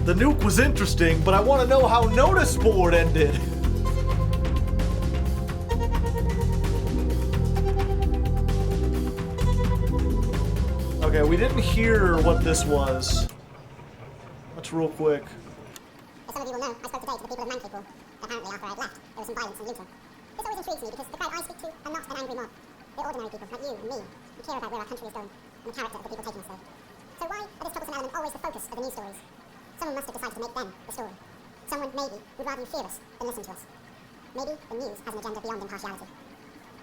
The nuke was interesting, but I want to know how notice board ended. Okay, we didn't hear what this was. Let's real quick. As some of you will know, I spoke today to the people of Mancaple. Apparently after I had left, there was some violence and looting. This always intrigues me because the crowd I speak to are not an angry mob. They're ordinary people, like you and me, who care about where our country is going, and the character of the people taking us there. So why are this troublesome element always the focus of the news stories? Someone must have decided to make them the story. Someone, maybe, would rather you fear us than listen to us. Maybe the news has an agenda beyond impartiality.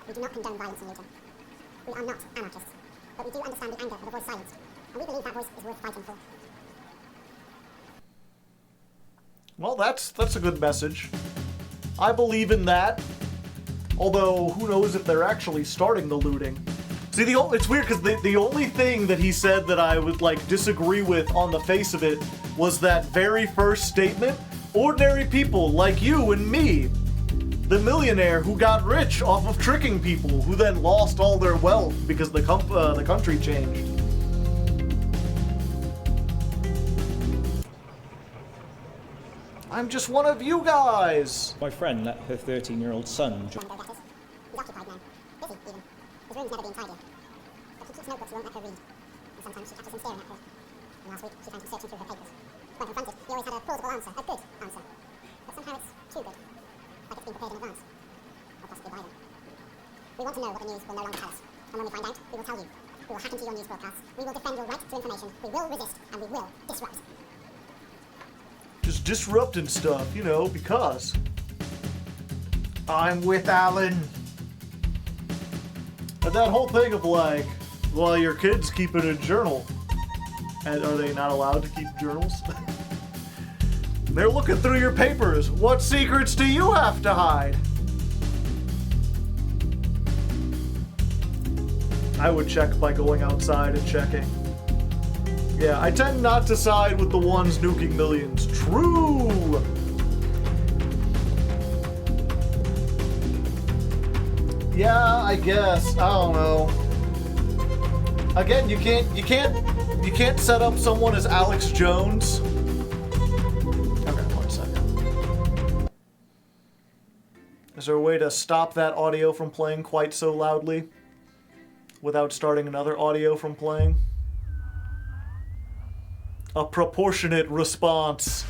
We do not condone violence and looting. We are not anarchists, but we do understand the anger of a voice silenced, and we believe that voice is worth fighting for. Well, that's a good message. I believe in that. Although, who knows if they're actually starting the looting. See, it's weird because the only thing that he said that I would, like, disagree with on the face of it was that very first statement. Ordinary people like you and me. The millionaire who got rich off of tricking people, who then lost all their wealth because the country changed. I'm just one of you guys! My friend let her 13-year-old son He's occupied now. Busy, even. His room's never been tidier. But he keeps notebooks he won't let her read. And sometimes she catches him staring at her. And last week, she found him searching through her papers. When confronted, he always had a plausible answer, a good answer. But somehow it's too good. Like it's been prepared in advance. Or possibly by them. We want to know what the news will no longer tell us. And when we find out, we will tell you. We will hack into your news broadcasts. We will defend your right to information. We will resist, and we will disrupt. Just disrupting stuff, you know, because I'm with Alan. And that whole thing of like, well, your kids keeping a journal. And are they not allowed to keep journals? They're looking through your papers. What secrets do you have to hide? I would check by going outside and checking. Yeah, I tend not to side with the ones nuking millions. True! Yeah, I guess. I don't know. Again, you can't set up someone as Alex Jones. Okay, 1 second. Is there a way to stop that audio from playing quite so loudly without starting another audio from playing? A proportionate response.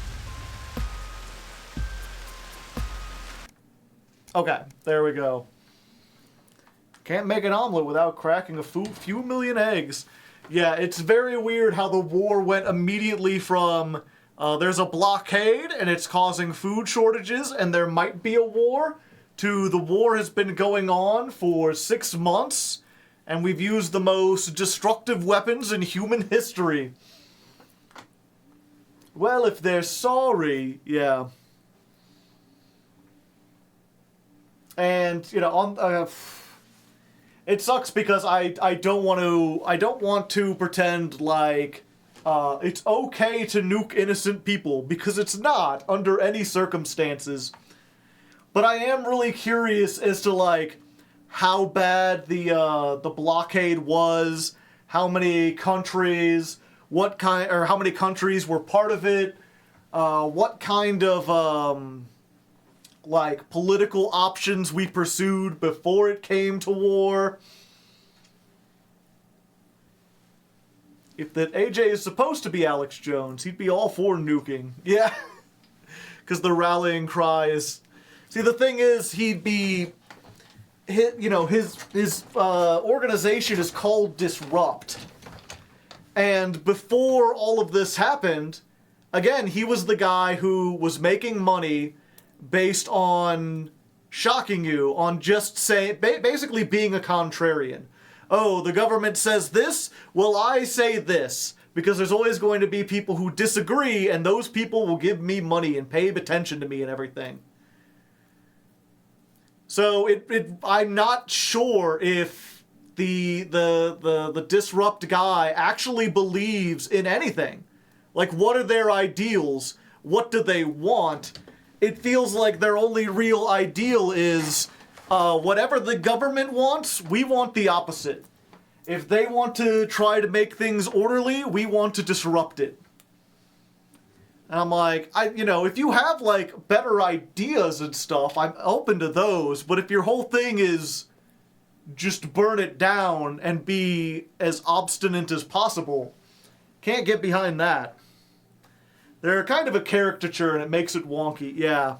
Okay, there we go. Can't make an omelet without cracking a few million eggs. Yeah, it's very weird how the war went immediately from there's a blockade and it's causing food shortages and there might be a war, to the war has been going on for 6 months and we've used the most destructive weapons in human history. Well, if they're sorry, yeah. And, you know, it sucks because I don't want to pretend like it's okay to nuke innocent people, because it's not under any circumstances. But I am really curious as to like how bad the blockade was, how many countries, how many countries were part of it, what kind of like political options we pursued before it came to war. If that AJ is supposed to be Alex Jones, he'd be all for nuking. Yeah. Because the rallying cry is... See, the thing is, he'd be his organization is called Disrupt. And before all of this happened, again, he was the guy who was making money based on shocking you, on just saying, basically being a contrarian. Oh, the government says this, well, I say this. Because there's always going to be people who disagree, and those people will give me money and pay attention to me and everything. So I'm not sure if the Disrupt guy actually believes in anything. Like, what are their ideals? What do they want? It feels like their only real ideal is whatever the government wants, we want the opposite. If they want to try to make things orderly, we want to disrupt it. And I'm like, if you have, like, better ideas and stuff, I'm open to those. But if your whole thing is just burn it down and be as obstinate as possible, can't get behind that. They're kind of a caricature and it makes it wonky, yeah.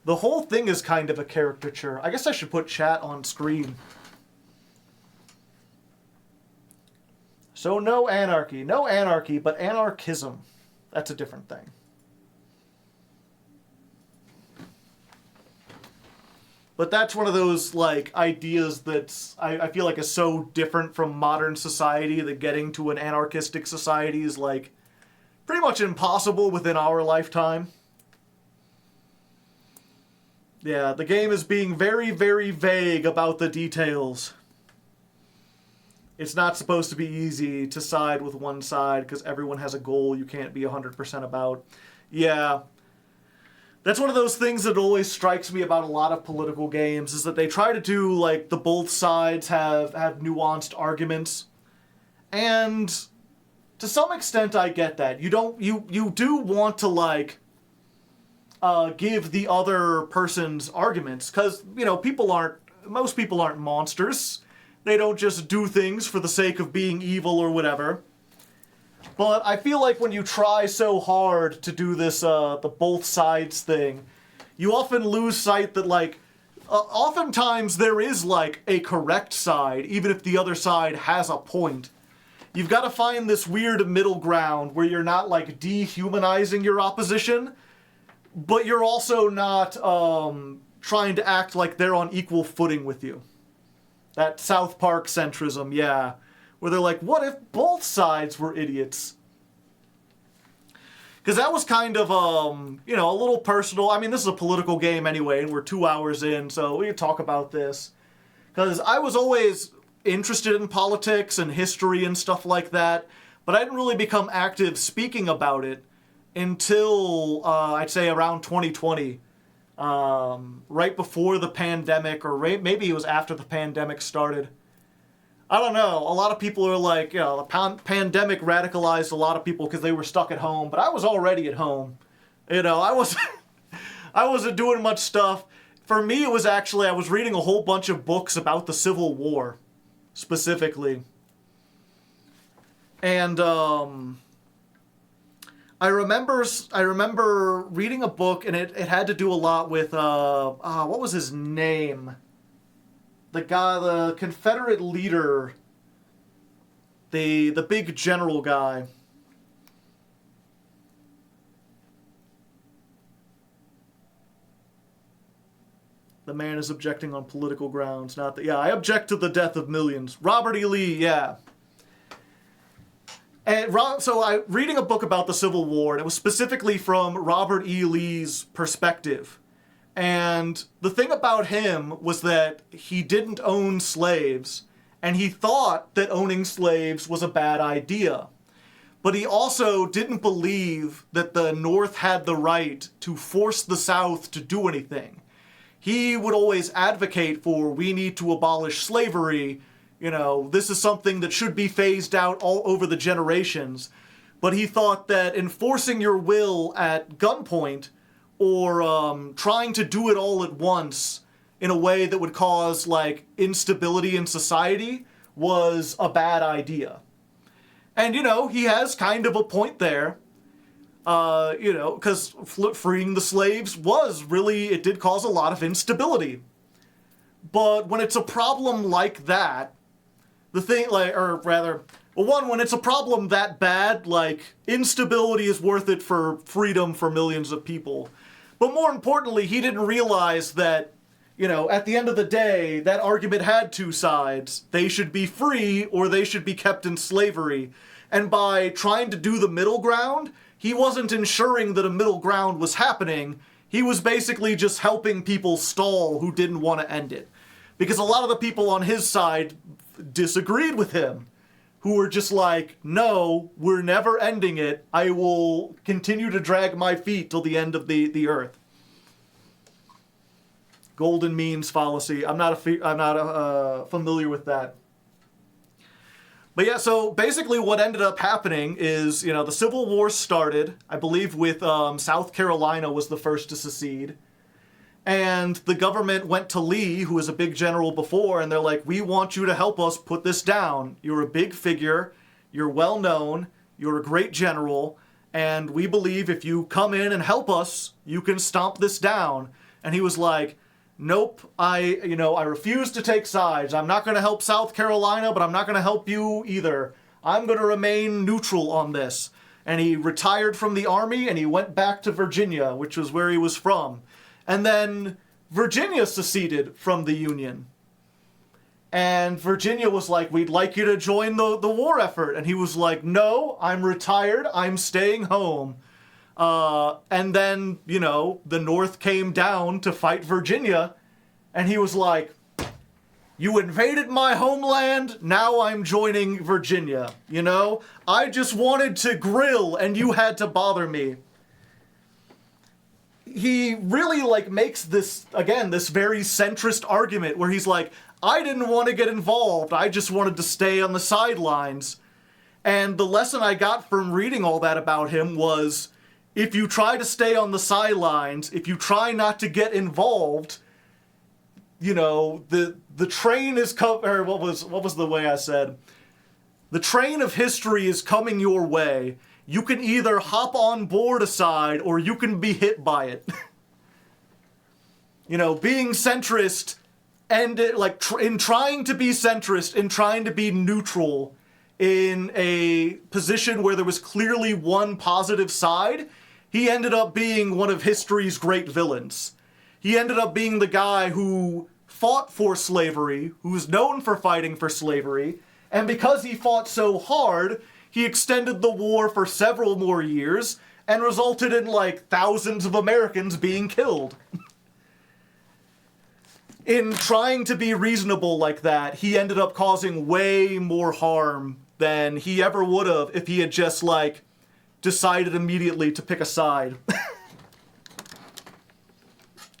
The whole thing is kind of a caricature. I guess I should put chat on screen. So no anarchy. No anarchy, but anarchism. That's a different thing. But that's one of those, like, ideas that's, I feel like is so different from modern society that getting to an anarchistic society is, like, pretty much impossible within our lifetime. Yeah, the game is being very, very vague about the details. It's not supposed to be easy to side with one side because everyone has a goal you can't be 100% about. Yeah. That's one of those things that always strikes me about a lot of political games, is that they try to do, like, the both sides have nuanced arguments. And to some extent I get that. You do want to, like, give the other person's arguments, because, most people aren't monsters. They don't just do things for the sake of being evil or whatever. But I feel like when you try so hard to do this, the both sides thing, you often lose sight that, like, oftentimes there is, like, a correct side, even if the other side has a point. You've got to find this weird middle ground where you're not, like, dehumanizing your opposition, but you're also not trying to act like they're on equal footing with you. That South Park centrism, yeah. Where they're like, what if both sides were idiots? Because that was kind of, a little personal. I mean, this is a political game anyway, and we're 2 hours in, so we can talk about this. Because I was always interested in politics and history and stuff like that, but I didn't really become active speaking about it until, I'd say, around 2020. Right before the pandemic, or maybe it was after the pandemic started. I don't know. A lot of people are like, the pandemic radicalized a lot of people because they were stuck at home, but I was already at home. I wasn't doing much stuff. For me, it was actually, I was reading a whole bunch of books about the Civil War, specifically. And, I remember reading a book, and it had to do a lot with, what was his name? The guy, the Confederate leader, the big general guy. The man is objecting on political grounds, not the, I object to the death of millions. Robert E. Lee, yeah. And so I reading a book about the Civil War, and it was specifically from Robert E. Lee's perspective. And the thing about him was that he didn't own slaves, and he thought that owning slaves was a bad idea. But he also didn't believe that the North had the right to force the South to do anything. He would always advocate for, we need to abolish slavery. This is something that should be phased out all over the generations. But he thought that enforcing your will at gunpoint, or trying to do it all at once in a way that would cause, like, instability in society was a bad idea. And, he has kind of a point there. Because freeing the slaves it did cause a lot of instability. But when it's a problem like that, when it's a problem that bad, like, instability is worth it for freedom for millions of people. But more importantly, he didn't realize that, at the end of the day, that argument had two sides. They should be free or they should be kept in slavery. And by trying to do the middle ground, he wasn't ensuring that a middle ground was happening. He was basically just helping people stall who didn't want to end it. Because a lot of the people on his side disagreed with him, who were just like, no, we're never ending it. I will continue to drag my feet till the end of the earth. Golden means fallacy. I'm not familiar with that. But yeah, so basically what ended up happening is, the Civil War started, I believe with South Carolina was the first to secede. And the government went to Lee, who was a big general before, and they're like, we want you to help us put this down. You're a big figure, you're well known, you're a great general, and we believe if you come in and help us, you can stomp this down. And he was like, nope, I refuse to take sides. I'm not going to help South Carolina, but I'm not going to help you either. I'm going to remain neutral on this. And he retired from the army, and he went back to Virginia, which was where he was from. And then Virginia seceded from the Union. And Virginia was like, we'd like you to join the war effort. And he was like, no, I'm retired. I'm staying home. And then, the North came down to fight Virginia. And he was like, you invaded my homeland. Now I'm joining Virginia. I just wanted to grill and you had to bother me. He really makes this very centrist argument where he's like, I didn't want to get involved. I just wanted to stay on the sidelines. And the lesson I got from reading all that about him was, if you try to stay on the sidelines, if you try not to get involved, the train is what was the way I said? The train of history is coming your way. You can either hop on board a side or you can be hit by it. Being centrist and in trying to be centrist and trying to be neutral in a position where there was clearly one positive side, he ended up being one of history's great villains. He ended up being the guy who fought for slavery, who was known for fighting for slavery, and because he fought so hard, he extended the war for several more years and resulted in thousands of Americans being killed. In trying to be reasonable like that, he ended up causing way more harm than he ever would have if he had just decided immediately to pick a side.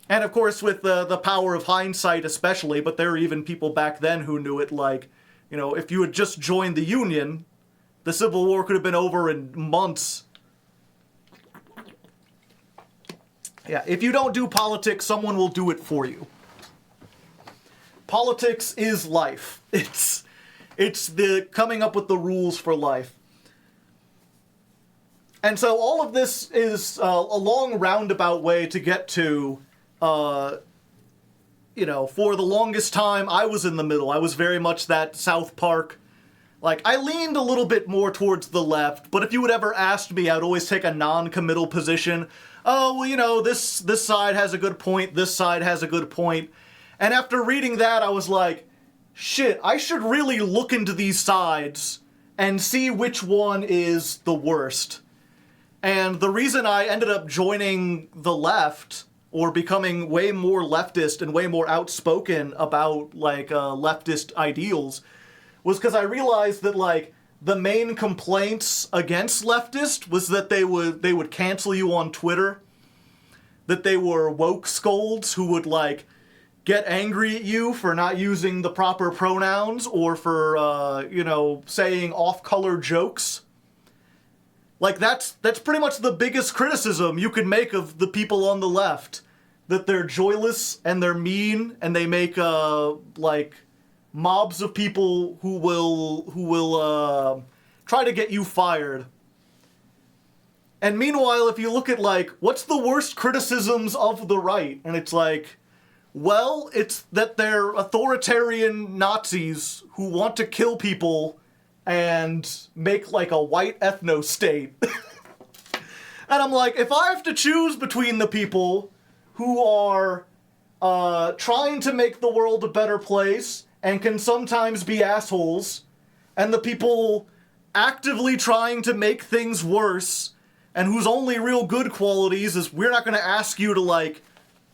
And of course with the power of hindsight especially, but there were even people back then who knew it, if you had just joined the Union, the Civil War could have been over in months. Yeah, if you don't do politics, someone will do it for you. Politics is life. It's the coming up with the rules for life. And so all of this is a long roundabout way to get to, for the longest time, I was in the middle. I was very much that South Park. I leaned a little bit more towards the left, but if you would ever asked me, I'd always take a non-committal position. Oh, well, this side has a good point, this side has a good point. And after reading that, I was like, shit, I should really look into these sides and see which one is the worst. And the reason I ended up joining the left, or becoming way more leftist and way more outspoken about, leftist ideals, was because I realized that, the main complaints against leftists was that they would cancel you on Twitter, that they were woke scolds who would, get angry at you for not using the proper pronouns or for, saying off-color jokes. That's pretty much the biggest criticism you could make of the people on the left. That they're joyless and they're mean and they make, mobs of people who will try to get you fired. And meanwhile, if you look at, like, what's the worst criticisms of the right? And it's like, well, it's that they're authoritarian Nazis who want to kill people and make, like, a white ethno-state. And I'm like, if I have to choose between the people who are trying to make the world a better place and can sometimes be assholes, and the people actively trying to make things worse, and whose only real good qualities is we're not going to ask you to, like,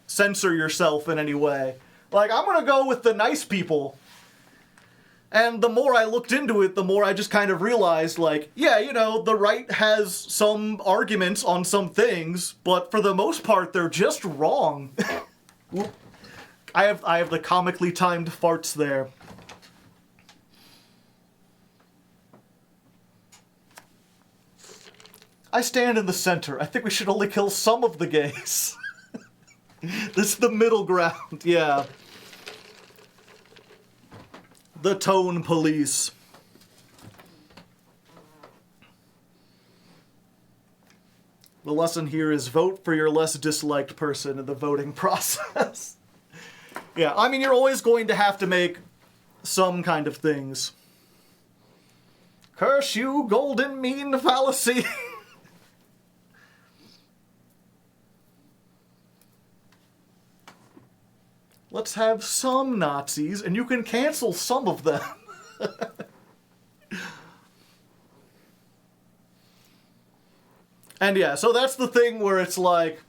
censor yourself in any way. Like, I'm going to go with the nice people. And the more I looked into it, the more I just kind of realized, like, yeah, you know, the right has some arguments on some things, but for the most part, they're just wrong. I have the comically timed farts there. I stand in the center. I think we should only kill some of the gays. This is the middle ground, yeah. The tone police. The lesson here is vote for your less disliked person in the voting process. Yeah, I mean, you're always going to have to make some kind of things. Curse you, golden mean fallacy. Let's have some Nazis, and you can cancel some of them. And yeah, so that's the thing where it's like,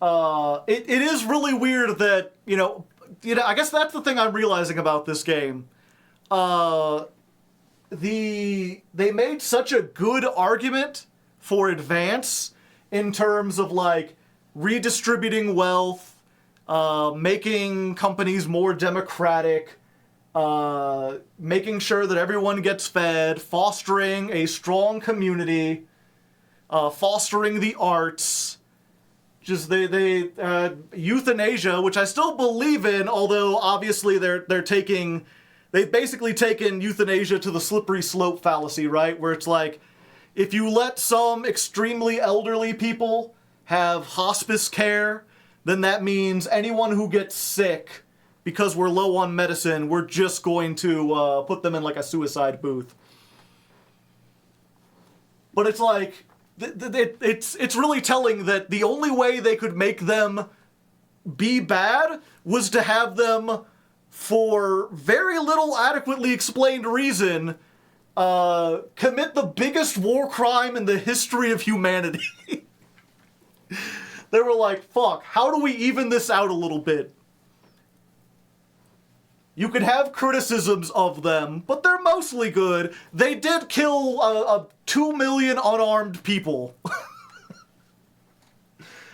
it is really weird that, you know, I guess that's the thing I'm realizing about this game. They made such a good argument for advance in terms of, like, redistributing wealth, making companies more democratic, making sure that everyone gets fed, fostering a strong community, fostering the arts, just euthanasia, which I still believe in, although obviously they've basically taken euthanasia to the slippery slope fallacy, right? Where it's like, if you let some extremely elderly people have hospice care, then that means anyone who gets sick, because we're low on medicine, we're just going to put them in, like, a suicide booth. But it's like, it's really telling that the only way they could make them be bad was to have them, for very little adequately explained reason, commit the biggest war crime in the history of humanity. They were like, fuck, how do we even this out a little bit? You could have criticisms of them, but they're mostly good. They did kill 2 million unarmed people.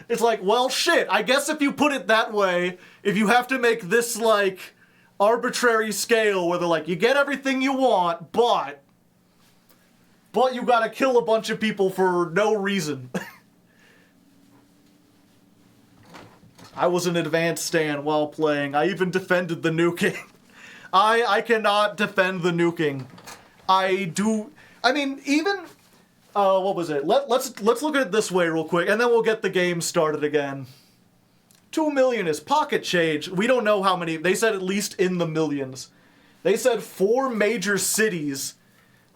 It's like, well, shit, I guess if you put it that way, if you have to make this, like, arbitrary scale where they're like, you get everything you want, but you gotta kill a bunch of people for no reason. I was an advanced stan while playing. I even defended the nuking. I cannot defend the nuking. I mean, even... what was it? Let's look at it this way real quick, and then we'll get the game started again. 2 million is pocket change. We don't know how many. They said at least in the millions. They said 4 major cities.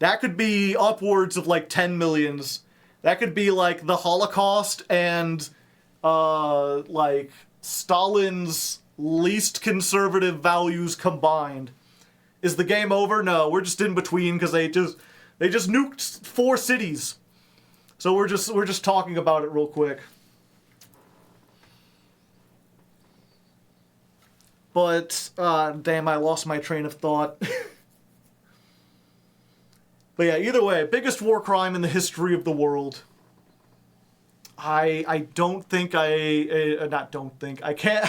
That could be upwards of, like, 10 millions. That could be, like, the Holocaust and... like, Stalin's least conservative values combined. Is the game over? No, we're just in between because they just nuked 4 cities. So we're just talking about it real quick. But, damn, I lost my train of thought. But yeah, either way, biggest war crime in the history of the world. I don't think I can't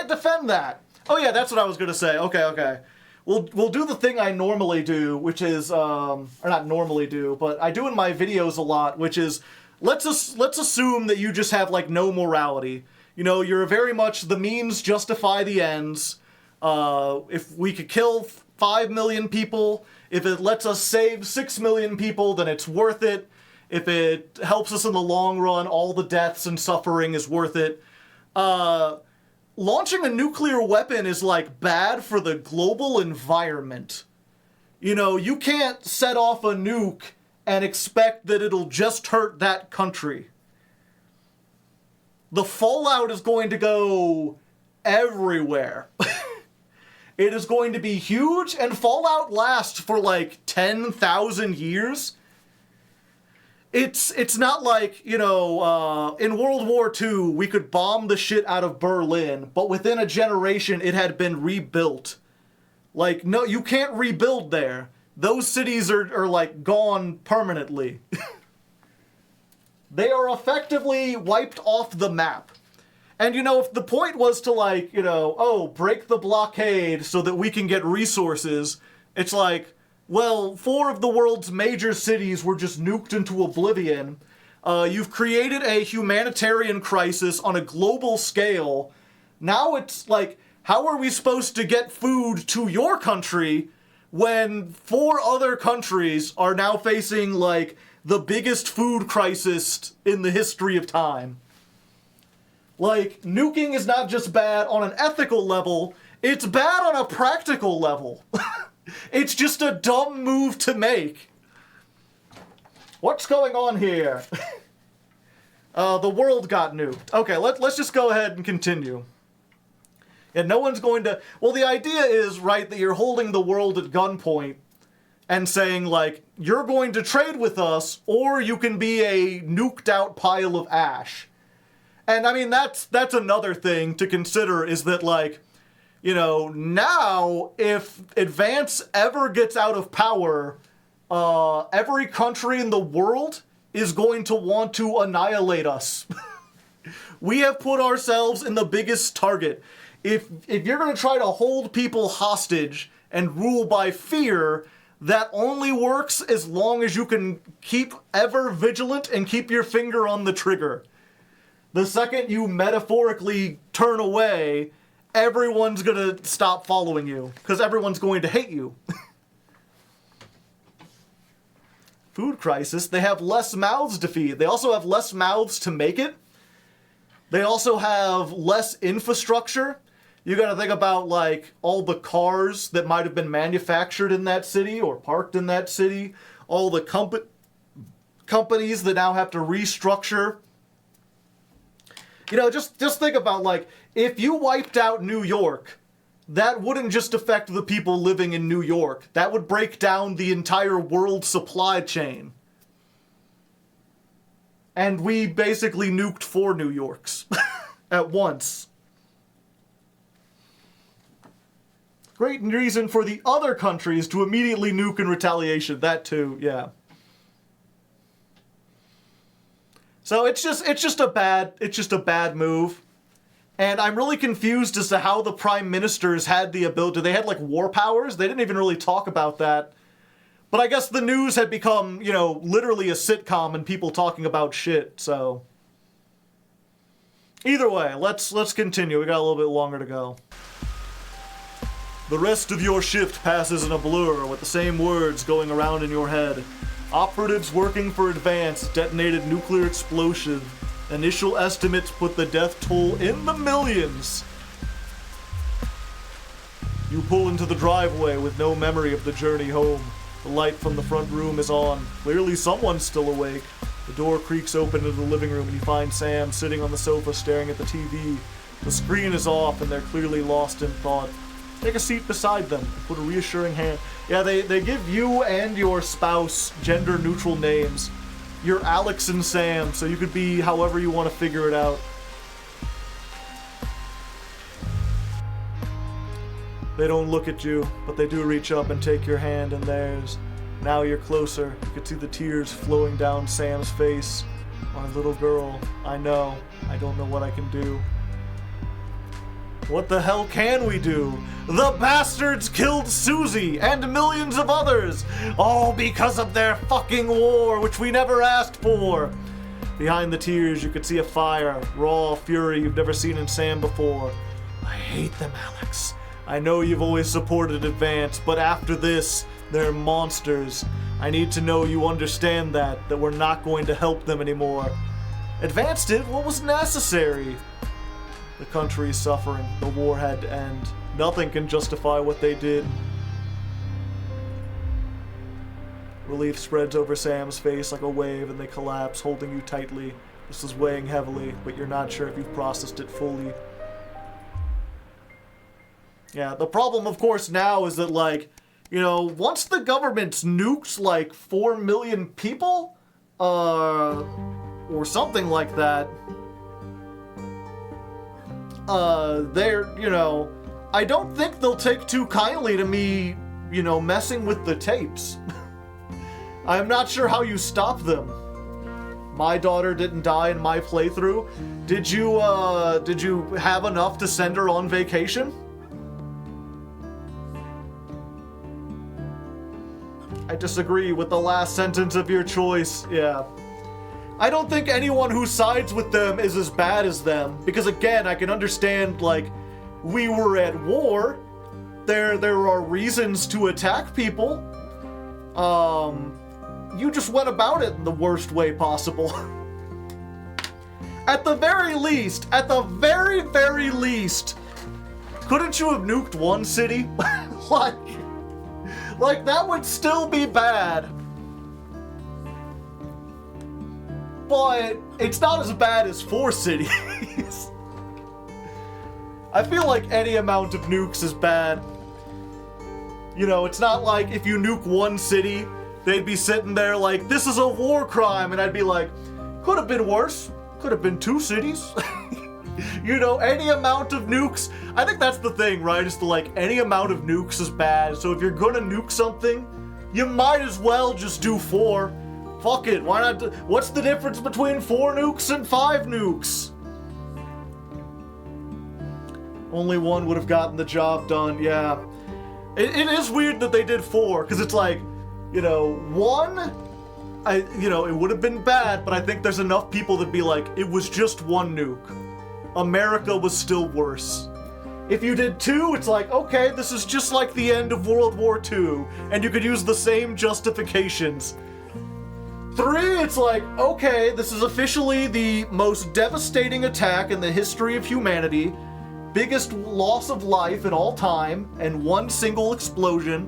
defend that. Oh yeah, that's what I was gonna say. Okay. We'll do the thing I normally do, which is or not normally do, but I do in my videos a lot, which is let's assume that you just have, like, no morality. You know, you're very much the means justify the ends. If we could kill 5 million people If it lets us save 6 million people, then it's worth it. If it helps us in the long run, all the deaths and suffering is worth it. Launching a nuclear weapon is, like, bad for the global environment. You know, you can't set off a nuke and expect that it'll just hurt that country. The fallout is going to go everywhere. It is going to be huge, and fallout lasts for like 10,000 years. It's not like, you know, in World War II, we could bomb the shit out of Berlin, but within a generation, it had been rebuilt. Like, no, you can't rebuild there. Those cities are like, gone permanently. They are effectively wiped off the map. And, you know, if the point was to, like, you know, oh, break the blockade so that we can get resources, it's like, well, 4 of the world's major cities were just nuked into oblivion. You've created a humanitarian crisis on a global scale. Now it's like, how are we supposed to get food to your country when 4 other countries are now facing, like, the biggest food crisis in the history of time? Like, nuking is not just bad on an ethical level, it's bad on a practical level. It's just a dumb move to make. What's going on here? The world got nuked. Okay, let's just go ahead and continue. And no one's going to... Well, the idea is, right, that you're holding the world at gunpoint and saying, like, you're going to trade with us, or you can be a nuked out pile of ash. And, I mean, that's another thing to consider, is that, like, you know, now, if Advance ever gets out of power, every country in the world is going to want to annihilate us. We have put ourselves in the biggest target. If you're going to try to hold people hostage and rule by fear, that only works as long as you can keep ever vigilant and keep your finger on the trigger. The second you metaphorically turn away, everyone's gonna stop following you, because everyone's going to hate you. Food crisis, they have less mouths to feed. They also have less mouths to make it. They also have less infrastructure. You gotta think about, like, all the cars that might have been manufactured in that city or parked in that city, all the companies that now have to restructure. You know, just think about, like, if you wiped out New York, that wouldn't just affect the people living in New York. That would break down the entire world supply chain. And we basically nuked 4 New Yorks at once. Great reason for the other countries to immediately nuke in retaliation. That too, yeah. So it's just a bad move. And I'm really confused as to how the prime ministers had the ability. They had, like, war powers. They didn't even really talk about that. But I guess the news had become, you know, literally a sitcom and people talking about shit, so. Either way, let's continue. We got a little bit longer to go. The rest of your shift passes in a blur with the same words going around in your head. Operatives working for Advance detonated nuclear explosion. Initial estimates put the death toll in the millions. You pull into the driveway with no memory of the journey home. The light from the front room is on. Clearly someone's still awake. The door creaks open into the living room and you find Sam sitting on the sofa staring at the TV. The screen is off and they're clearly lost in thought. Take a seat beside them and put a reassuring hand. Yeah, they give you and your spouse gender-neutral names. You're Alex and Sam, so you could be however you want to figure it out. They don't look at you, but they do reach up and take your hand in theirs. Now you're closer. You can see the tears flowing down Sam's face. Our little girl. I know. I don't know what I can do. What the hell can we do? The bastards killed Susie and millions of others, all because of their fucking war, which we never asked for. Behind the tears, you could see a fire, raw fury you've never seen in Sam before. I hate them, Alex. I know you've always supported Advance, but after this, They're monsters. I need to know you understand that we're not going to help them anymore. Advance did what was necessary. The country is suffering. The war had to end. Nothing can justify what they did. Relief spreads over Sam's face like a wave and they collapse, holding you tightly. This is weighing heavily, but you're not sure if you've processed it fully. Yeah, the problem, of course, now is that, like, you know, once the government nukes, like, 4 million people, or something like that, they're, you know, I don't think they'll take too kindly to me, you know, messing with the tapes. I'm not sure how you stop them. My daughter didn't die in my playthrough. Did you have enough to send her on vacation? I disagree with the last sentence of your choice, yeah. I don't think anyone who sides with them is as bad as them, because again, I can understand, like, we were at war. There are reasons to attack people. You just went about it in the worst way possible. At the very least, very least, couldn't you have nuked one city? Like, that would still be bad. But it's not as bad as 4 cities. I feel like any amount of nukes is bad. You know, it's not like if you nuke one city, they'd be sitting there like, this is a war crime, and I'd be like, could have been worse. Could have been 2 cities. You know, any amount of nukes. I think that's the thing, right? Is to, like, any amount of nukes is bad. So if you're gonna nuke something, you might as well just do 4. Fuck it, why not? What's the difference between 4 nukes and 5 nukes? Only one would have gotten the job done, yeah. It is weird that they did 4, because it's like, you know, 1, you know, it would have been bad, but I think there's enough people that'd be like, it was just 1 nuke. America was still worse. If you did 2, it's like, okay, this is just like the end of World War II, and you could use the same justifications. 3, it's like, okay, this is officially the most devastating attack in the history of humanity, biggest loss of life in all time, and 1 single explosion.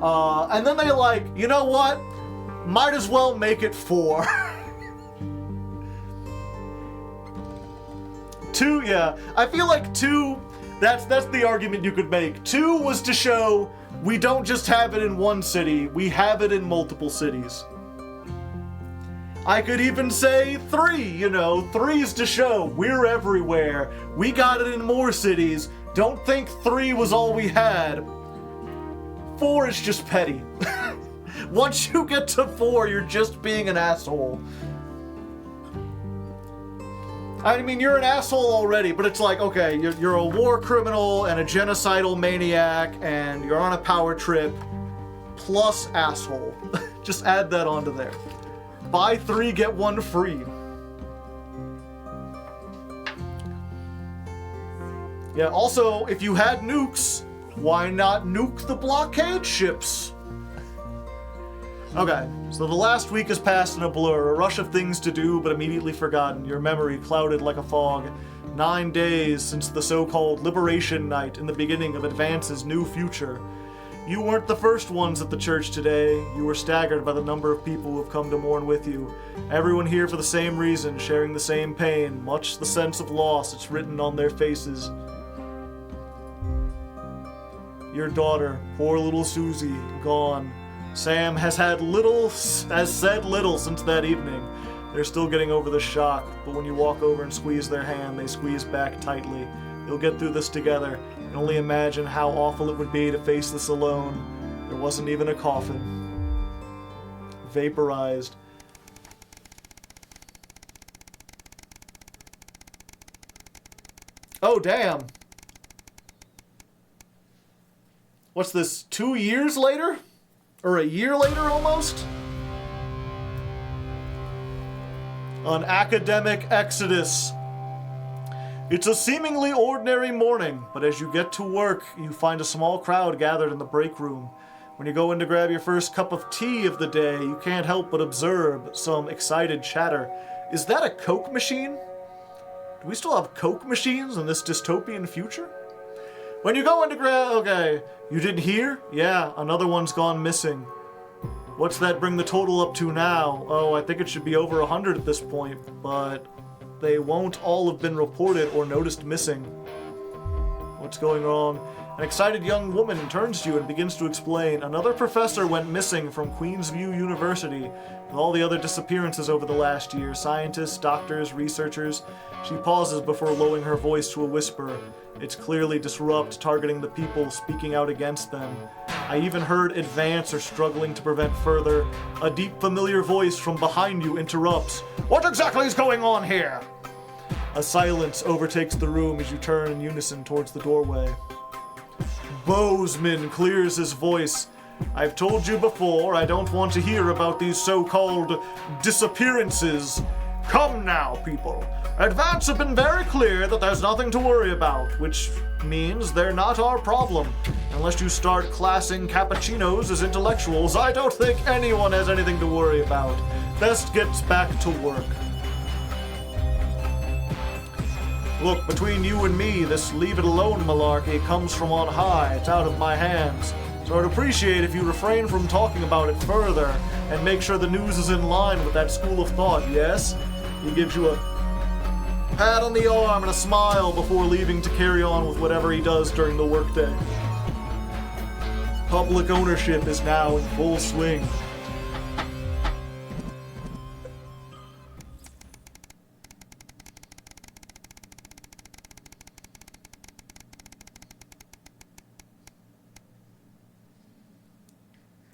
And then they like, you know what? Might as well make it 4. 2, yeah. I feel like 2, that's the argument you could make. 2 was to show we don't just have it in 1 city, we have it in multiple cities. I could even say 3, you know, 3's to show we're everywhere. We got it in more cities. Don't think 3 was all we had. 4 is just petty. Once you get to 4, you're just being an asshole. I mean, you're an asshole already, but it's like, okay, you're a war criminal and a genocidal maniac, and you're on a power trip, plus asshole. Just add that onto there. Buy 3, get 1 free. Yeah, also, if you had nukes, why not nuke the blockade ships? Okay, so the last week has passed in a blur, a rush of things to do but immediately forgotten, your memory clouded like a fog. 9 days since the so-called Liberation Night in the beginning of Advance's new future. You weren't the first ones at the church today. You were staggered by the number of people who have come to mourn with you. Everyone here for the same reason, sharing the same pain, much the sense of loss it's written on their faces. Your daughter, poor little Susie, gone. Sam has said little since that evening. They're still getting over the shock, but when you walk over and squeeze their hand, they squeeze back tightly. You'll get through this together. You can only imagine how awful it would be to face this alone. There wasn't even a coffin. Vaporized. Oh, damn. What's this, 2 years later? Or a year later, almost? An academic exodus. It's a seemingly ordinary morning, but as you get to work, you find a small crowd gathered in the break room. When you go in to grab your first cup of tea of the day, you can't help but observe some excited chatter. Is that a Coke machine? Do we still have Coke machines in this dystopian future? When you go in to grab... Okay, you didn't hear? Yeah, another one's gone missing. What's that bring the total up to now? Oh, I think it should be over 100 at this point, but they won't all have been reported or noticed missing. What's going wrong? An excited young woman turns to you and begins to explain. Another professor went missing from Queensview University with all the other disappearances over the last year. Scientists, doctors, researchers. She pauses before lowering her voice to a whisper. It's clearly Disrupt, targeting the people speaking out against them. I even heard Advance are struggling to prevent further. A deep, familiar voice from behind you interrupts. What exactly is going on here? A silence overtakes the room as you turn in unison towards the doorway. Bozeman clears his voice. I've told you before, I don't want to hear about these so-called disappearances. Come now, people. Advance have been very clear that there's nothing to worry about, which means they're not our problem. Unless you start classing cappuccinos as intellectuals, I don't think anyone has anything to worry about. Best gets back to work. Look, between you and me, this leave it alone malarkey comes from on high. It's out of my hands. So I'd appreciate if you refrain from talking about it further and make sure the news is in line with that school of thought, yes? He gives you a pat on the arm and a smile before leaving to carry on with whatever he does during the workday. Public ownership is now in full swing.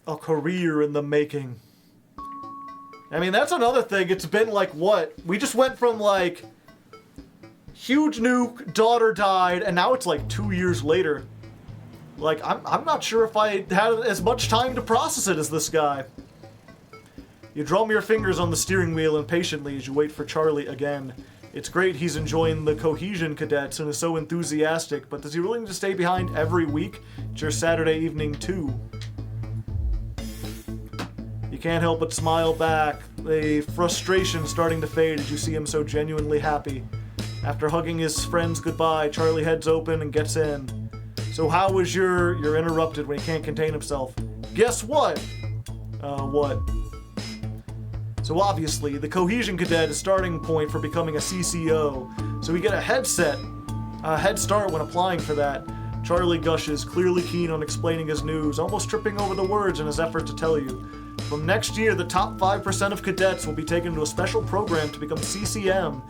A career in the making. I mean, that's another thing. It's been like, what? We just went from like huge nuke, daughter died, and now it's like 2 years later. Like, I'm not sure if I had as much time to process it as this guy. You drum your fingers on the steering wheel impatiently as you wait for Charlie again. It's great he's enjoying the Cohesion Cadets and is so enthusiastic, but is he willing to stay behind every week? It's your Saturday evening too. You can't help but smile back, the frustration starting to fade as you see him so genuinely happy. After hugging his friends goodbye, Charlie heads open and gets in. So how was you're interrupted when he can't contain himself. Guess what? What? So obviously, the Cohesion Cadet is starting point for becoming a CCO, so we get a head start when applying for that. Charlie gushes, clearly keen on explaining his news, almost tripping over the words in his effort to tell you. From next year, the top 5% of cadets will be taken to a special program to become CCM,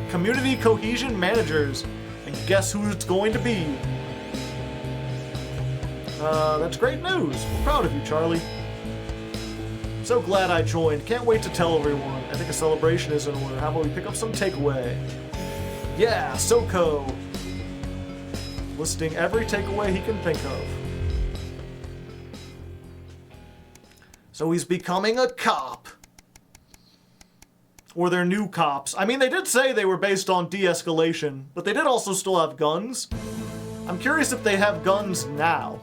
Community Cohesion Managers. And guess who it's going to be? That's great news. We're proud of you, Charlie. So glad I joined. Can't wait to tell everyone. I think a celebration is in order. How about we pick up some takeaway? Yeah, SoCo. Listing every takeaway he can think of. So he's becoming a cop. Or they're new cops. I mean, they did say they were based on de-escalation, but they did also still have guns. I'm curious if they have guns now.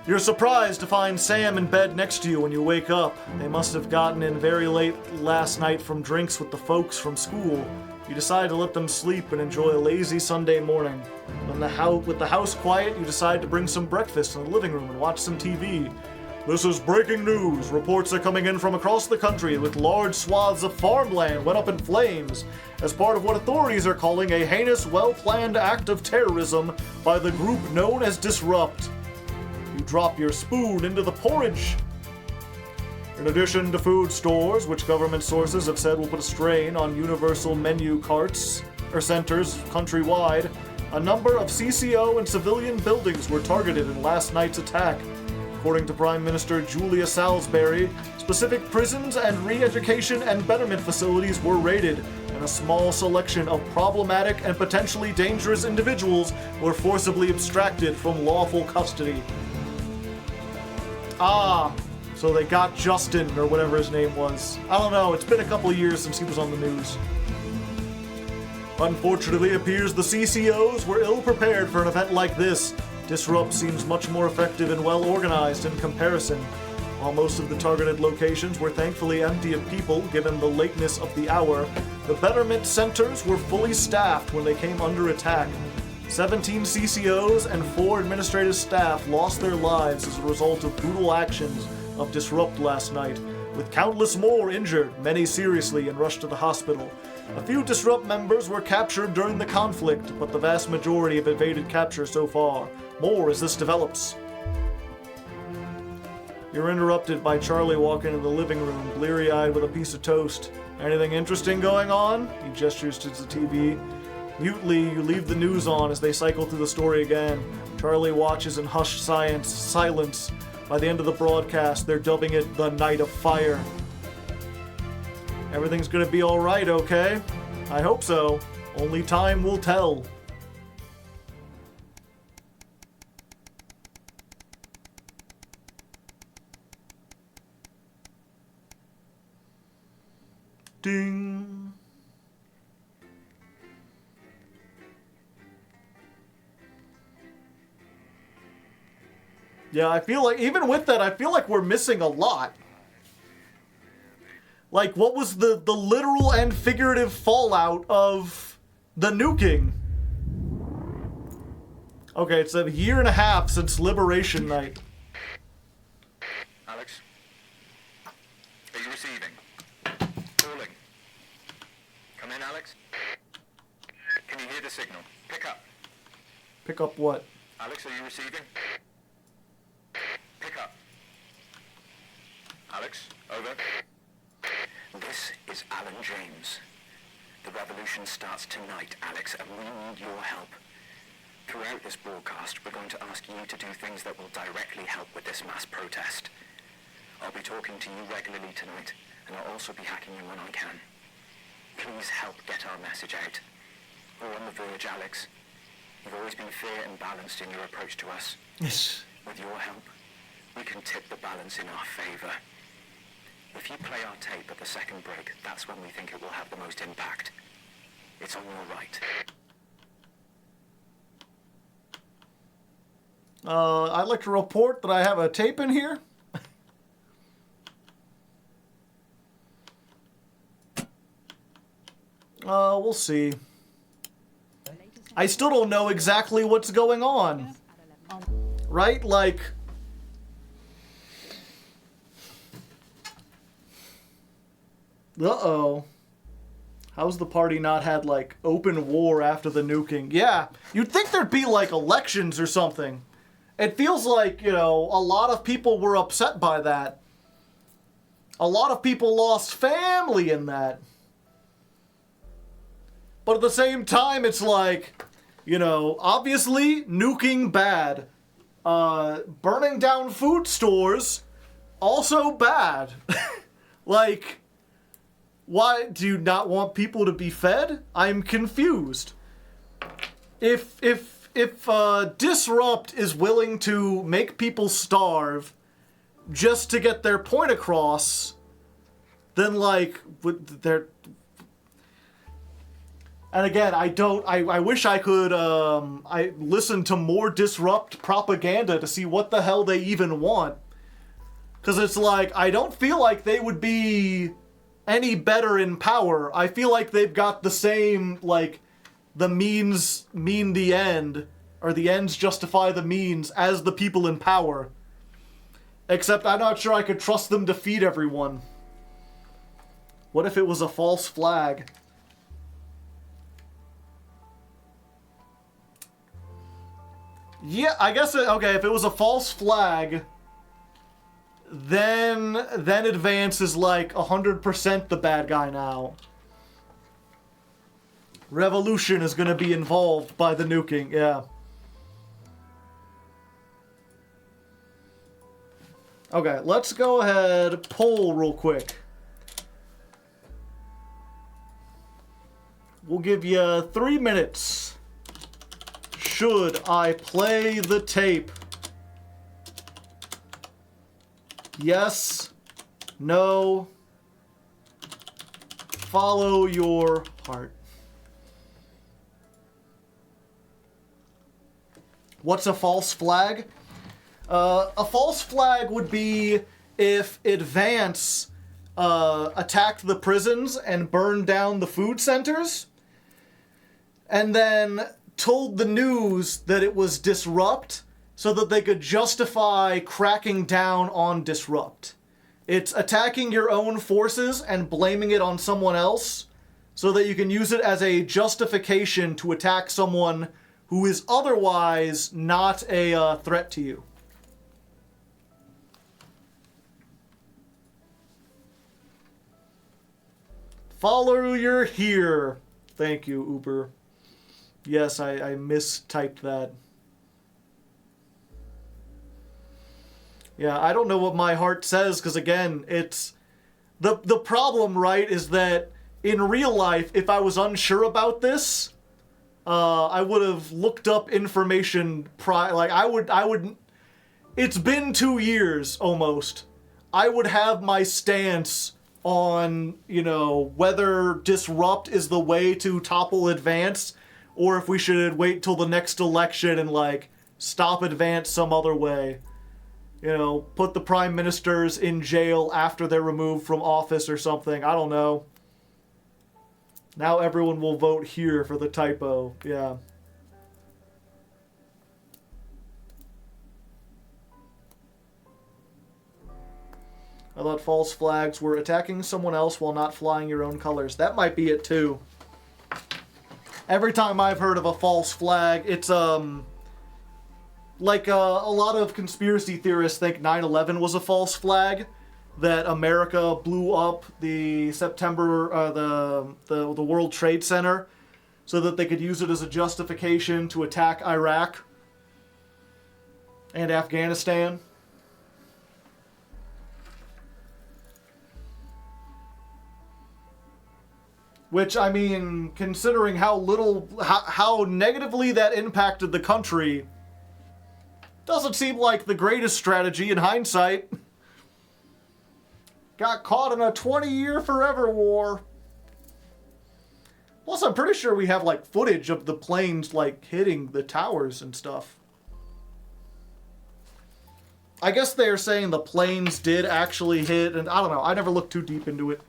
You're surprised to find Sam in bed next to you when you wake up. They must have gotten in very late last night from drinks with the folks from school. You decide to let them sleep and enjoy a lazy Sunday morning. With the house quiet, you decide to bring some breakfast in the living room and watch some TV. This is breaking news. Reports are coming in from across the country with large swaths of farmland went up in flames as part of what authorities are calling a heinous, well-planned act of terrorism by the group known as Disrupt. You drop your spoon into the porridge. In addition to food stores, which government sources have said will put a strain on universal menu carts or centers countrywide, a number of CCO and civilian buildings were targeted in last night's attack. According to Prime Minister Julia Salisbury, specific prisons and re-education and betterment facilities were raided, and a small selection of problematic and potentially dangerous individuals were forcibly abstracted from lawful custody. Ah, so they got Justin, or whatever his name was. I don't know, it's been a couple of years since he was on the news. Unfortunately, it appears the CCOs were ill-prepared for an event like this. Disrupt seems much more effective and well organized in comparison. While most of the targeted locations were thankfully empty of people given the lateness of the hour, the Betterment centers were fully staffed when they came under attack. 17 CCOs and 4 administrative staff lost their lives as a result of brutal actions of Disrupt last night, with countless more injured, many seriously, and rushed to the hospital. A few Disrupt members were captured during the conflict, but the vast majority have evaded capture so far. More as this develops. You're interrupted by Charlie walking into the living room, bleary-eyed with a piece of toast. Anything interesting going on? He gestures to the TV. Mutely, you leave the news on as they cycle through the story again. Charlie watches in hushed silence. By the end of the broadcast, they're dubbing it the Night of Fire. Everything's gonna be alright, okay? I hope so. Only time will tell. Ding. Yeah, I feel like, even with that, I feel like we're missing a lot. Like, what was the literal and figurative fallout of the nuking? Okay, it's a year and a half since Liberation Night. Alex? Are you receiving? Calling. Come in, Alex? Can you hear the signal? Pick up. Pick up what? Alex, are you receiving? Pick up. Alex, over. This is Alan James. The revolution starts tonight, Alex, and we need your help. Throughout this broadcast, we're going to ask you to do things that will directly help with this mass protest. I'll be talking to you regularly tonight, and I'll also be hacking you when I can. Please help get our message out. We're on the verge, Alex. You've always been fair and balanced in your approach to us. Yes. With your help, we can tip the balance in our favor. If you play our tape at the second break, that's when we think it will have the most impact. It's on your right. I'd like to report that I have a tape in here. We'll see. I still don't know exactly what's going on. Right? Like... Uh-oh. How's the party not had, like, open war after the nuking? Yeah, you'd think there'd be, like, elections or something. It feels like, you know, a lot of people were upset by that. A lot of people lost family in that. But at the same time, it's like, you know, obviously, nuking bad. Burning down food stores, also bad. Like... Why do you not want people to be fed? I'm confused. If Disrupt is willing to make people starve just to get their point across, then like they're. And again, I wish I could I listen to more Disrupt propaganda to see what the hell they even want. 'Cause it's like I don't feel like they would be any better in power. I feel like they've got the same, like, the means mean the end, or the ends justify the means as the people in power. Except I'm not sure I could trust them to feed everyone. What if it was a false flag? Yeah, I guess, okay, if it was a false flag... Then Advance is like 100% the bad guy now. Revolution is gonna be involved by the nuking, yeah. Okay, let's go ahead, poll real quick. We'll give you 3 minutes. Should I play the tape? Yes, no, follow your heart. What's a false flag? A false flag would be if Advance attacked the prisons and burned down the food centers, and then told the news that it was Disrupt so that they could justify cracking down on Disrupt. It's attacking your own forces and blaming it on someone else so that you can use it as a justification to attack someone who is otherwise not a threat to you. Follow your here. Thank you, Uber. Yes, I mistyped that. Yeah, I don't know what my heart says, because again, it's... The problem, right, is that in real life, if I was unsure about this, I would have looked up information I would... It's been 2 years, almost. I would have my stance on, you know, whether Disrupt is the way to topple Advance, or if we should wait till the next election and, like, stop Advance some other way. You know, put the prime ministers in jail after they're removed from office or something. I don't know. Now everyone will vote here for the typo. Yeah. I thought false flags were attacking someone else while not flying your own colors. That might be it too. Every time I've heard of a false flag, it's like a lot of conspiracy theorists think 9/11 was a false flag, that America blew up the the World Trade Center so that they could use it as a justification to attack Iraq and Afghanistan. Which, I mean, considering how negatively that impacted the country, doesn't seem like the greatest strategy in hindsight. Got caught in a 20-year forever war. Plus, I'm pretty sure we have, like, footage of the planes, like, hitting the towers and stuff. I guess they're saying the planes did actually hit, and I don't know. I never looked too deep into it.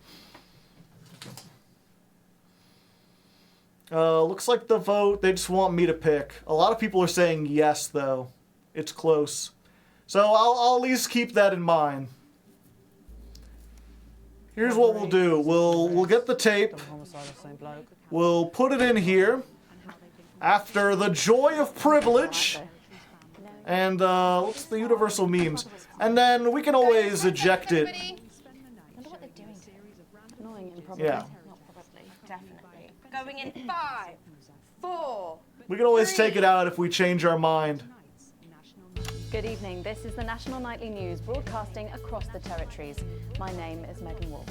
Looks like the vote, they just want me to pick. A lot of people are saying yes, though. It's close. So I'll at least keep that in mind. Here's what we'll do. We'll get the tape. We'll put it in here. After the joy of privilege. And, what's the universal memes? And then we can always eject it. Yeah. Going in 5, 4. We can always take it out if we change our mind. Good evening. This is the National Nightly News broadcasting across the territories. My name is Megan Wolf.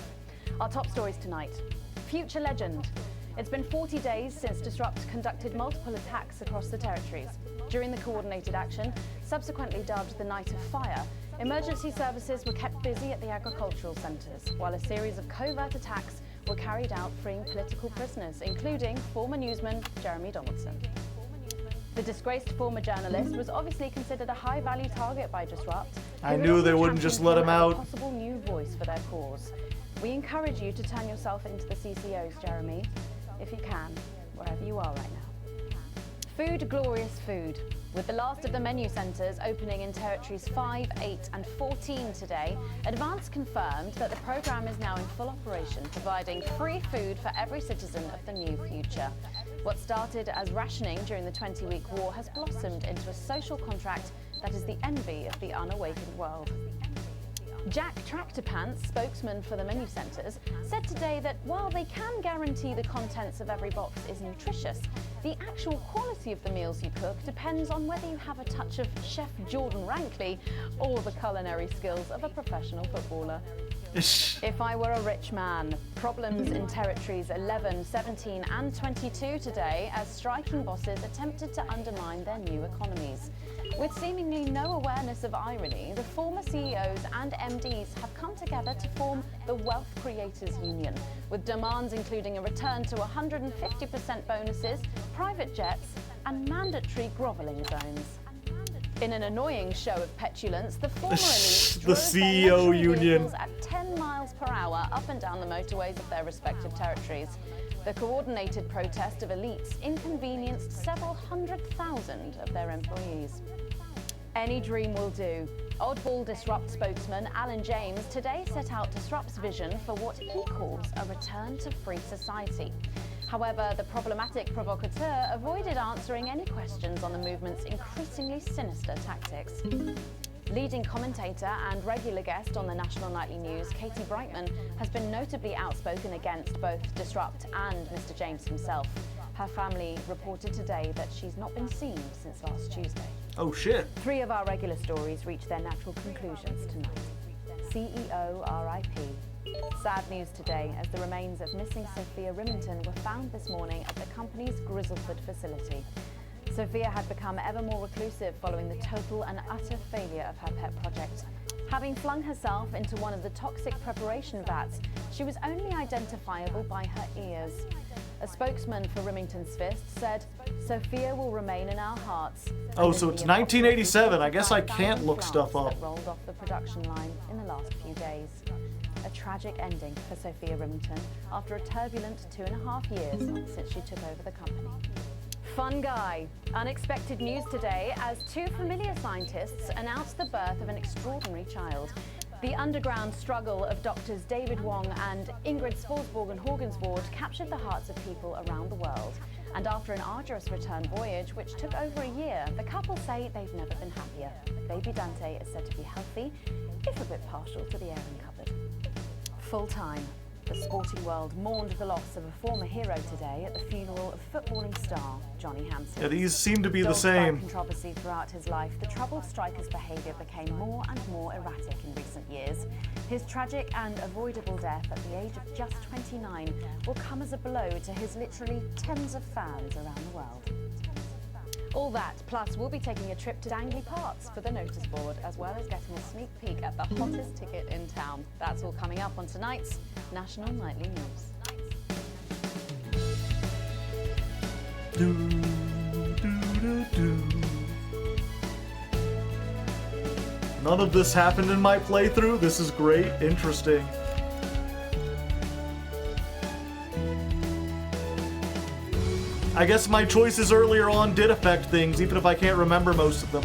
Our top stories tonight. Future legend. It's been 40 days since Disrupt conducted multiple attacks across the territories. During the coordinated action, subsequently dubbed the Night of Fire, emergency services were kept busy at the agricultural centres, while a series of covert attacks were carried out freeing political prisoners, including former newsman Jeremy Donaldson. The disgraced former journalist was obviously considered a high-value target by Disrupt. I knew they wouldn't just let him out. A possible new voice for their cause. We encourage you to turn yourself into the CCOs, Jeremy, if you can, wherever you are right now. Food, glorious food. With the last of the menu centres opening in territories 5, 8 and 14 today, Advance confirmed that the programme is now in full operation, providing free food for every citizen of the new future. What started as rationing during the 20-week war has blossomed into a social contract that is the envy of the unawakened world. Jack Tractorpants, spokesman for the menu centres, said today that while they can guarantee the contents of every box is nutritious, the actual quality of the meals you cook depends on whether you have a touch of Chef Jordan Rankley or the culinary skills of a professional footballer. If I were a rich man, problems in territories 11, 17 and 22 today as striking bosses attempted to undermine their new economies. With seemingly no awareness of irony, the former CEOs and MDs have come together to form the Wealth Creators Union, with demands including a return to 150% bonuses, private jets and mandatory grovelling zones. In an annoying show of petulance, the former elites The drove CEO their luxury union. vehicles at 10 miles per hour up and down the motorways of their respective territories. The coordinated protest of elites inconvenienced several 100,000 of their employees. Any dream will do. Oddball Disrupt spokesman Alan James today set out Disrupt's vision for what he calls a return to free society. However, the problematic provocateur avoided answering any questions on the movement's increasingly sinister tactics. Leading commentator and regular guest on the National Nightly News, Katie Brightman, has been notably outspoken against both Disrupt and Mr. James himself. Her family reported today that she's not been seen since last Tuesday. Oh shit. 3 of our regular stories reach their natural conclusions tonight. CEO RIP. Sad news today as the remains of missing Sophia Remington were found this morning at the company's Grizzleford facility. Sophia had become ever more reclusive following the total and utter failure of her pet project. Having flung herself into one of the toxic preparation vats, she was only identifiable by her ears. A spokesman for Remington's Fist said, "Sophia will remain in our hearts." Oh, so it's 1987. I guess I can't look stuff up. That rolled off the production line in the last few days. A tragic ending for Sophia Remington after a turbulent 2.5 years since she took over the company. Fun guy. Unexpected news today as 2 familiar scientists announced the birth of an extraordinary child. The underground struggle of doctors David Wong and Ingrid Sporsborg-Horgensvoord captured the hearts of people around the world. And after an arduous return voyage, which took over a year, the couple say they've never been happier. Baby Dante is said to be healthy, if a bit partial to the airing cupboard. Full time. The sporting world mourned the loss of a former hero today at the funeral of footballing star Johnny Hansen. Yeah, these seem to be the Dogged by same. controversy throughout his life, the troubled striker's behaviour became more and more erratic in recent years. His tragic and avoidable death at the age of just 29 will come as a blow to his literally tens of fans around the world. All that, plus we'll be taking a trip to Dangley Parks for the notice board, as well as getting a sneak peek at the hottest ticket in town. That's all coming up on tonight's National Nightly News. None of this happened in my playthrough. This is great. Interesting. I guess my choices earlier on did affect things, even if I can't remember most of them.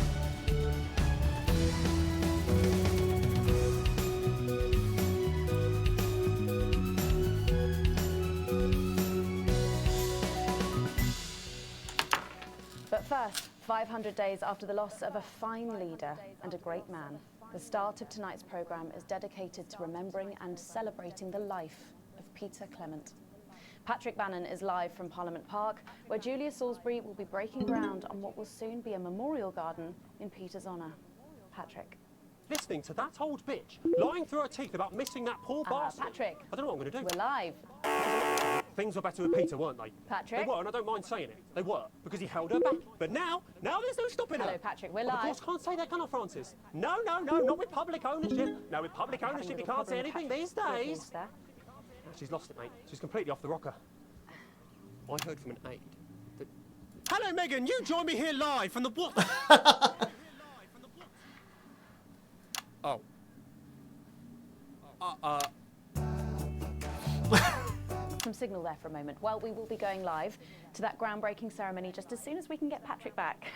But first, 500 days after the loss of a fine leader and a great man, the start of tonight's programme is dedicated to remembering and celebrating the life of Peter Clement. Patrick Bannon is live from Parliament Park, where Julia Salisbury will be breaking ground on what will soon be a memorial garden in Peter's honour. Patrick. Listening to that old bitch lying through her teeth about missing that poor bastard. Patrick. I don't know what I'm going to do. We're live. Things were better with Peter, weren't they? Patrick. They were, and I don't mind saying it. They were, because he held her back. But now there's no stopping her. Hello, Patrick. We're Well, live. of course, can't say that, can I, Francis? No, not with public ownership. No, with public ownership, you can't say anything these days. There. She's lost it, mate. She's completely off the rocker. I heard from an aide that... Hello, Megan. You join me here live from the what? Oh. Some signal there for a moment. Well, we will be going live to that groundbreaking ceremony just as soon as we can get Patrick back.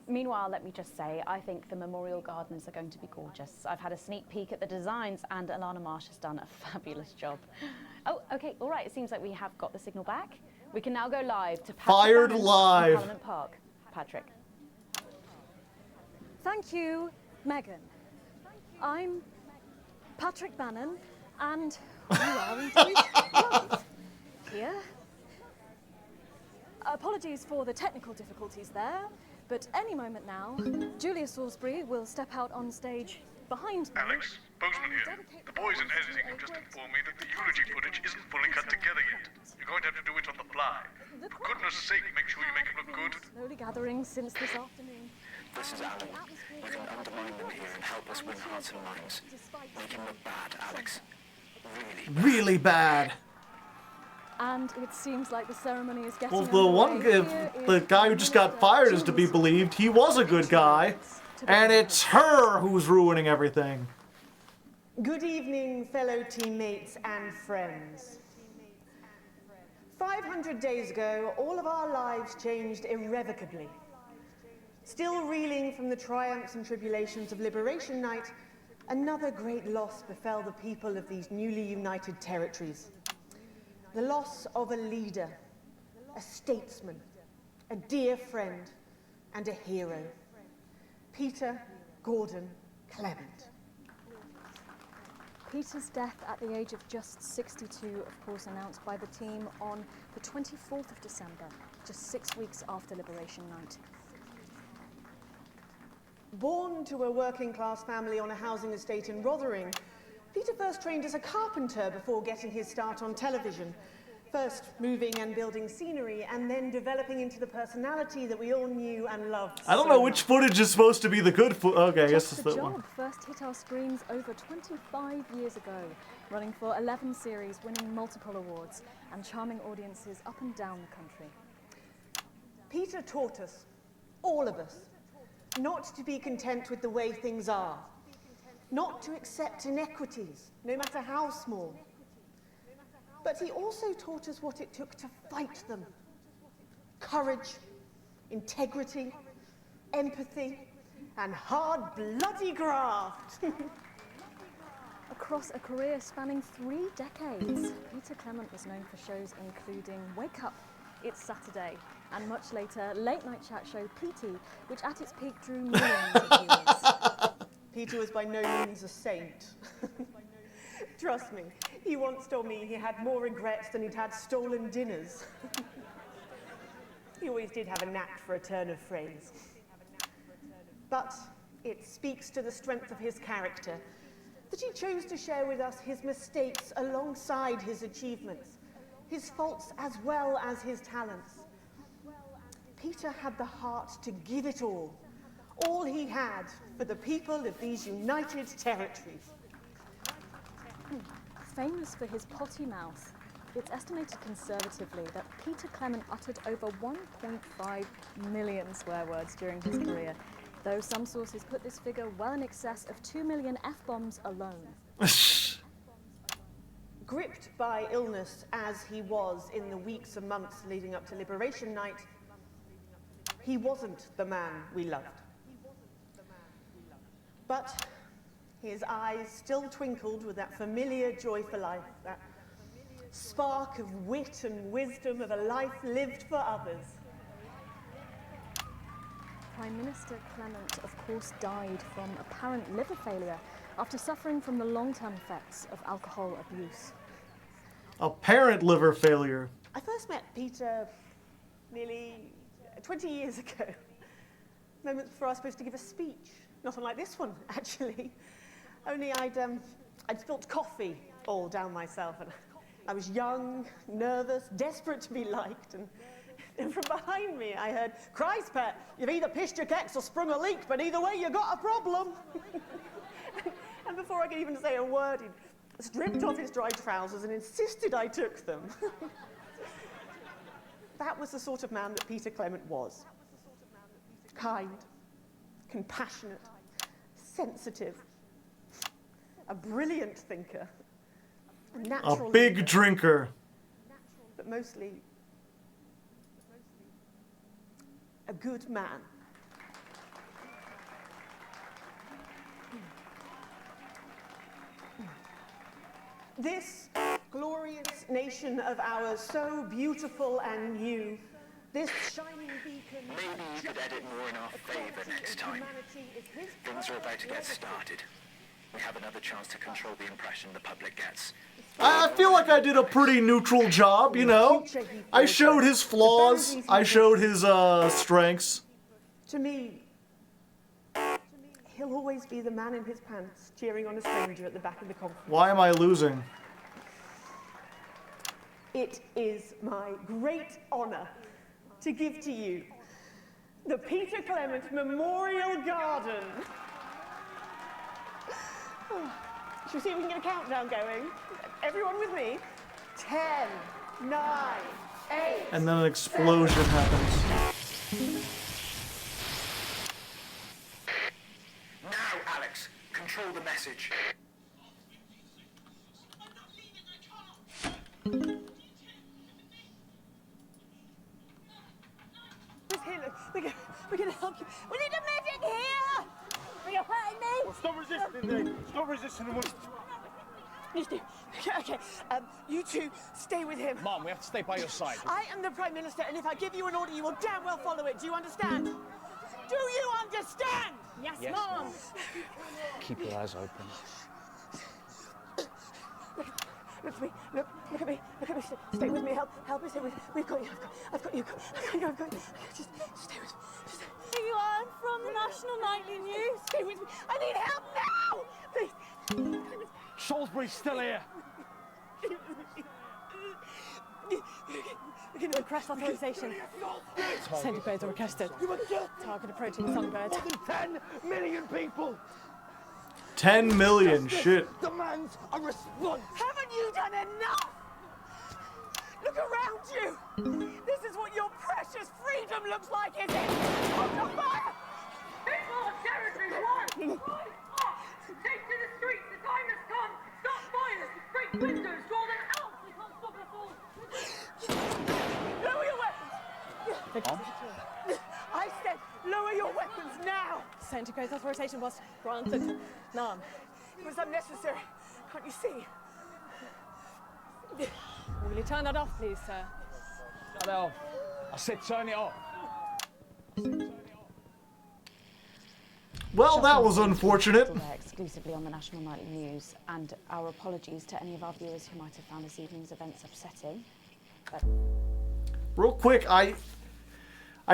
Meanwhile, let me just say, I think the memorial gardens are going to be gorgeous. I've had a sneak peek at the designs and Alana Marsh has done a fabulous job. Oh, okay, all right, it seems like we have got the signal back. We can now go live to Patrick Fired Bannon live. in Parliament Park. Patrick. Thank you, Megan. I'm Patrick Bannon, and we are indeed live here. Apologies for the technical difficulties there, but any moment now, Julia Salisbury will step out on stage behind me. Alex, Bozeman here. The boys in editing have just informed me that the eulogy footage isn't fully cut together yet. You're going to have to do it on the fly. For goodness sake, make sure you make it look good. Slowly gathering since this afternoon. This is Alan. You can undermine them here and help us win hearts and minds. Make him look bad, Alex. Really bad. And it seems like the ceremony is getting Well, the underway. Here the is guy who just got fired is to be believed. He was a good guy. And it's her who's ruining everything. Good evening, fellow teammates and friends. 500 days ago, all of our lives changed irrevocably. Still reeling from the triumphs and tribulations of Liberation Night, another great loss befell the people of these newly united territories. The loss of a leader, a statesman, a dear friend, and a hero. Peter Gordon Clement. Peter's death at the age of just 62, of course, announced by the team on the 24th of December, just 6 weeks after Liberation Night. Born to a working-class family on a housing estate in Rotherham, Peter first trained as a carpenter before getting his start on television. First moving and building scenery, and then developing into the personality that we all knew and loved. I don't know which footage is supposed to be the good footage. Okay, I guess it's that one. First hit our screens over 25 years ago, running for 11 series, winning multiple awards, and charming audiences up and down the country. Peter taught us, all of us, not to be content with the way things are, not to accept inequities, no matter how small. But he also taught us what it took to fight them. Courage, integrity, empathy, and hard, bloody graft. Across a career spanning 3 decades, Peter Clement was known for shows including Wake Up, It's Saturday, and much later, late night chat show PT, which at its peak drew millions of viewers. Peter was by no means a saint. Trust me, he once told me he had more regrets than he'd had stolen dinners. He always did have a knack for a turn of phrase. But it speaks to the strength of his character that he chose to share with us his mistakes alongside his achievements, his faults as well as his talents. Peter had the heart to give it all he had for the people of these united territories. Famous for his potty mouth, it's estimated conservatively that Peter Clement uttered over 1.5 million swear words during his career, though some sources put this figure well in excess of 2 million F-bombs alone. Gripped by illness as he was in the weeks and months leading up to Liberation Night, he wasn't the man we loved. But his eyes still twinkled with that familiar joy for life, that spark of wit and wisdom of a life lived for others. Prime Minister Clement, of course, died from apparent liver failure after suffering from the long-term effects of alcohol abuse. Apparent liver failure. I first met Peter nearly 20 years ago, moments before I was supposed to give a speech. Not unlike this one, actually. Only I'd spilt coffee all down myself, and I was young, nervous, desperate to be liked, and from behind me I heard, "Christ, Pet, you've either pissed your kecks or sprung a leak, but either way you got a problem." And before I could even say a word, he stripped off his dry trousers and insisted I took them. That was the sort of man that Peter Clement was. Kind, compassionate, sensitive, a brilliant thinker, a natural A big leader, drinker. but mostly a good man. This glorious nation of ours, so beautiful and new, this shining beacon... Maybe you could edit more in our favour next time. Things are about to get started. We have another chance to control the impression the public gets. I feel like I did a pretty neutral job, you know? I showed his flaws, I showed his strengths. To me, he'll always be the man in his pants cheering on a stranger at the back of the conference. Why am I losing? It is my great honour to give to you the Peter Clement Memorial Garden. Should we see if we can get a countdown going? Everyone with me? 10, 9, 8... And then an explosion happens. the message. Who's here? Look, we're gonna help you. We need a medic here! You're hurting me! Well, stop resisting then. Stop resisting and Okay, you two stay with him. Mom, we have to stay by your side. I am the Prime Minister, and if I give you an order, you will damn well follow it. Do you understand? Do you understand? Yes, Yes, Mom. Mom. Keep your eyes open. Look at me. Look at me. Look at me. Stay with me. Help me. Stay with me. We've got you. I've got you. I've got you. Just stay with me. Here you are. I'm from the National Nightly News. Stay with me. I need help now. Please. Salisbury's still here. We're going to request authorization. Centipedes are requested. Target approaching Songbird. More than 10 million people. 10 million, shit. Demands a response. Haven't you done enough? Look around you. This is what your precious freedom looks like, is it? Hold your fire. It's our territory, one! Take to the streets, the time has come! Stop violence! Break windows, draw them out! We can't stop us all! Lower your weapons! I said, lower your weapons now! Centigrade authorization was granted. Mom. It was unnecessary. Can't you see? Will you turn that off, please, sir? Turn it off. I said turn it off. Well, that was unfortunate. There exclusively on the National Nightly News, and our apologies to any of our viewers who might have found this evening's events upsetting. But Real quick, I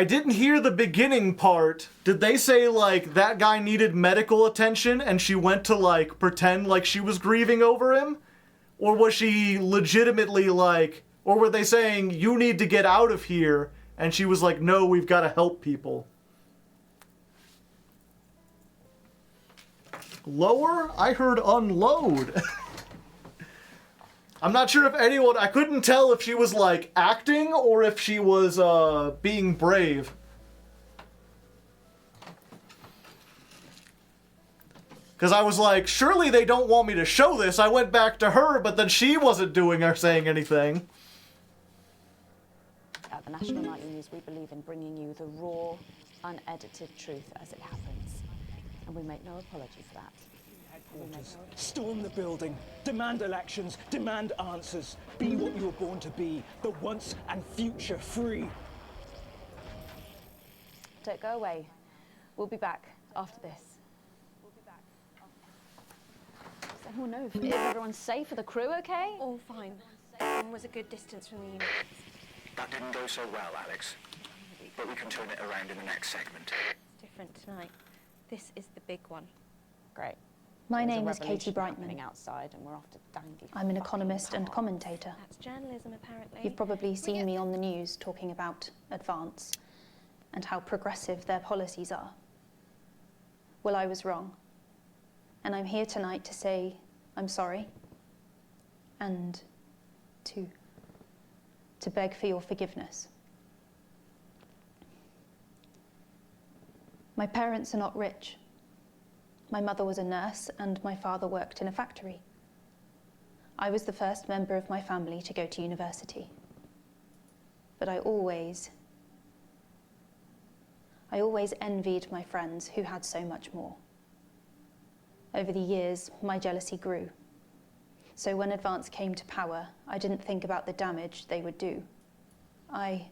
didn't hear the beginning part. Did they say, like, that guy needed medical attention and she went to, like, pretend like she was grieving over him? Or was she legitimately, like, or were they saying, you need to get out of here? And she was like, no, we've got to help people. Lower? I heard unload. I'm not sure if anyone... I couldn't tell if she was, like, acting or if she was, being brave. Because I was like, surely they don't want me to show this. I went back to her, but then she wasn't doing or saying anything. at the National Nightly News, we believe in bringing you the raw, unedited truth as it happens. And we make no apology for that. Storm the building, demand elections, demand answers. Be what you were born to be, the once and future free. Don't go away. We'll be back after this. Does anyone know if everyone's safe? Are the crew okay? All fine. Everyone was a good distance from the unit. That didn't go so well, Alex. But we can turn it around in the next segment. It's different tonight. This is the big one. Great. My There's a name is Katie revolution Brightman. happening outside, and we're off to Dangy. I'm an economist and commentator. That's journalism, apparently. You've probably seen me on the news talking about Advance and how progressive their policies are. Well, I was wrong. And I'm here tonight to say I'm sorry and to beg for your forgiveness. My parents are not rich. My mother was a nurse and my father worked in a factory. I was the first member of my family to go to university. But I always envied my friends who had so much more. Over the years, my jealousy grew. So when Advance came to power, I didn't think about the damage they would do. I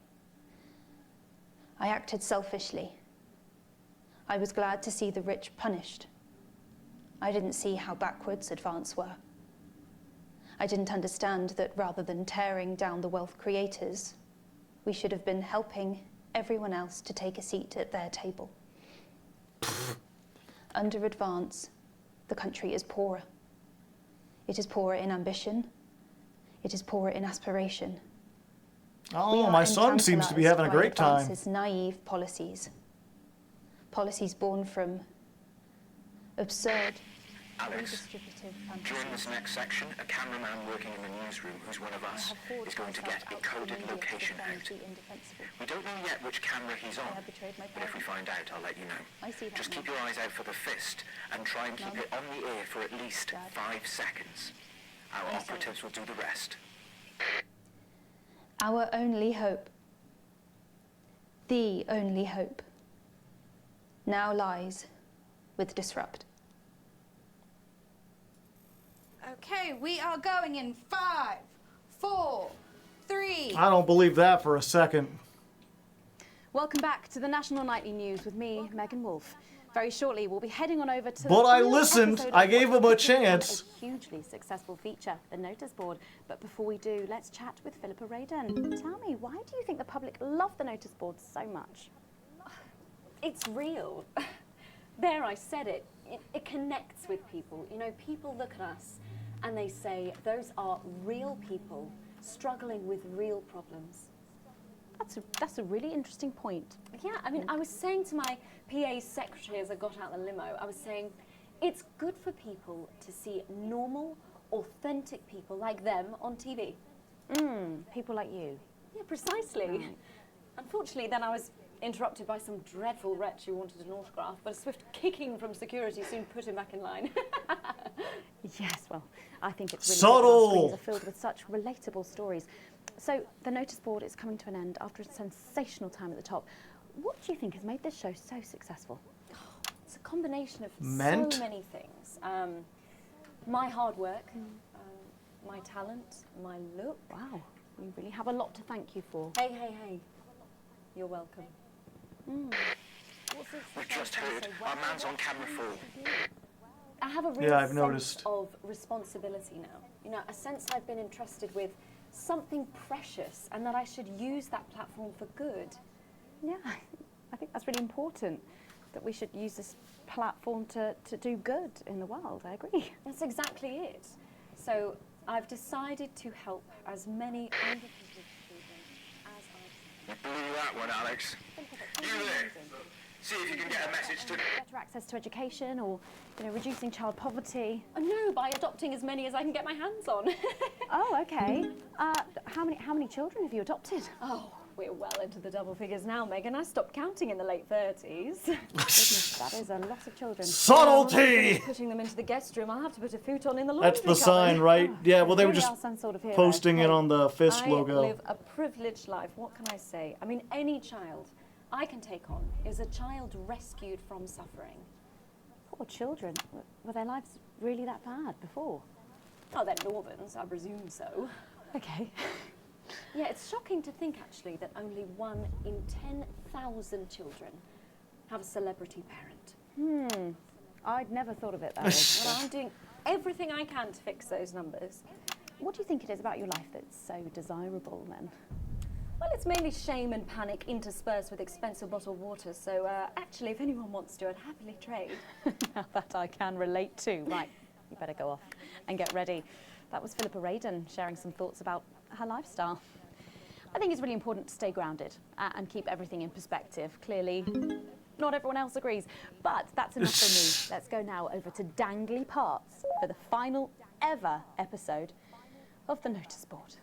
acted selfishly. I was glad to see the rich punished. I didn't see how backwards Advance were. I didn't understand that rather than tearing down the wealth creators, we should have been helping everyone else to take a seat at their table. Under Advance, the country is poorer. It is poorer in ambition. It is poorer in aspiration. Oh, my son seems to be having a great time. Advance's naive policies. Policies born from absurd Alex, redistributive during this next section, a cameraman working in the newsroom who's one of us is going to get a coded location out. We don't know yet which camera he's on, but if we find out, I'll let you know. Just keep your eyes out for the fist and try and keep it on the ear for at least 5 seconds. Our operatives will do the rest. Our only hope, the only hope, now lies with Disrupt. Okay, we are going in 5, 4, 3. I don't believe that for a second. Welcome back to the National Nightly News with me, Megan Wolfe. Very shortly, we'll be heading on over to But the I final listened. episode I of gave what him a has been chance. A hugely successful feature, the notice board. But before we do, let's chat with Philippa Radin. Tell me, why do you think the public love the notice board so much? It's real. There, I said it. It connects with people. You know, people look at us and they say, those are real people struggling with real problems. That's a really interesting point. Yeah, I mean, I was saying to my PA secretary as I got out the limo, I was saying, it's good for people to see normal, authentic people like them on TV. People like you. Yeah, precisely. Right. Unfortunately, then I was interrupted by some dreadful wretch who wanted an autograph, but a swift kicking from security soon put him back in line. Yes, well, I think it's really Subtle. good that our screens are filled with such relatable stories. So the notice board is coming to an end after a sensational time at the top. What do you think has made this show so successful? It's a combination of Meant? so many things. My hard work, my talent, my look. Wow, you really have a lot to thank you for. Hey, hey, hey. You're welcome. We've just heard our man's on camera 4. I have a real Yeah, I've sense noticed. of responsibility now. You know, a sense I've been entrusted with something precious and that I should use that platform for good. Yeah, I think that's really important, that we should use this platform to do good in the world. I agree. That's exactly it. So I've decided to help as many underprivileged children as I You blew that one, Alex. You there. See if you can get a message to... Better access to education, or reducing child poverty. Oh, no, by adopting as many as I can get my hands on. Oh, okay. How many children have you adopted? Oh, we're well into the double figures now, Megan. I stopped counting in the late 30s. Goodness, that is a lot of children. Subtlety! Putting them into the guest room, I'll have to put a futon in the laundry That's the cupboard. sign, right? Yeah, well, they were Really just are some sort of hero. posting it on the fist I logo. live a privileged life. What can I say? I mean, any child I can take on is a child rescued from suffering. Poor children. Were their lives really that bad before? Oh, they're Northern's, I presume so. Okay. Yeah, it's shocking to think, actually, that only 1 in 10,000 children have a celebrity parent. I'd never thought of it that way. Well, I'm doing everything I can to fix those numbers. What do you think it is about your life that's so desirable, then? Well, it's mainly shame and panic interspersed with expensive bottled water, so actually, if anyone wants to, I'd happily trade. Now that I can relate to. Right, you better go off and get ready. That was Philippa Radin sharing some thoughts about her lifestyle. I think it's really important to stay grounded and keep everything in perspective. Clearly, not everyone else agrees, but that's enough for me. Let's go now over to Dangly Parts for the final ever episode of the Notice Board.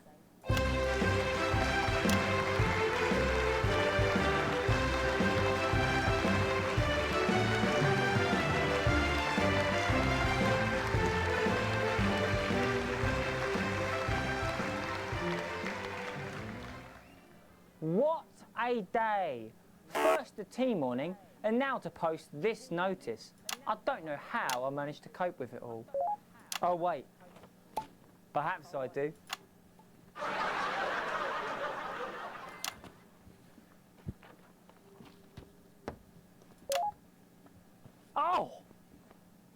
What a day! First the tea morning, and now to post this notice. I don't know how I managed to cope with it all. Oh wait, perhaps I do. Oh!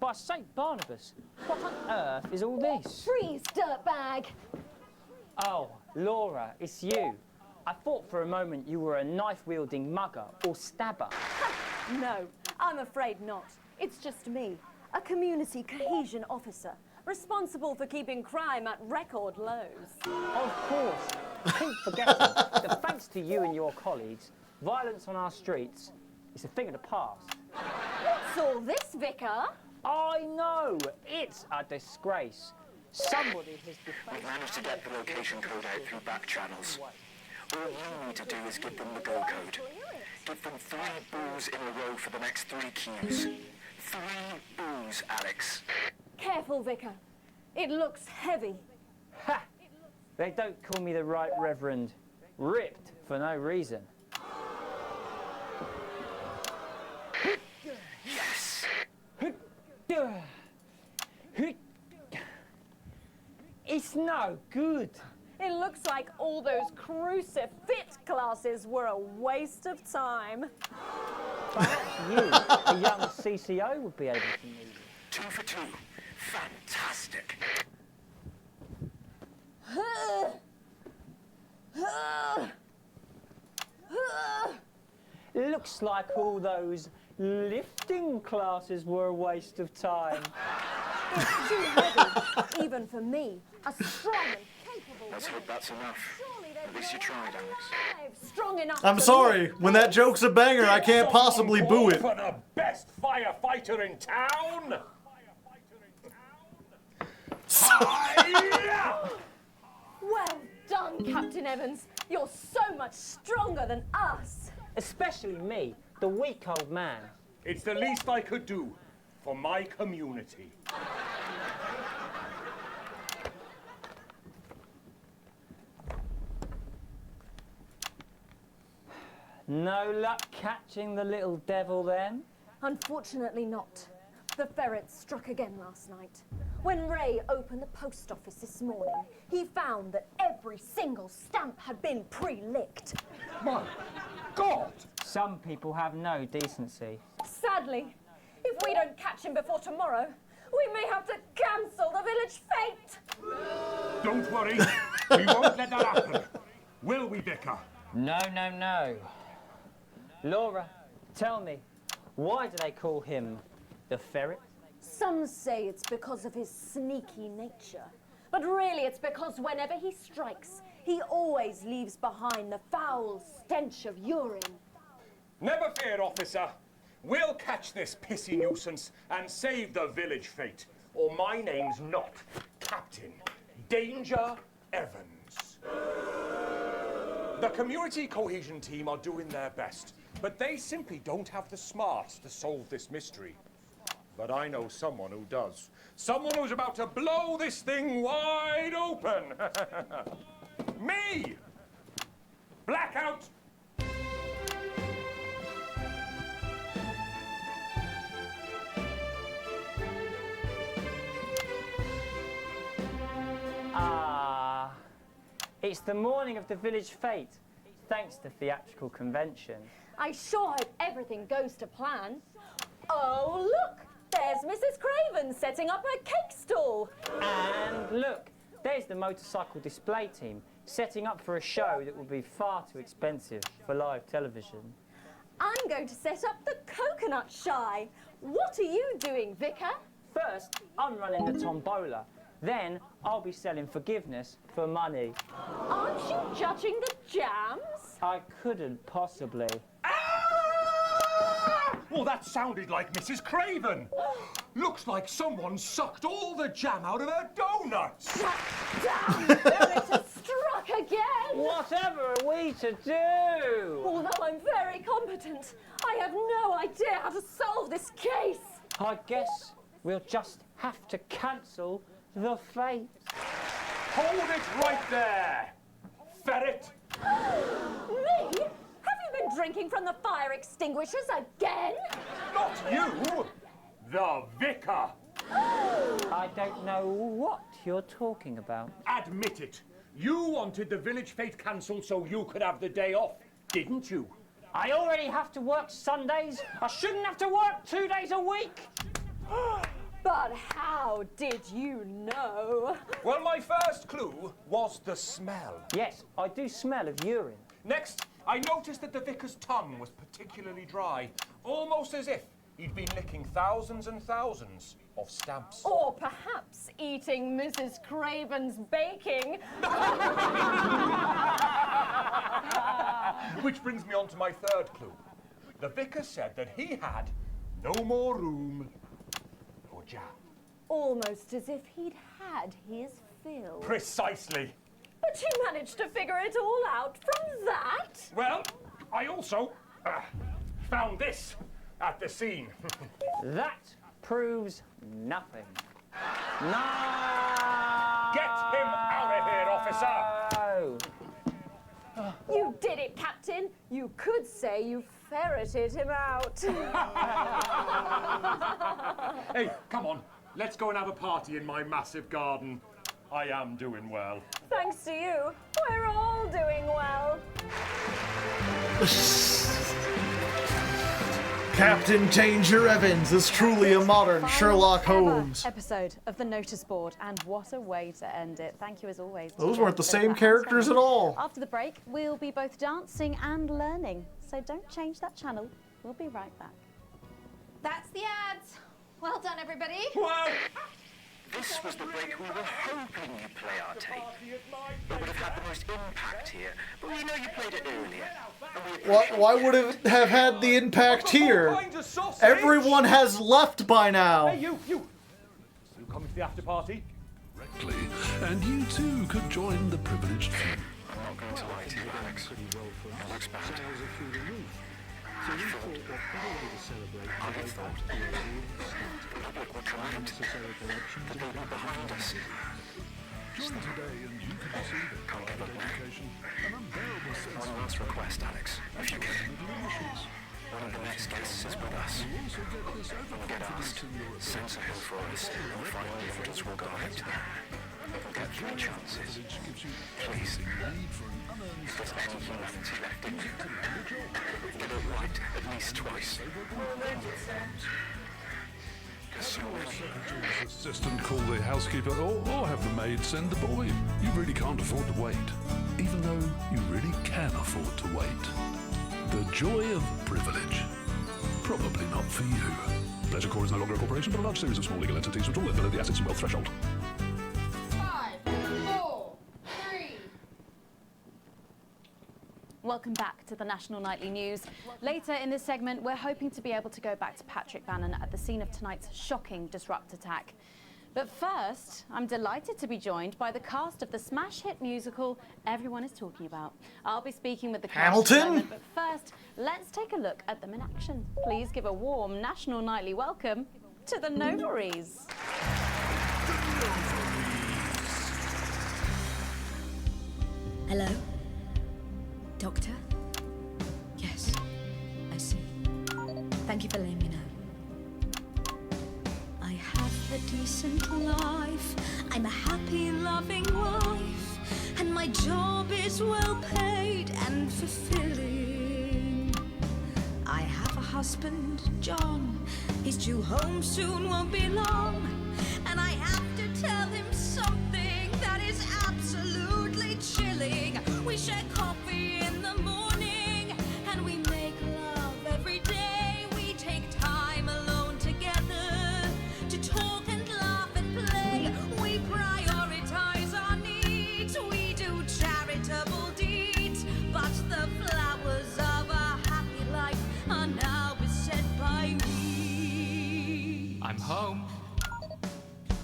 By St. Barnabas, what on earth is all this? Freeze, dirtbag! Oh, Laura, it's you. I thought for a moment you were a knife-wielding mugger or stabber. No, I'm afraid not. It's just me, a community cohesion officer, responsible for keeping crime at record lows. Of course. Keep forgetting that thanks to you and your colleagues, violence on our streets is a thing of the past. What's all this, Vicar? I know! It's a disgrace. Somebody has We've managed to get the location code out through back channels. All you need to do is give them the go code. Give them 3 boos in a row for the next 3 cues. 3 boos, Alex. Careful, Vicar. It looks heavy. Ha! They don't call me the Right Reverend. Ripped for no reason. Yes! It's no good. It looks like all those crucifix classes were a waste of time. Perhaps you, a young CCO, would be able to need it. 2 for 2. Fantastic. Looks like all those lifting classes were a waste of time. It's too heavy, even for me, a strong and capable Let's hope that's enough. At least you tried, Alex. strong enough. I'm sorry. When that joke's a banger, I can't possibly boo it. For the best firefighter in town. Well done, Captain Evans. You're so much stronger than us. Especially me, the weak old man. It's the least I could do for my community. No luck catching the little devil then? Unfortunately not. The ferrets struck again last night. When Ray opened the post office this morning, he found that every single stamp had been pre-licked. My God! Some people have no decency. Sadly, if we don't catch him before tomorrow, we may have to cancel the village fete. Don't worry, we won't let that happen. Will we, Vicar? No, no, no. Laura, tell me, why do they call him the ferret? Some say it's because of his sneaky nature. But really it's because whenever he strikes, he always leaves behind the foul stench of urine. Never fear, officer. We'll catch this pissy nuisance and save the village fete. Or my name's not Captain Danger Evans. The community cohesion team are doing their best, but they simply don't have the smarts to solve this mystery. But I know someone who does. Someone who's about to blow this thing wide open. Me! Blackout! Ah, it's the morning of the village fete, thanks to theatrical convention. I sure hope everything goes to plan. Oh, look! There's Mrs. Craven setting up her cake stall. And look, there's the motorcycle display team setting up for a show that will be far too expensive for live television. I'm going to set up the coconut shy. What are you doing, Vicar? First, I'm running the tombola. Then, I'll be selling forgiveness for money. Aren't you judging the jams? I couldn't possibly. Well, that sounded like Mrs. Craven. Looks like someone sucked all the jam out of her donuts. Damn! Ferret has struck again! Whatever are we to do? Although I'm very competent, I have no idea how to solve this case. I guess we'll just have to cancel the fete. Hold it right there, ferret. Me? Have you been drinking from the fire extinguishers again? Not you, the vicar. I don't know what you're talking about. Admit it. You wanted the village fete cancelled so you could have the day off, didn't you? I already have to work Sundays. I shouldn't have to work 2 days a week. But how did you know? Well, my first clue was the smell. Yes, I do smell of urine. Next, I noticed that the vicar's tongue was particularly dry, almost as if he'd been licking thousands and thousands of stamps. Or perhaps eating Mrs. Craven's baking. Which brings me on to my third clue. The vicar said that he had no more room for Georgia. Almost as if he'd had his fill. Precisely. But you managed to figure it all out from that? Well, I also found this at the scene. That proves nothing. No! Get him out of here, officer! You did it, Captain. You could say you ferreted him out. Hey, come on. Let's go and have a party in my massive garden. I am doing well. Thanks to you, we're all doing well. Captain Danger Evans is truly a modern Sherlock Holmes. Episode of the Notice Board, and what a way to end it. Thank you as always. Those weren't the same characters at all. After the break, we'll be both dancing and learning, so don't change that channel. We'll be right back. That's the ads. Well done, everybody. Whoa! This was the break we were hoping you'd play our tape. It would have had the most impact here, but we know you played it earlier. Why would it have had the impact here? Everyone has left by now. Hey, you coming to the after party? Correctly, and you too could join the privileged few. I'm not going to lie to you, Alex. It looks bad. I thought the public would come out, that they were behind us. Join today and you can receive it. Can't give up now. An unbearable sense One last request, Alex, if you can. One of the next guests is with us. When we get asked, censor him for us, and find the evidence will go out. We'll get 3 chances. Please. If there's any humanity left in you, get it right at least twice. Secretary's assistant call the housekeeper or have the maid send the boy. You really can't afford to wait, even though you really can afford to wait. The joy of privilege. Probably not for you. Pleasure Corps is no longer a corporation, but a large series of small legal entities which all live below the assets and wealth threshold. 5, 4, 3. Welcome back to the National Nightly News. Later in this segment, we're hoping to be able to go back to Patrick Bannon at the scene of tonight's shocking Disrupt attack. But first, I'm delighted to be joined by the cast of the smash hit musical everyone is talking about. I'll be speaking with the cast in a moment, but first, let's take a look at them in action. Please give a warm National Nightly welcome to the Novaries. Hello? Doctor? Yes, I see. Thank you for letting me know. I have a decent life. I'm a happy, loving wife. And my job is well paid and fulfilling. I have a husband, John. He's due home soon, won't be long. And I have to tell him something that is absolutely chilling. We share coffee in the morning, and we make love every day. We take time alone together to talk and laugh and play. We prioritize our needs. We do charitable deeds. But the flowers of a happy life are now beset by weeds. I'm home.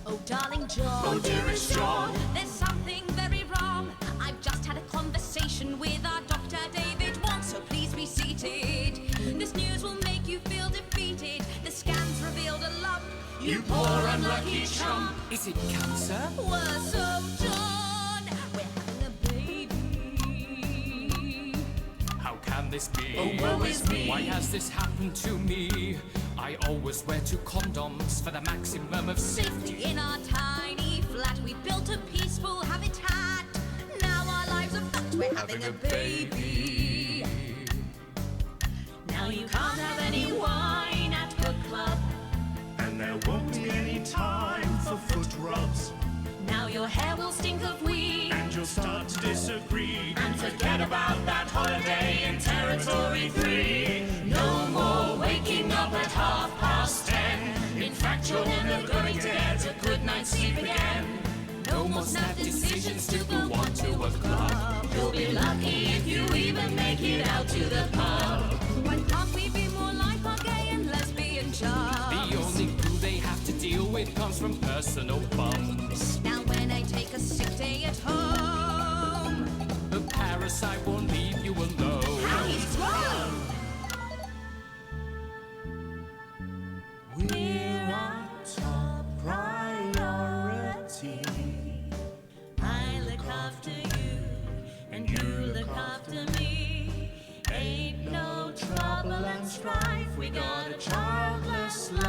Oh, darling John. Oh, dearest John. There's something very wrong. I've just had a conversation with our doctor, David Wong, so please be seated. This news will make you feel defeated. The scans revealed a lump. You poor unlucky chump. Is it cancer? Worse, oh, John. We're having a baby. How can this be? Oh, woe is me. Why has this happened to me? I always wear 2 condoms for the maximum of safety. In our tiny flat, we built a peaceful habitat. Now our lives are fucked. We're having a baby. Now you can't have any wine at the club. And there won't be any time for foot rubs. Now your hair will stink of weed. And you'll start to disagree. And forget about that holiday in Territory 3. No more waking up at 10:30. In fact, you're never going to get a good night's sleep again. No more snap decisions to go on to a club. You'll be lucky if you even make it out to the pub. Why can't we be more like our gay and lesbian chums? The only glue they have to deal with scars from personal bumps. Now when I take a sick day at home, The parasite won't leave you alone. how he's grown! We're our top priority. I look after you, and you look after me. Ain't no trouble and strife, we got a childless life.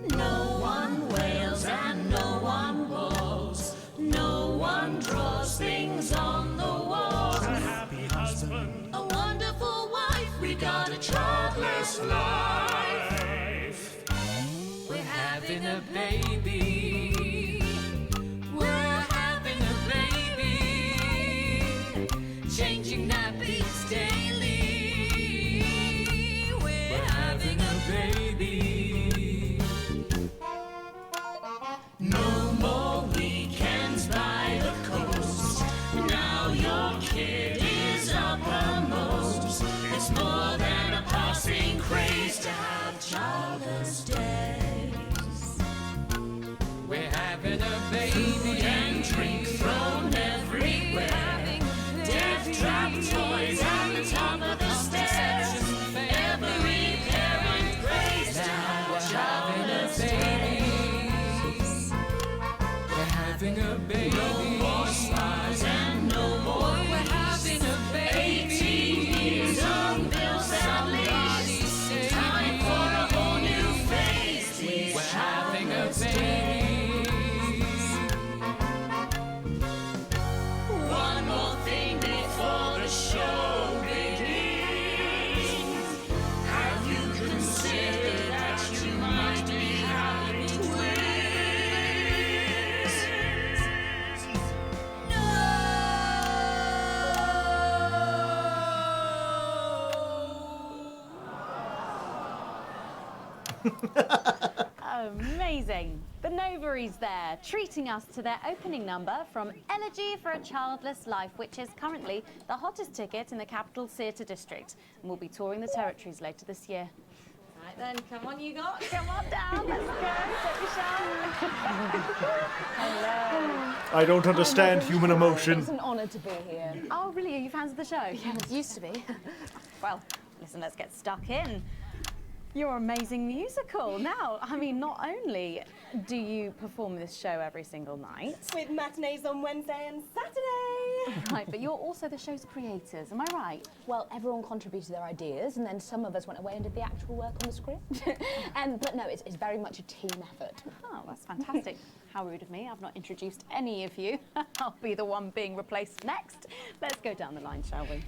No one wails and no one walls. No one draws things on the walls. A happy husband, A wonderful wife, we got a childless life. we're having a baby. We're having a baby, changing nappies daily. We're having a baby. No more weekends by the coast. Now your kid is uppermost. It's more than a passing craze to have childless days. We're having a baby. Food and drink thrown everywhere. Death trap toys at the top of the stairs. Every parent prays to have childless days. We're having a baby. No more spas and no more We're having a baby. 18 years on bills and lease. Time for a whole new phase. These We're having a childless baby. days. One more thing before the show begins. Have you considered that you might be having twins? Amazing. The Novaries there, treating us to their opening number from Elegy for a Childless Life, which is currently the hottest ticket in the capital theatre district. And we'll be touring the territories later this year. Right then, come on you lot, come on down, let's go, don't be shy. Hello. I don't understand human emotion. It's an honour to be here. Oh really, are you fans of the show? Yes, used to be. Well, listen, let's get stuck in. Your amazing musical. Now, I mean, not only do you perform this show every single night, with matinees on Wednesday and Saturday. right, but you're also the show's creators, am I right? Well, everyone contributed their ideas, and then some of us went away and did the actual work on the script. But no, it's very much a team effort. Oh, that's fantastic. How rude of me. I've not introduced any of you. I'll be the one being replaced next. Let's go down the line, shall we?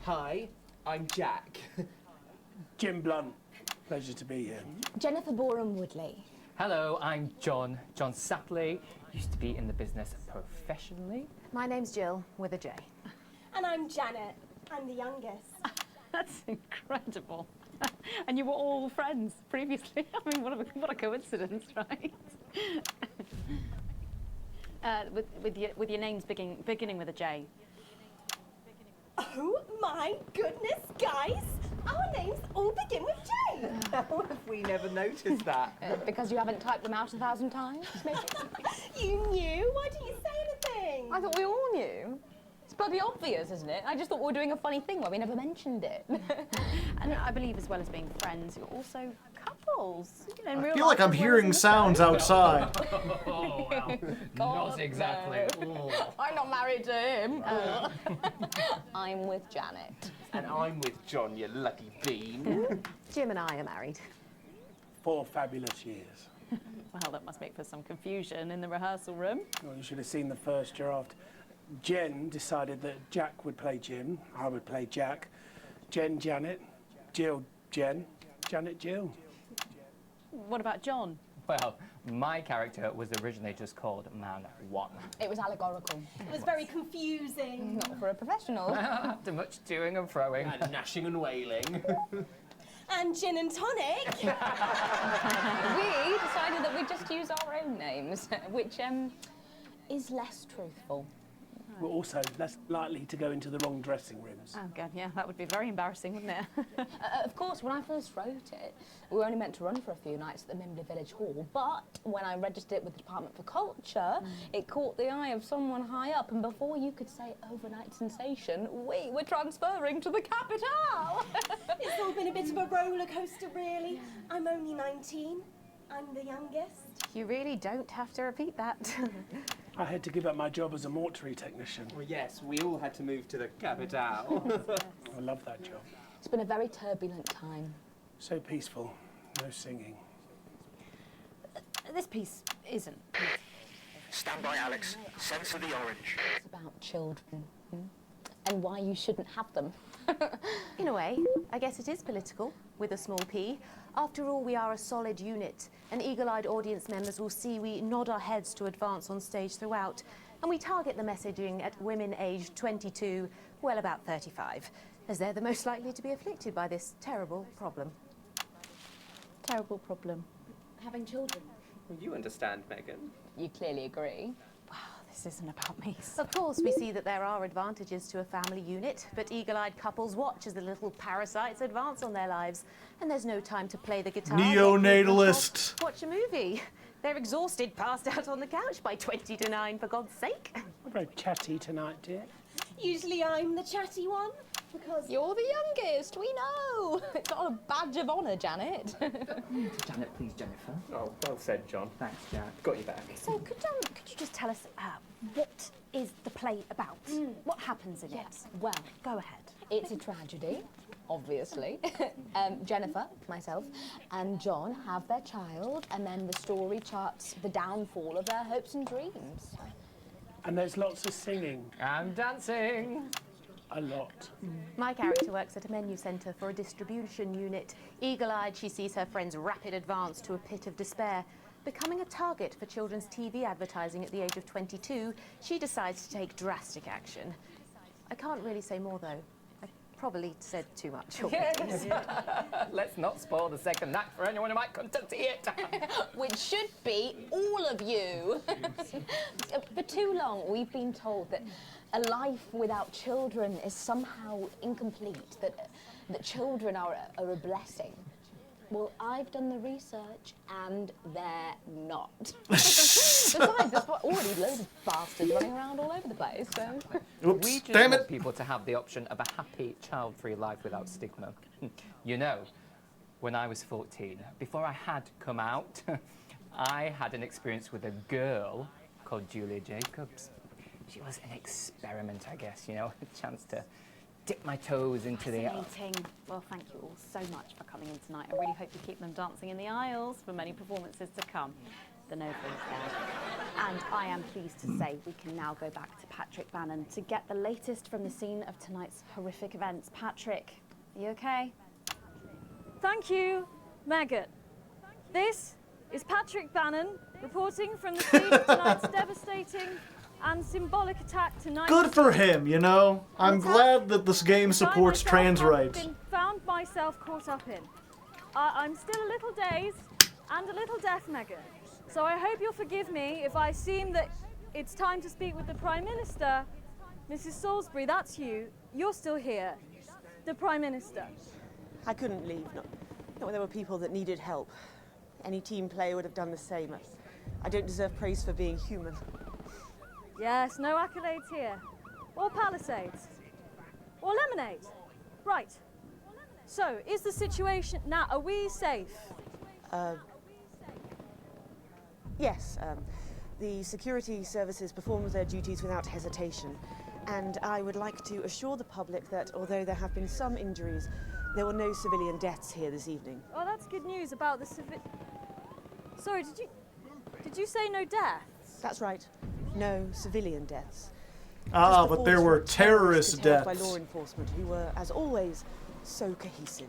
Hi, I'm Jack. Jim Blunt. Pleasure to be here. Jennifer Boreham Woodley. Hello, I'm John Sapley. Used to be in the business professionally. My name's Jill, with a J. And I'm Janet. I'm the youngest. That's incredible. And you were all friends previously. I mean, what a coincidence, right? With your names beginning with a J. Oh my goodness, guys! Our names all begin with J. How have we never noticed that? Because you haven't typed them out 1,000 times, maybe? You knew? Why didn't you say anything? I thought we all knew. It's bloody obvious, isn't it? I just thought we were doing a funny thing where we never mentioned it. And I believe, as well as being friends, you're also couples. You know, in real I feel like life I'm as well hearing as sounds outside. Oh, wow. God, Not exactly. no. I'm not married to him. I'm with Janet. And I'm with John, you lucky bean. Jim and I are married. 4 fabulous years. Well, that must make for some confusion in the rehearsal room. Well, you should have seen the first draft. Jen decided that Jack would play Jim, I would play Jack. Jen, Janet, Jill, Jen, Janet, Jill. What about John? Well, my character was originally just called Man 1. It was allegorical. It was very confusing. Not for a professional. After much toing and froing. And gnashing and wailing. And gin and tonic. We decided that we'd just use our own names, which is less truthful. We're also less likely to go into the wrong dressing rooms. Oh, God, yeah, that would be very embarrassing, wouldn't it? Of course, when I first wrote it, we were only meant to run for a few nights at the Mimbley Village Hall, but when I registered it with the Department for Culture, it caught the eye of someone high up, and before you could say overnight sensation, we were transferring to the capital. It's all been a bit of a roller coaster, really. I'm only 19. I'm the youngest. You really don't have to repeat that. I had to give up my job as a mortuary technician. Well, yes, we all had to move to the capital. I love that job. It's been a very turbulent time. So peaceful, no singing. This piece isn't. Stand by, Alex. Censor the orange. It's about children and why you shouldn't have them. In a way, I guess it is political, with a small p. After all, we are a solid unit, and eagle-eyed audience members will see we nod our heads to advance on stage throughout, and we target the messaging at women aged 22, well, about 35, as they're the most likely to be afflicted by this terrible problem. Terrible problem. Having children. Well, you understand, Megan. You clearly agree. This isn't about me. Of course, we see that there are advantages to a family unit, but eagle-eyed couples watch as the little parasites advance on their lives, and there's no time to play the guitar. Neonatalist. Watch a movie. They're exhausted, passed out on the couch by 20 to 9, for God's sake. We're very chatty tonight, dear. Usually I'm the chatty one, because... You're the youngest, we know. It's not a badge of honour, Janet. Janet, please, Jennifer. Oh, well said, John. Thanks, Jack. Got you back. So could you just tell us what is the play about? What happens in it? Well, go ahead. It's a tragedy, obviously. Jennifer, myself, and John have their child, and then the story charts the downfall of their hopes and dreams. And there's lots of singing. And dancing. A lot. My character works at a menu centre for a distribution unit. Eagle-eyed, she sees her friend's rapid advance to a pit of despair. Becoming a target for children's TV advertising at the age of 22, she decides to take drastic action. I can't really say more, though. I probably said too much already. Let's not spoil the second act for anyone who might come to see it. Which should be all of you. For too long, we've been told that a life without children is somehow incomplete, that children are a blessing. Well, I've done the research, and they're not. Besides, there's already loads of bastards running around all over the place, so... Oops, we just damn want it. people to have the option of a happy, child-free life without stigma. You know, when I was 14, before I had come out, I had an experience with a girl called Julia Jacobs. She was an experiment, I guess, you know, a chance to dip my toes into the... Fascinating. Well, thank you all so much for coming in tonight. I really hope you keep them dancing in the aisles for many performances to come. The Nobles there. And I am pleased to say we can now go back to Patrick Bannon to get the latest from the scene of tonight's horrific events. Patrick, are you okay? Thank you, Megan. This is Patrick Bannon reporting from the scene of tonight's devastating and symbolic attack tonight. Good for him, you know? I'm glad that this game supports trans rights. I've found myself caught up in. I'm still a little dazed and a little deaf, Megan. So I hope you'll forgive me if I seem that it's time to speak with the Prime Minister. Mrs. Salisbury, that's you. You're still here. The Prime Minister. I couldn't leave, not when there were people that needed help. Any team player would have done the same. I don't deserve praise for being human. Yes, no accolades here. Or Palisades. Or lemonade. Right. So, is the situation... Now, are we safe? Yes, the security services performed their duties without hesitation. And I would like to assure the public that although there have been some injuries, there were no civilian deaths here this evening. Oh, that's good news about the Sorry, did you say no deaths? That's right. No civilian deaths. Ah, but there were terrorist deaths by deaths. law enforcement who were, as always, so cohesive.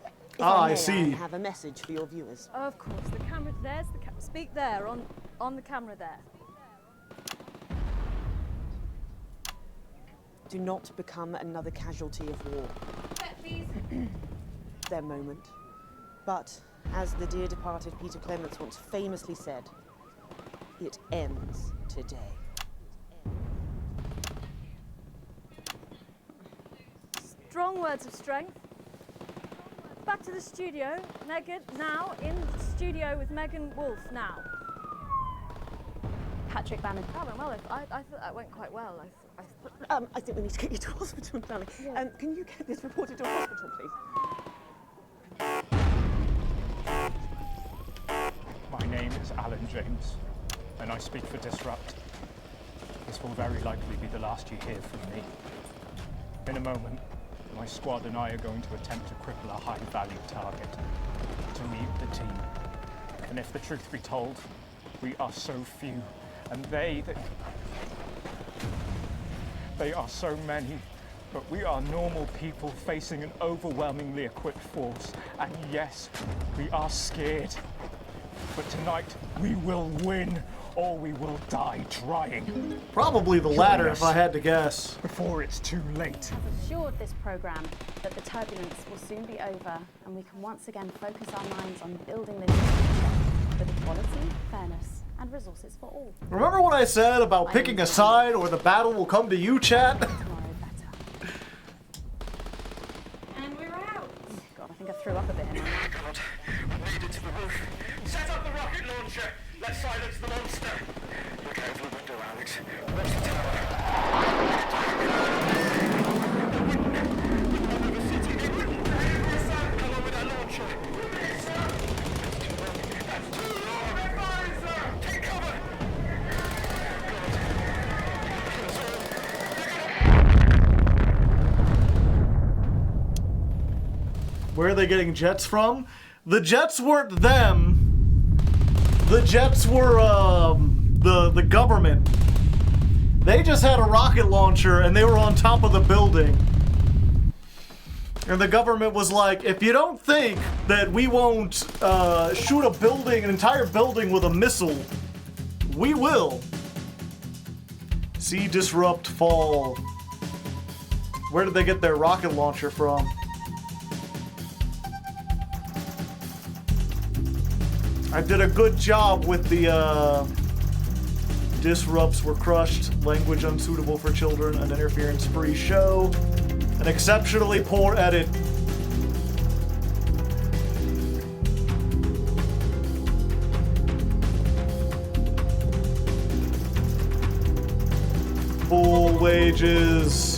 If Ah, I may, I see. I have a message for your viewers. Oh, of course, the camera. There's the speak there on the camera there. Do not become another casualty of war. Their moment. But, as the dear departed Peter Clements once famously said, it ends today. Strong words of strength. Back to the studio. Megan, now in the studio with Megan Wolf now. Patrick Bannon. That went well. I thought that went quite well. I think we need to get you to hospital, darling. Can you get this reported to a hospital, please? My name is Alan James, and I speak for Disrupt. This will very likely be the last you hear from me. In a moment, my squad and I are going to attempt to cripple a high-value target, to mute the team. And if the truth be told, we are so few, and they are so many, but we are normal people facing an overwhelmingly equipped force. And yes, we are scared. But tonight, we will win, or we will die trying. Probably the latter, if I had to guess. Before it's too late. I've assured this programme that the turbulence will soon be over and we can once again focus our minds on building this future with equality, fairness and resources for all. Remember what I said about picking a side or the battle will come to you, chat? And we're out. God, I think I threw up a bit. God, we made it to the roof. Set up the rocket launcher. Let's silence the monster. Look out the window, Alex. Watch the Where are they getting jets from? The jets weren't them. The jets were the government. They just had a rocket launcher and they were on top of the building. And the government was like, if you don't think that we won't shoot a building, an entire building with a missile, we will. See Disrupt fall. Where did they get their rocket launcher from? I did a good job with the disrupts were crushed, language unsuitable for children, an interference-free show, an exceptionally poor edit. Full wages.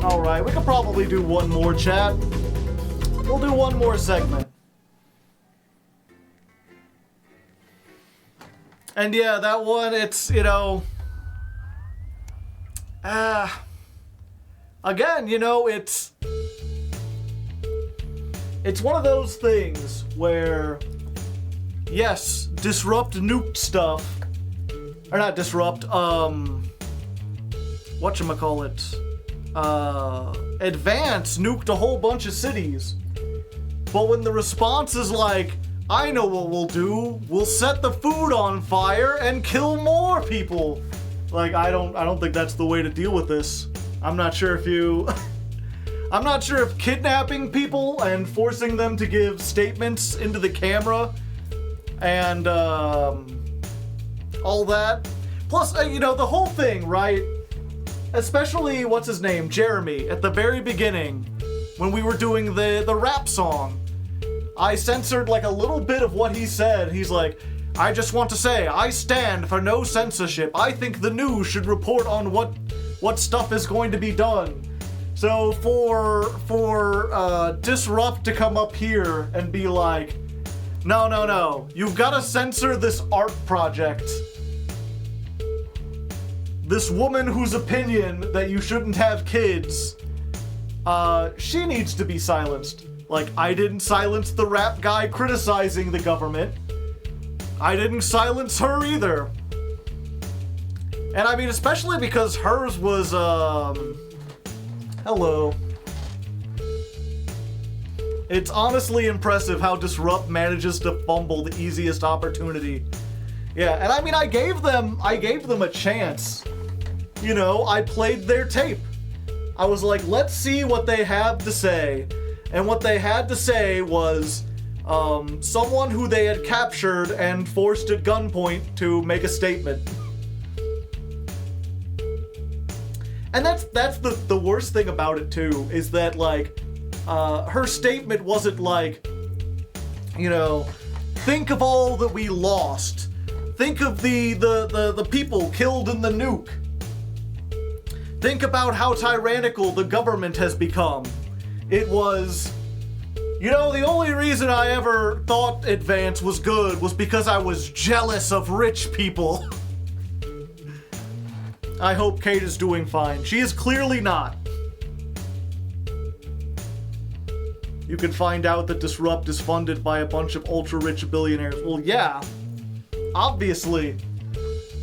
Alright, we could probably do one more, chat. We'll do one more segment. And yeah, that one, it's, you know... again, you know, it's one of those things where, yes, Disrupt nuked stuff. Or not Disrupt, whatchamacallit? Advance nuked a whole bunch of cities. But when the response is like, I know what we'll do, we'll set the food on fire and kill more people. Like, I don't think that's the way to deal with this. I'm not sure if you... I'm not sure if kidnapping people and forcing them to give statements into the camera and, all that. Plus, you know, the whole thing, right? Especially, what's his name, Jeremy, at the very beginning, when we were doing the rap song, I censored like a little bit of what he said. He's like, I just want to say, I stand for no censorship. I think the news should report on what stuff is going to be done. So for Disrupt to come up here and be like, no, you've got to censor this art project. This woman whose opinion that you shouldn't have kids, she needs to be silenced. Like, I didn't silence the rap guy criticizing the government. I didn't silence her either. And I mean, especially because hers was, hello. It's honestly impressive how Disrupt manages to fumble the easiest opportunity. Yeah, and I mean, I gave them a chance. You know, I played their tape. I was like, let's see what they have to say. And what they had to say was, someone who they had captured and forced at gunpoint to make a statement. And that's the worst thing about it too, is that like, her statement wasn't like, you know, think of all that we lost. Think of the people killed in the nuke. Think about how tyrannical the government has become. It was, you know, the only reason I ever thought Advance was good was because I was jealous of rich people. I hope Kate is doing fine. She is clearly not. You can find out that Disrupt is funded by a bunch of ultra-rich billionaires. Well, yeah. Obviously.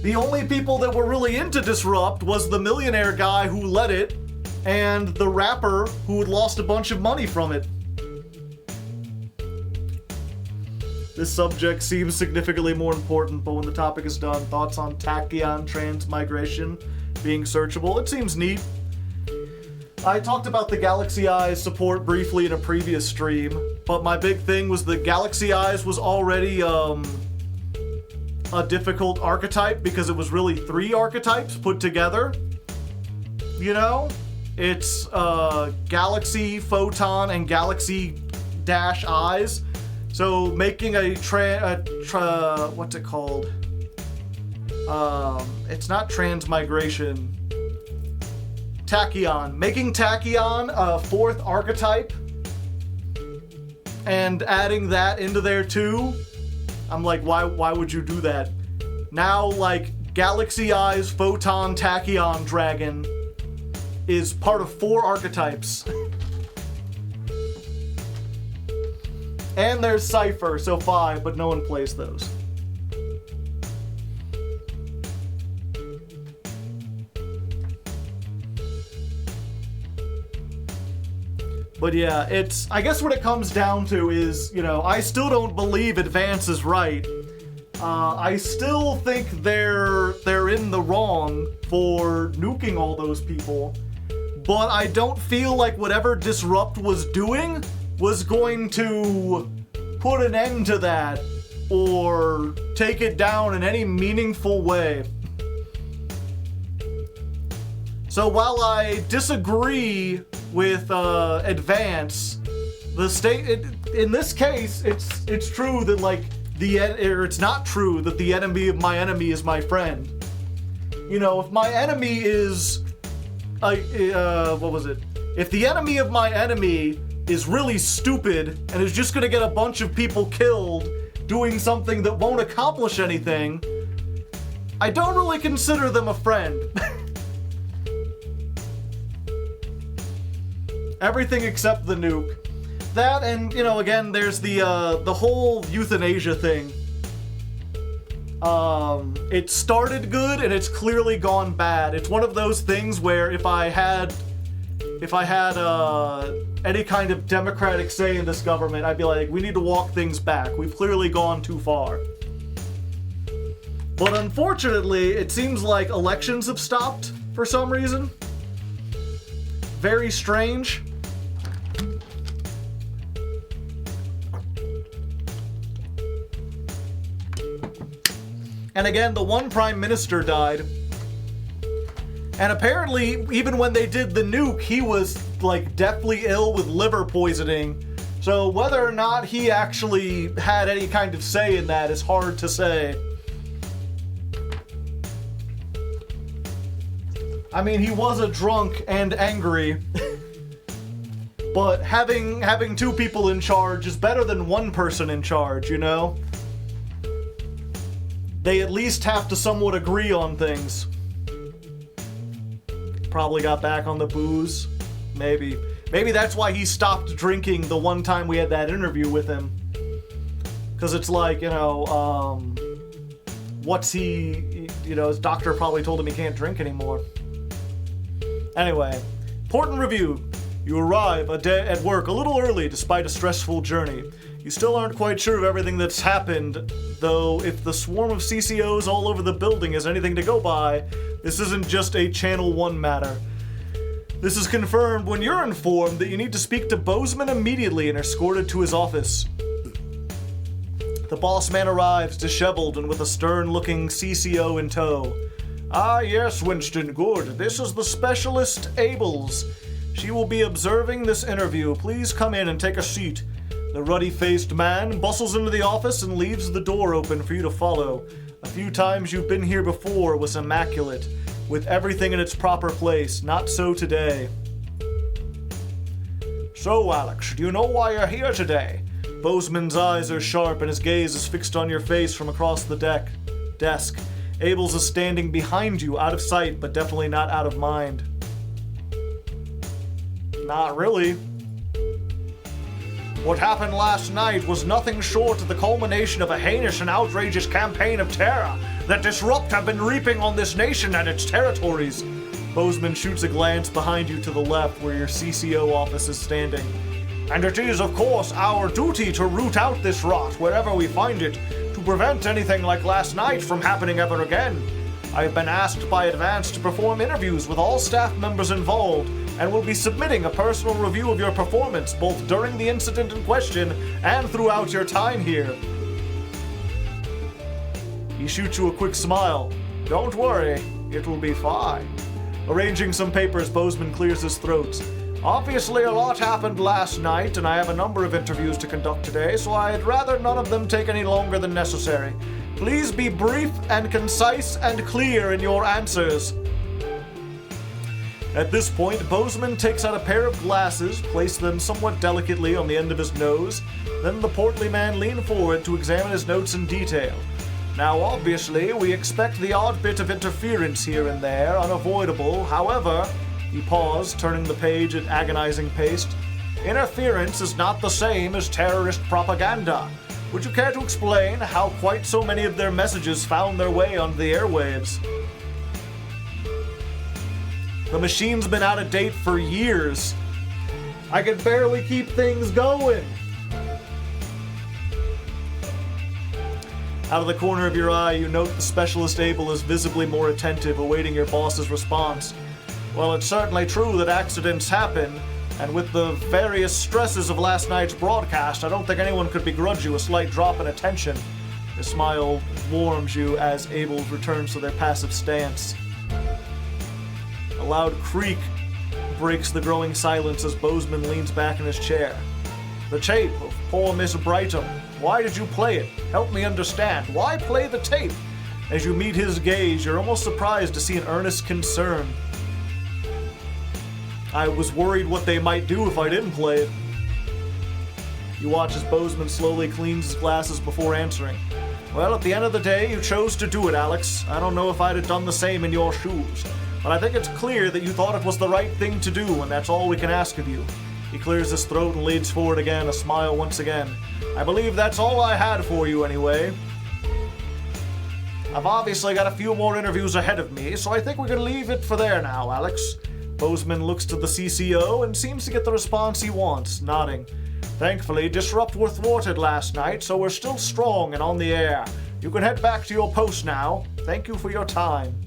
The only people that were really into Disrupt was the millionaire guy who led it, and the rapper who had lost a bunch of money from it. This subject seems significantly more important, but when the topic is done, thoughts on tachyon transmigration being searchable? It seems neat. I talked about the Galaxy Eyes support briefly in a previous stream, but my big thing was that Galaxy Eyes was already a difficult archetype because it was really 3 archetypes put together. You know? It's Galaxy, Photon, and Galaxy Dash Eyes. So making what's it called? It's not transmigration. Tachyon. Making Tachyon a 4th archetype and adding that into there too. I'm like, why would you do that? Now, like, Galaxy Eyes, Photon, Tachyon Dragon is part of 4 archetypes. And there's Cypher, so 5, but no one plays those. But yeah, it's, I guess what it comes down to is, you know, I still don't believe Advance is right. I still think they're in the wrong for nuking all those people. But I don't feel like whatever Disrupt was doing was going to put an end to that or take it down in any meaningful way. So while I disagree with Advance, the state, in this case, it's true that like it's not true that the enemy of my enemy is my friend. You know, if my enemy is what was it? If the enemy of my enemy is really stupid and is just gonna get a bunch of people killed doing something that won't accomplish anything, I don't really consider them a friend. Everything except the nuke. That, and, you know, again, there's the whole euthanasia thing. It started good and it's clearly gone bad. It's one of those things where if I had any kind of democratic say in this government, I'd be like, we need to walk things back. We've clearly gone too far. But unfortunately, it seems like elections have stopped for some reason. Very strange. And again, the one prime minister died. And apparently, even when they did the nuke, he was, like, deathly ill with liver poisoning. So whether or not he actually had any kind of say in that is hard to say. I mean, he was a drunk and angry. But having 2 people in charge is better than 1 person in charge, you know? They at least have to somewhat agree on things. Probably got back on the booze. Maybe. Maybe that's why he stopped drinking the one time we had that interview with him. Because it's like, you know, his doctor probably told him he can't drink anymore. Anyway, important review. You arrive at work a little early despite a stressful journey. You still aren't quite sure of everything that's happened, though if the swarm of CCOs all over the building is anything to go by, this isn't just a Channel 1 matter. This is confirmed when you're informed that you need to speak to Bozeman immediately and are escorted to his office. The boss man arrives, disheveled and with a stern-looking CCO in tow. Ah, yes, Winston, good. This is the specialist, Abels. She will be observing this interview. Please come in and take a seat. The ruddy-faced man bustles into the office and leaves the door open for you to follow. A few times you've been here before was immaculate, with everything in its proper place. Not so today. So, Alex, do you know why you're here today? Bozeman's eyes are sharp and his gaze is fixed on your face from across the desk. Abels is standing behind you, out of sight, but definitely not out of mind. Not really. What happened last night was nothing short of the culmination of a heinous and outrageous campaign of terror that disrupt have been reaping on this nation and its territories. Bozeman shoots a glance behind you to the left where your CCO office is standing. And it is, of course, our duty to root out this rot wherever we find it, to prevent anything like last night from happening ever again. I have been asked by Advance to perform interviews with all staff members involved, and will be submitting a personal review of your performance both during the incident in question and throughout your time here. He shoots you a quick smile. Don't worry, it'll be fine. Arranging some papers, Bozeman clears his throat. Obviously, a lot happened last night, and I have a number of interviews to conduct today, so I'd rather none of them take any longer than necessary. Please be brief and concise and clear in your answers. At this point, Bozeman takes out a pair of glasses, places them somewhat delicately on the end of his nose, then the portly man leaned forward to examine his notes in detail. Now, obviously, we expect the odd bit of interference here and there, unavoidable. However, he paused, turning the page at agonizing pace. Interference is not the same as terrorist propaganda. Would you care to explain how quite so many of their messages found their way onto the airwaves? The machine's been out of date for years. I can barely keep things going. Out of the corner of your eye, you note the specialist Abel is visibly more attentive, awaiting your boss's response. Well, it's certainly true that accidents happen, and with the various stresses of last night's broadcast, I don't think anyone could begrudge you a slight drop in attention. The smile warms you as Abel returns to their passive stance. A loud creak breaks the growing silence as Bozeman leans back in his chair. The tape of poor Miss Brighton. Why did you play it? Help me understand. Why play the tape? As you meet his gaze, you're almost surprised to see an earnest concern. I was worried what they might do if I didn't play it. You watch as Bozeman slowly cleans his glasses before answering. Well, at the end of the day, you chose to do it, Alex. I don't know if I'd have done the same in your shoes. But I think it's clear that you thought it was the right thing to do, and that's all we can ask of you. He clears his throat and leans forward again, a smile once again. I believe that's all I had for you anyway. I've obviously got a few more interviews ahead of me, so I think we can leave it for there now, Alex. Bozeman looks to the CCO and seems to get the response he wants, nodding. Thankfully, Disrupt were thwarted last night, so we're still strong and on the air. You can head back to your post now. Thank you for your time.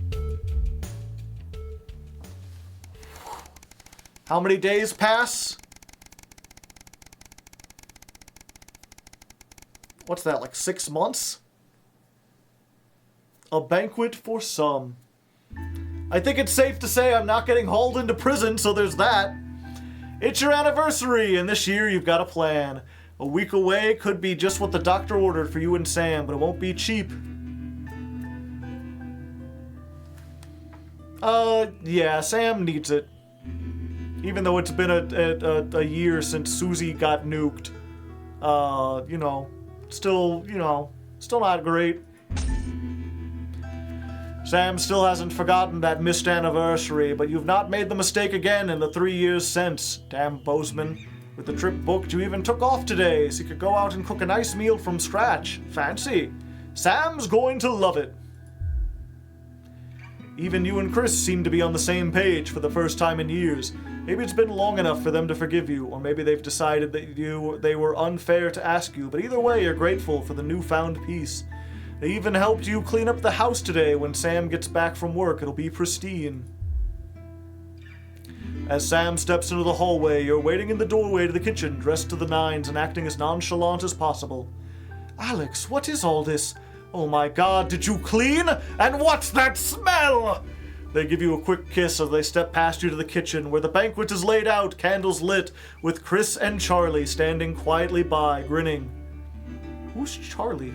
How many days pass? What's that, like 6 months? A banquet for some. I think it's safe to say I'm not getting hauled into prison, so there's that. It's your anniversary, and this year you've got a plan. A week away could be just what the doctor ordered for you and Sam, but it won't be cheap. Yeah, Sam needs it. Even though it's been a year since Susie got nuked. Still not great. Sam still hasn't forgotten that missed anniversary, but you've not made the mistake again in the 3 years since. Damn Bozeman. With the trip booked, you even took off today, so you could go out and cook a nice meal from scratch. Fancy. Sam's going to love it. Even you and Chris seem to be on the same page for the first time in years. Maybe it's been long enough for them to forgive you, or maybe they've decided that they were unfair to ask you, but either way, you're grateful for the newfound peace. They even helped you clean up the house today. When Sam gets back from work, it'll be pristine. As Sam steps into the hallway, you're waiting in the doorway to the kitchen, dressed to the nines and acting as nonchalant as possible. Alex, what is all this? Oh my god, did you clean? And what's that smell? They give you a quick kiss as they step past you to the kitchen, where the banquet is laid out, candles lit, with Chris and Charlie standing quietly by, grinning. Who's Charlie?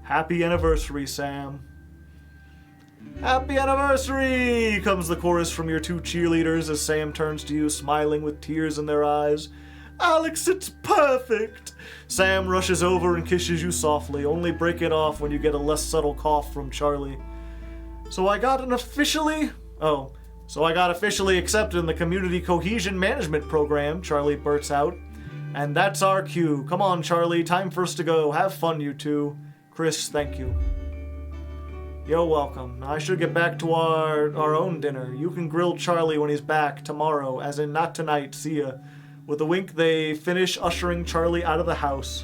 Happy anniversary, Sam. Happy anniversary! Comes the chorus from your two cheerleaders as Sam turns to you, smiling with tears in their eyes. Alex, it's perfect! Sam rushes over and kisses you softly, only breaking off when you get a less subtle cough from Charlie. So I got officially accepted in the Community Cohesion Management Program, Charlie bursts out. And that's our cue. Come on, Charlie, time for us to go. Have fun, you two. Chris, thank you. You're welcome. I should get back to our own dinner. You can grill Charlie when he's back tomorrow, as in not tonight. See ya. With a wink, they finish ushering Charlie out of the house.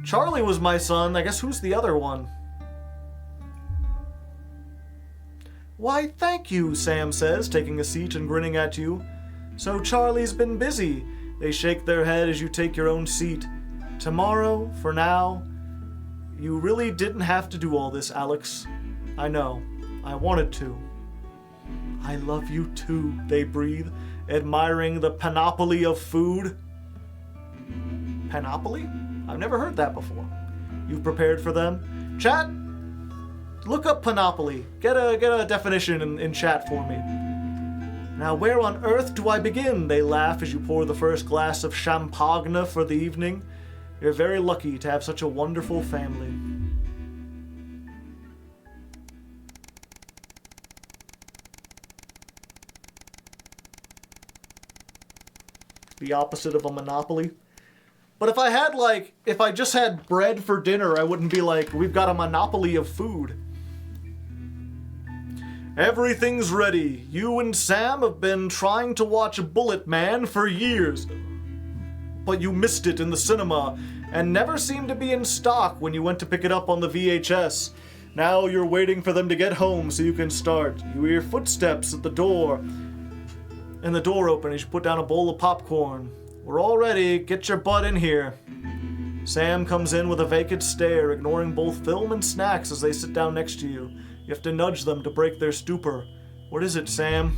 Charlie was my son. I guess who's the other one? Why, thank you, Sam says, taking a seat and grinning at you. So Charlie's been busy. They shake their head as you take your own seat. Tomorrow, for now, you really didn't have to do all this, Alex. I know. I wanted to. I love you too, they breathe, admiring the panoply of food. Panoply? I've never heard that before. You've prepared for them? Chat, look up panoply. Get a definition in chat for me. Now, where on earth do I begin? They laugh as you pour the first glass of champagne for the evening. You're very lucky to have such a wonderful family. The opposite of a monopoly. But if I just had bread for dinner, I wouldn't be like, we've got a monopoly of food. Everything's ready. You and Sam have been trying to watch Bullet Man for years. But you missed it in the cinema, and never seemed to be in stock when you went to pick it up on the VHS. Now you're waiting for them to get home so you can start. You hear footsteps at the door. And the door opens as you put down a bowl of popcorn. We're all ready. Get your butt in here. Sam comes in with a vacant stare, ignoring both film and snacks as they sit down next to you. You have to nudge them to break their stupor. What is it, Sam?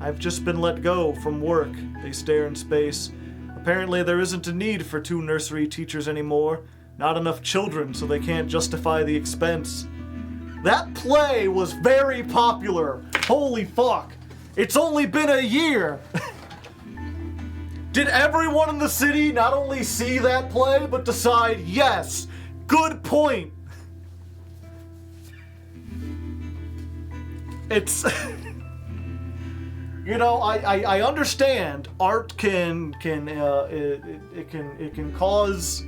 I've just been let go from work. They stare in space. Apparently there isn't a need for 2 nursery teachers anymore. Not enough children, so they can't justify the expense. That play was very popular. Holy fuck. It's only been a year. Did everyone in the city not only see that play, but decide, yes, good point? It's... You know, I understand art can cause,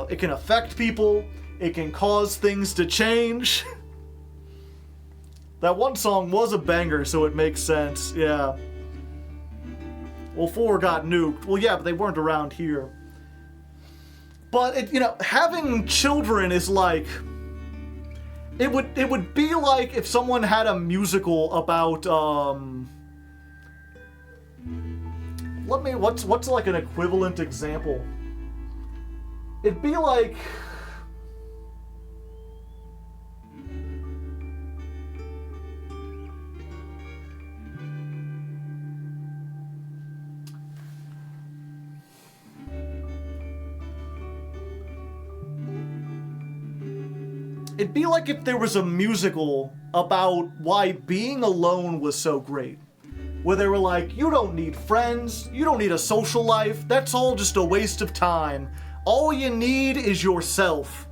it can affect people, it can cause things to change. That one song was a banger, so it makes sense, yeah. Well, 4 got nuked. Well, yeah, but they weren't around here. But, having children is like... It would be like if someone had a musical about, what's like an equivalent example? It'd be like... It'd be like if there was a musical about why being alone was so great. Where they were like, you don't need friends, you don't need a social life, that's all just a waste of time. All you need is yourself.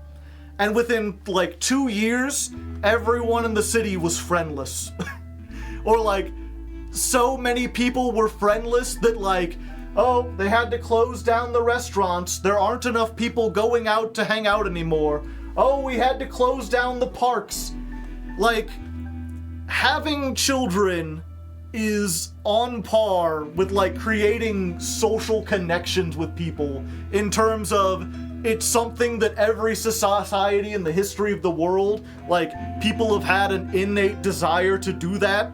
And within, 2 years, everyone in the city was friendless. Or, so many people were friendless that, they had to close down the restaurants, there aren't enough people going out to hang out anymore. Oh, we had to close down the parks. Having children is on par with, creating social connections with people in terms of it's something that every society in the history of the world, people have had an innate desire to do that.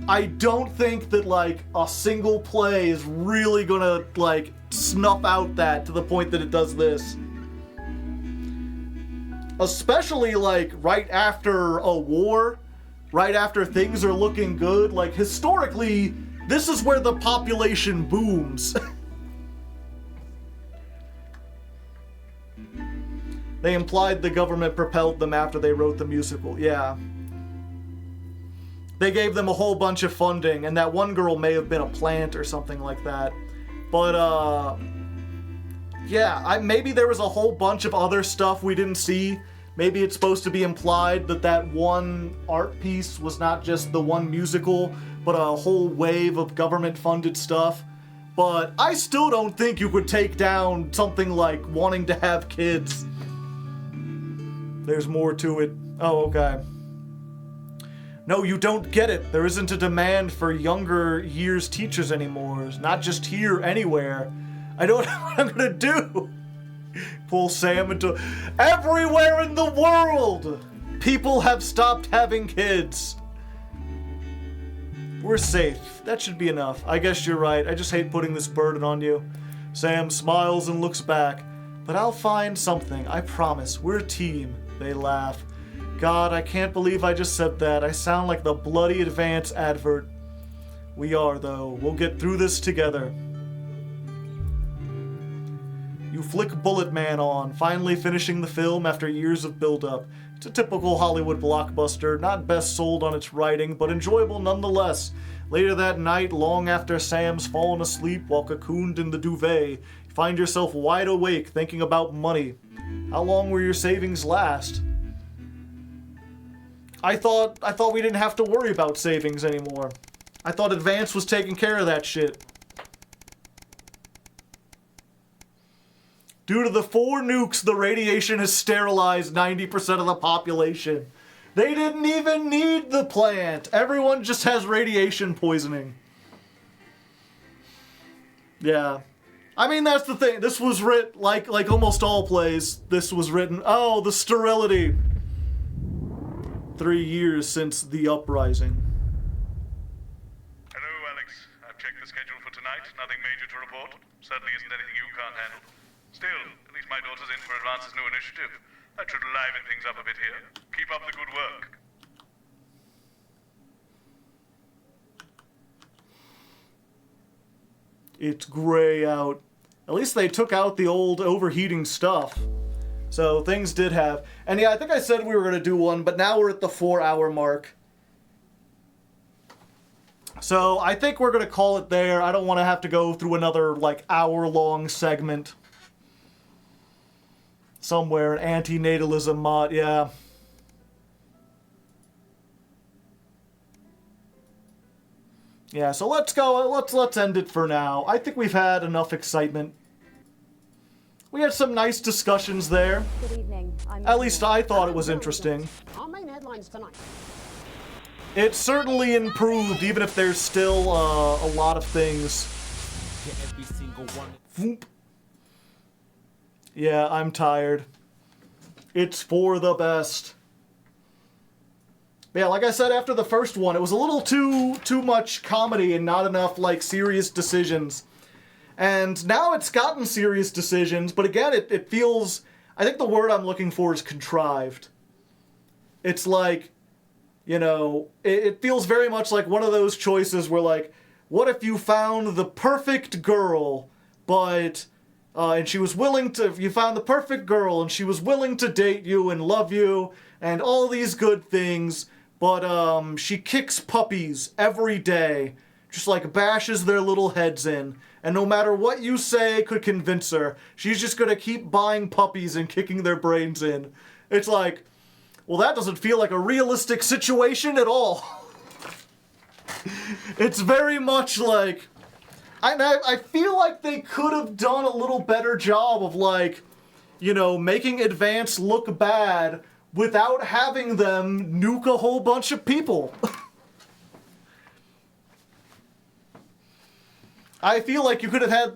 I don't think that, like, a single play is really gonna, like, snuff out that to the point that it does this. Especially, like, right after a war, right after things are looking good. Like, historically, this is where the population booms. They implied the government propelled them after they wrote the musical. Yeah. They gave them a whole bunch of funding, and that one girl may have been a plant or something like that. But, yeah, maybe there was a whole bunch of other stuff we didn't see. Maybe it's supposed to be implied that that one art piece was not just the one musical, but a whole wave of government-funded stuff. But I still don't think you could take down something like wanting to have kids. There's more to it. Oh, okay. No, you don't get it. There isn't a demand for younger years teachers anymore. It's not just here, anywhere. I don't know what I'm gonna do. Pull Sam into... Everywhere in the world! People have stopped having kids. We're safe. That should be enough. I guess you're right. I just hate putting this burden on you. Sam smiles and looks back. But I'll find something. I promise. We're a team. They laugh. God, I can't believe I just said that. I sound like the bloody Advance advert. We are, though. We'll get through this together. You flick Bullet Man on, finally finishing the film after years of build-up. It's a typical Hollywood blockbuster, not best sold on its writing, but enjoyable nonetheless. Later that night, long after Sam's fallen asleep while cocooned in the duvet, you find yourself wide awake thinking about money. How long will your savings last? I thought we didn't have to worry about savings anymore. I thought Advance was taking care of that shit. Due to the 4 nukes, the radiation has sterilized 90% of the population. They didn't even need the plant. Everyone just has radiation poisoning. Yeah. I mean, that's the thing. This was written, like almost all plays, this was written, oh, the sterility. 3 years since the uprising. Hello, Alex. I've checked the schedule for tonight. Nothing major to report. Certainly isn't anything you can't handle. Still, at least my daughter's in for Advance's new initiative. That should liven things up a bit here. Keep up the good work. It's gray out. At least they took out the old overheating stuff. So things did have... And yeah, I think I said we were going to do one, but now we're at the 4-hour mark. So I think we're going to call it there. I don't want to have to go through another, like, hour-long segment. Somewhere, an antinatalism mod, yeah. Yeah, so let's go, let's end it for now. I think we've had enough excitement. We had some nice discussions there. Good evening. At least I thought it was interesting. Our main headlines tonight. It certainly improved, even if there's still a lot of things. Every single one. Voop. Yeah, I'm tired. It's for the best. Yeah, like I said after the first one, it was a little too much comedy and not enough, like, serious decisions. And now it's gotten serious decisions, but again, it feels... I think the word I'm looking for is contrived. It's like, you know, it feels very much like one of those choices where, like, what if you found the perfect girl, but... and she was willing to... You found the perfect girl, and she was willing to date you and love you, and all these good things, but, she kicks puppies every day, just, like, bashes their little heads in, and no matter what you say could convince her, she's just gonna keep buying puppies and kicking their brains in. It's like, well, that doesn't feel like a realistic situation at all. It's very much like... I feel like they could have done a little better job of, like, you know, making Advance look bad without having them nuke a whole bunch of people. I feel like you could have had,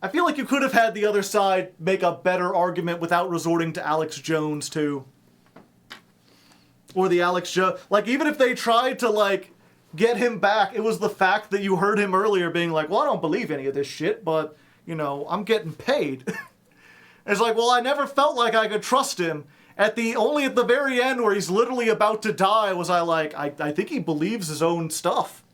I feel like you could have had the other side make a better argument without resorting to Alex Jones, too. Or the Alex Jones. Like, even if they tried to, like, get him back, it was the fact that you heard him earlier being like, well, I don't believe any of this shit, but, you know, I'm getting paid. It's like, well, I never felt like I could trust him. Only at the very end where he's literally about to die was I like, I think he believes his own stuff.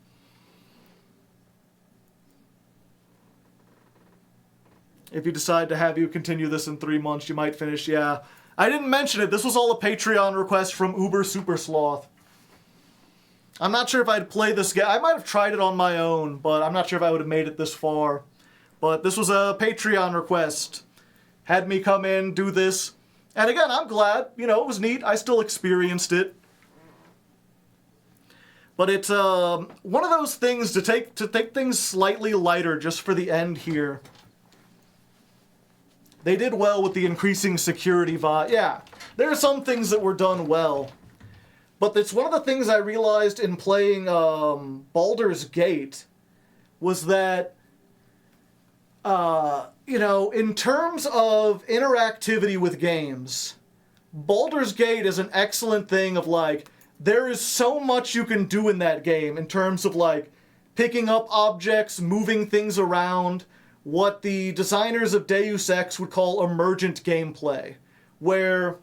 If you decide to have you continue this in 3 months, you might finish, yeah. I didn't mention it. This was all a Patreon request from Uber Super Sloth. I'm not sure if I'd play this game. I might have tried it on my own, but I'm not sure if I would have made it this far. But this was a Patreon request. Had me come in, do this. And again, I'm glad. You know, it was neat. I still experienced it. But it's one of those things to take things slightly lighter just for the end here. They did well with the increasing security vibe. Yeah, there are some things that were done well. But it's one of the things I realized in playing Baldur's Gate was that, you know, in terms of interactivity with games, Baldur's Gate is an excellent thing of, like, there is so much you can do in that game in terms of, like, picking up objects, moving things around, what the designers of Deus Ex would call emergent gameplay, where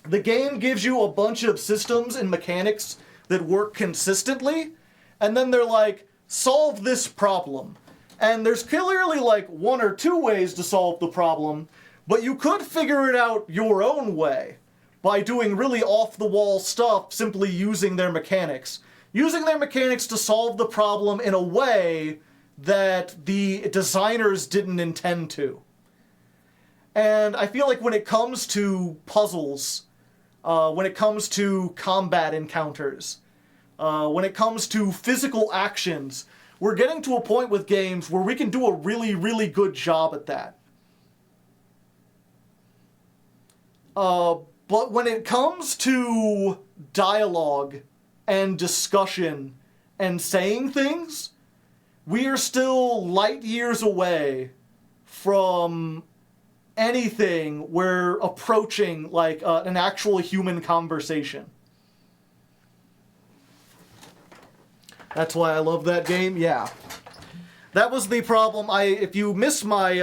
the game gives you a bunch of systems and mechanics that work consistently, and then they're like, solve this problem. And there's clearly like 1 or 2 ways to solve the problem, but you could figure it out your own way by doing really off-the-wall stuff, simply using their mechanics. Using their mechanics to solve the problem in a way that the designers didn't intend to. And I feel like when it comes to puzzles, when it comes to combat encounters, when it comes to physical actions, we're getting to a point with games where we can do a really, really good job at that. But when it comes to dialogue and discussion and saying things, we are still light years away from anything we're approaching like an actual human conversation. That's why I love that game. Yeah, that was the problem. If you missed my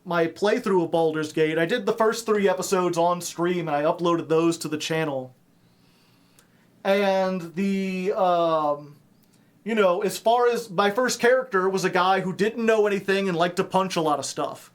my playthrough of Baldur's Gate, I did the first 3 episodes on stream and I uploaded those to the channel. And the you know, as far as my first character was a guy who didn't know anything and liked to punch a lot of stuff.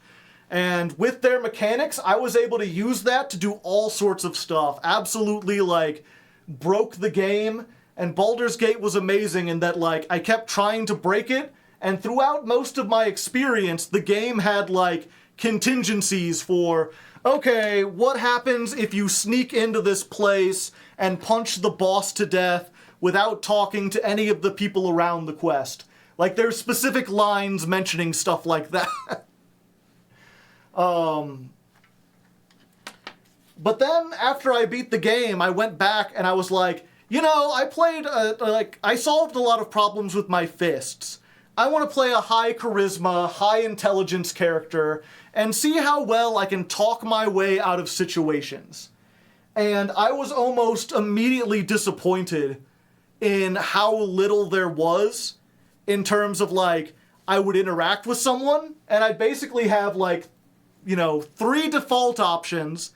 And with their mechanics, I was able to use that to do all sorts of stuff. Absolutely, like, broke the game. And Baldur's Gate was amazing in that, like, I kept trying to break it. And throughout most of my experience, the game had, like, contingencies for, okay, what happens if you sneak into this place and punch the boss to death without talking to any of the people around the quest? Like, there's specific lines mentioning stuff like that. But then, after I beat the game, I went back and I was like, you know, I played, I solved a lot of problems with my fists. I want to play a high charisma, high intelligence character and see how well I can talk my way out of situations. And I was almost immediately disappointed in how little there was in terms of, like, I would interact with someone and I'd basically have, like, you know, 3 default options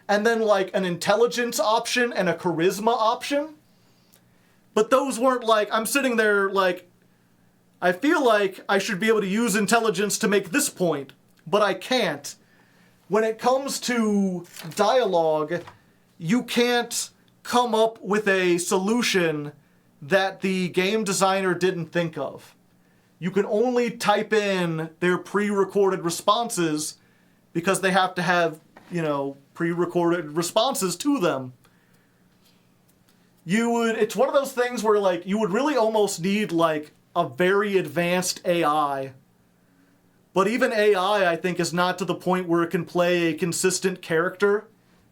and then, like, an intelligence option and a charisma option. But those weren't, like, I'm sitting there, like, I feel like I should be able to use intelligence to make this point, but I can't. When it comes to dialogue, you can't come up with a solution that the game designer didn't think of. You can only type in their pre-recorded responses because they have to have, you know, pre-recorded responses to them. It's one of those things where, like, you would really almost need, like, a very advanced AI. But even AI, I think, is not to the point where it can play a consistent character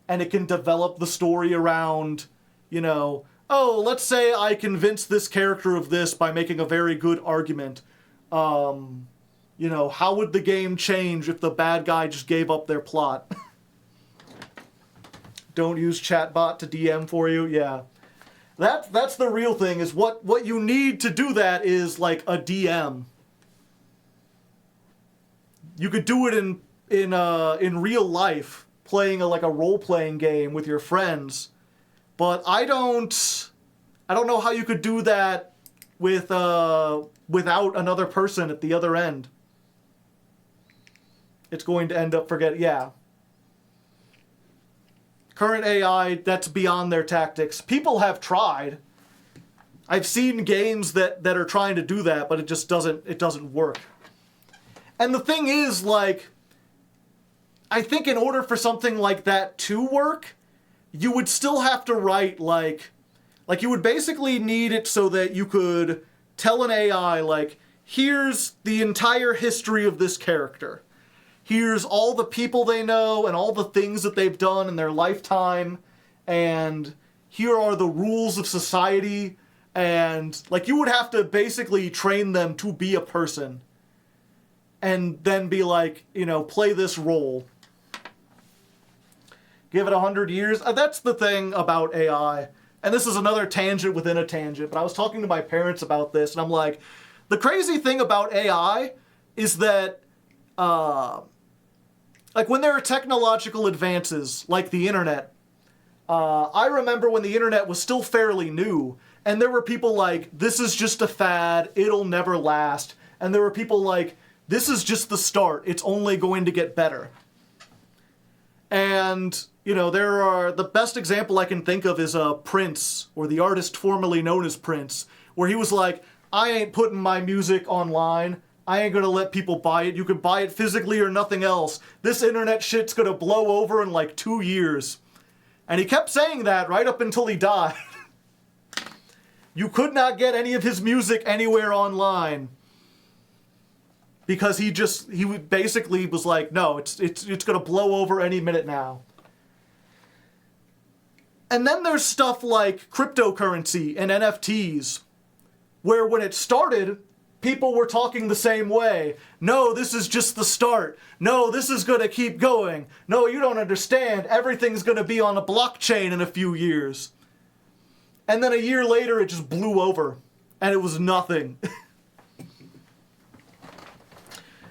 and it can develop the story around, you know, oh, let's say I convince this character of this by making a very good argument. You know, how would the game change if the bad guy just gave up their plot? Don't use chatbot to DM for you. Yeah. That's the real thing, is what you need to do that is like a DM. You could do it in real life, playing like a role-playing game with your friends. But I don't know how you could do that with without another person at the other end. It's going to end up yeah. Current AI, that's beyond their tactics. People have tried. I've seen games that are trying to do that, but it just doesn't work. And the thing is, like, I think in order for something like that to work, you would still have to write, like you would basically need it so that you could tell an AI, like, here's the entire history of this character. Here's all the people they know and all the things that they've done in their lifetime. And here are the rules of society. And, like, you would have to basically train them to be a person. And then be like, you know, play this role. Give it 100 years. That's the thing about AI. And this is another tangent within a tangent. But I was talking to my parents about this. And I'm like, the crazy thing about AI is that, like, when there are technological advances, like the internet, I remember when the internet was still fairly new, and there were people like, this is just a fad, it'll never last. And there were people like, this is just the start, it's only going to get better. And, you know, the best example I can think of is Prince, or the artist formerly known as Prince, where he was like, I ain't putting my music online, I ain't gonna let people buy it. You can buy it physically or nothing else. This internet shit's gonna blow over in like 2 years. And he kept saying that right up until he died. You could not get any of his music anywhere online. Because he basically was like, no, it's gonna blow over any minute now. And then there's stuff like cryptocurrency and NFTs, where when it started, people were talking the same way. No, this is just the start. No, this is going to keep going. No, you don't understand. Everything's going to be on a blockchain in a few years. And then a year later, it just blew over. And it was nothing.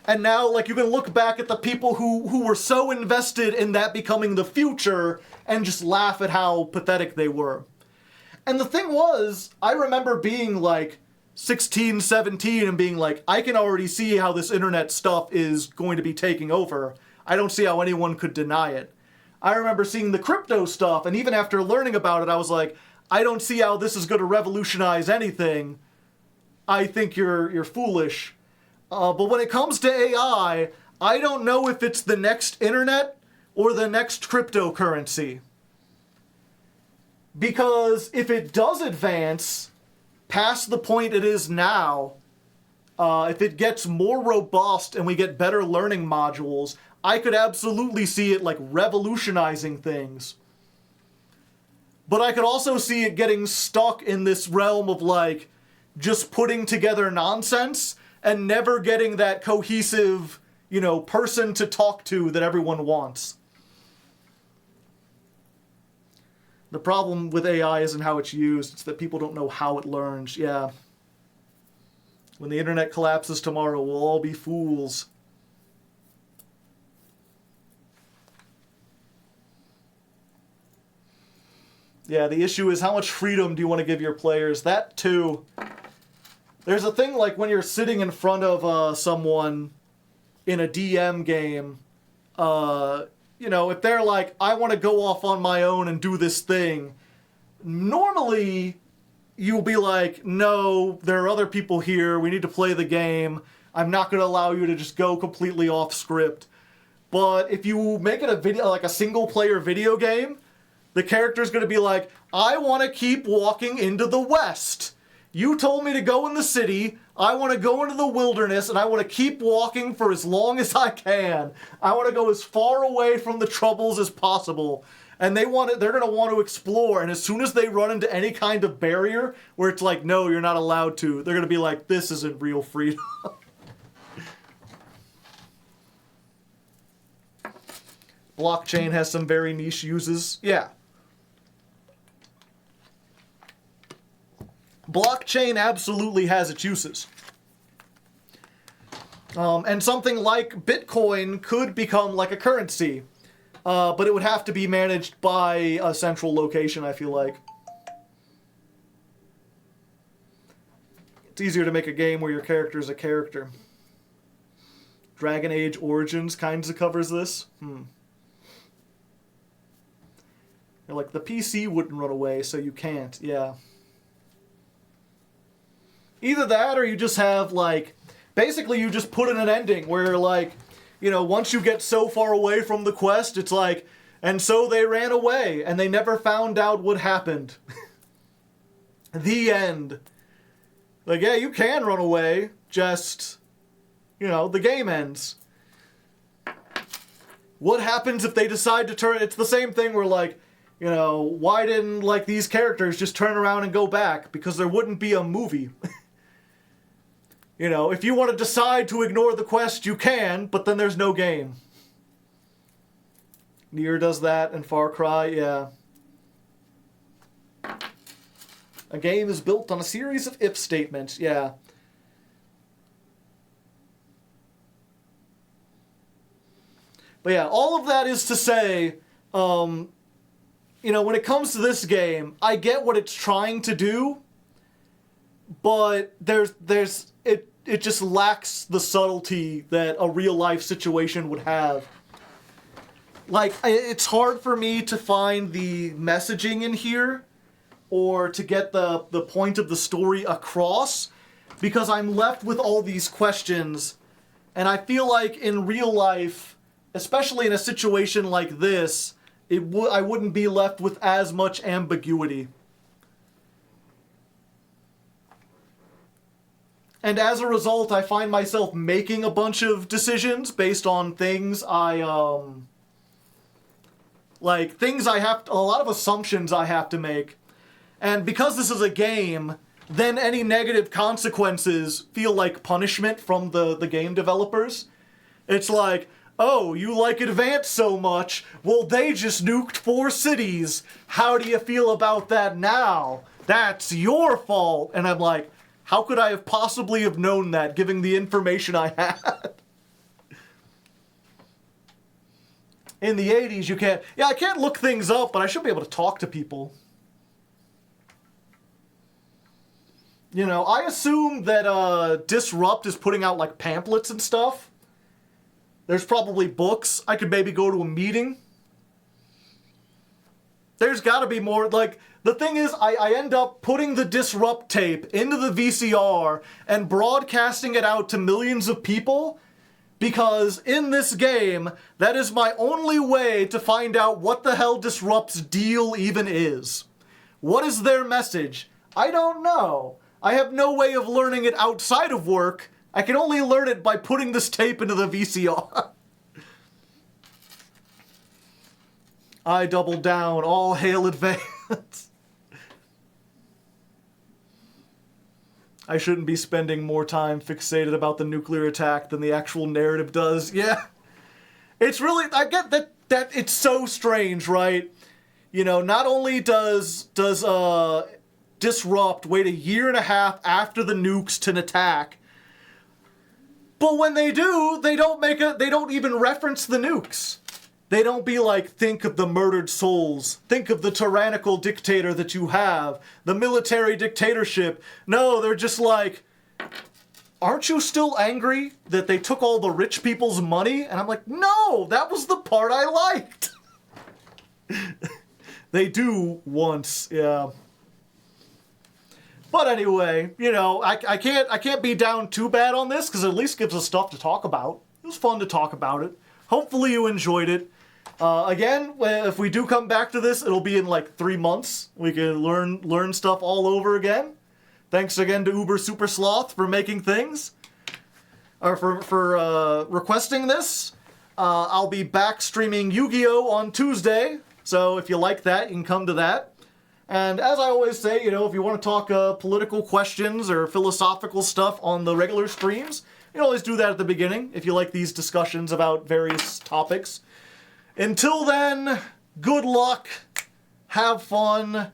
And now, like, you can look back at the people who were so invested in that becoming the future and just laugh at how pathetic they were. And the thing was, I remember being like 16, 17 and being like, I can already see how this internet stuff is going to be taking over. I don't see how anyone could deny it. I remember seeing the crypto stuff, and even after learning about it, I was like, I don't see how this is going to revolutionize anything. I think you're foolish. But when it comes to AI, I don't know if it's the next internet or the next cryptocurrency. Because if it does advance past the point it is now, if it gets more robust and we get better learning modules, I could absolutely see it like revolutionizing things. But I could also see it getting stuck in this realm of like just putting together nonsense and never getting that cohesive, you know, person to talk to that everyone wants. The problem with AI isn't how it's used, it's that people don't know how it learns. Yeah. When the internet collapses tomorrow, we'll all be fools. Yeah, the issue is how much freedom do you want to give your players? That too. There's a thing like when you're sitting in front of someone in a DM game, you know, if they're like, I want to go off on my own and do this thing, normally you'll be like, no, there are other people here, we need to play the game, I'm not going to allow you to just go completely off script. But if you make it a video, like a single player video game, the character's going to be like, I want to keep walking into the West. You told me to go in the city, I want to go into the wilderness, and I want to keep walking for as long as I can. I want to go as far away from the troubles as possible. And they're going to want to explore, and as soon as they run into any kind of barrier where it's like, no, you're not allowed to, they're going to be like, this isn't real freedom. Blockchain has some very niche uses. Yeah. Blockchain absolutely has its uses. And something like Bitcoin could become like a currency. But it would have to be managed by a central location, I feel like. It's easier to make a game where your character is a character. Dragon Age Origins kinds of covers this. You're like, the PC wouldn't run away, so you can't. Yeah. Either that, or you just have, like... Basically, you just put in an ending where, like... You know, once you get so far away from the quest, it's like... And so they ran away, and they never found out what happened. The end. Like, yeah, you can run away, just... You know, the game ends. What happens if they decide to turn... It's the same thing where, like, you know, why didn't, like, these characters just turn around and go back? Because there wouldn't be a movie. You know, if you want to decide to ignore the quest, you can, but then there's no game. Nier does that, and Far Cry, yeah. A game is built on a series of if statements, yeah. But yeah, all of that is to say, you know, when it comes to this game, I get what it's trying to do, but it just lacks the subtlety that a real-life situation would have. Like, it's hard for me to find the messaging in here, or to get the point of the story across, because I'm left with all these questions, and I feel like in real life, especially in a situation like this, I wouldn't be left with as much ambiguity. And as a result, I find myself making a bunch of decisions based on things a lot of assumptions I have to make. And because this is a game, then any negative consequences feel like punishment from the game developers. It's like, oh, you like Advance so much, well, they just nuked 4 cities. How do you feel about that now? That's your fault. And I'm like, how could I have possibly have known that, given the information I had? In the 80s, you can't... Yeah, I can't look things up, but I should be able to talk to people. You know, I assume that Disrupt is putting out, like, pamphlets and stuff. There's probably books. I could maybe go to a meeting. There's gotta be more, like... The thing is, I end up putting the Disrupt tape into the VCR and broadcasting it out to millions of people, because in this game, that is my only way to find out what the hell Disrupt's deal even is. What is their message? I don't know. I have no way of learning it outside of work. I can only learn it by putting this tape into the VCR. I double down, all hail Advance. I shouldn't be spending more time fixated about the nuclear attack than the actual narrative does. Yeah. It's really, I get that it's so strange, right? You know, not only does Disrupt wait a year and a half after the nukes to attack, but when they do, they don't even reference the nukes. They don't be like, think of the murdered souls. Think of the tyrannical dictator that you have. The military dictatorship. No, they're just like, aren't you still angry that they took all the rich people's money? And I'm like, no, that was the part I liked. They do once, yeah. But anyway, you know, I can't be down too bad on this, because it at least gives us stuff to talk about. It was fun to talk about it. Hopefully you enjoyed it. Again, if we do come back to this, it'll be in like 3 months. We can learn stuff all over again. Thanks again to Uber Super Sloth for making things. Or for requesting this. I'll be back streaming Yu-Gi-Oh! On Tuesday. So if you like that, you can come to that. And as I always say, you know, if you want to talk political questions or philosophical stuff on the regular streams, you can always do that at the beginning if you like these discussions about various topics. Until then, good luck, have fun,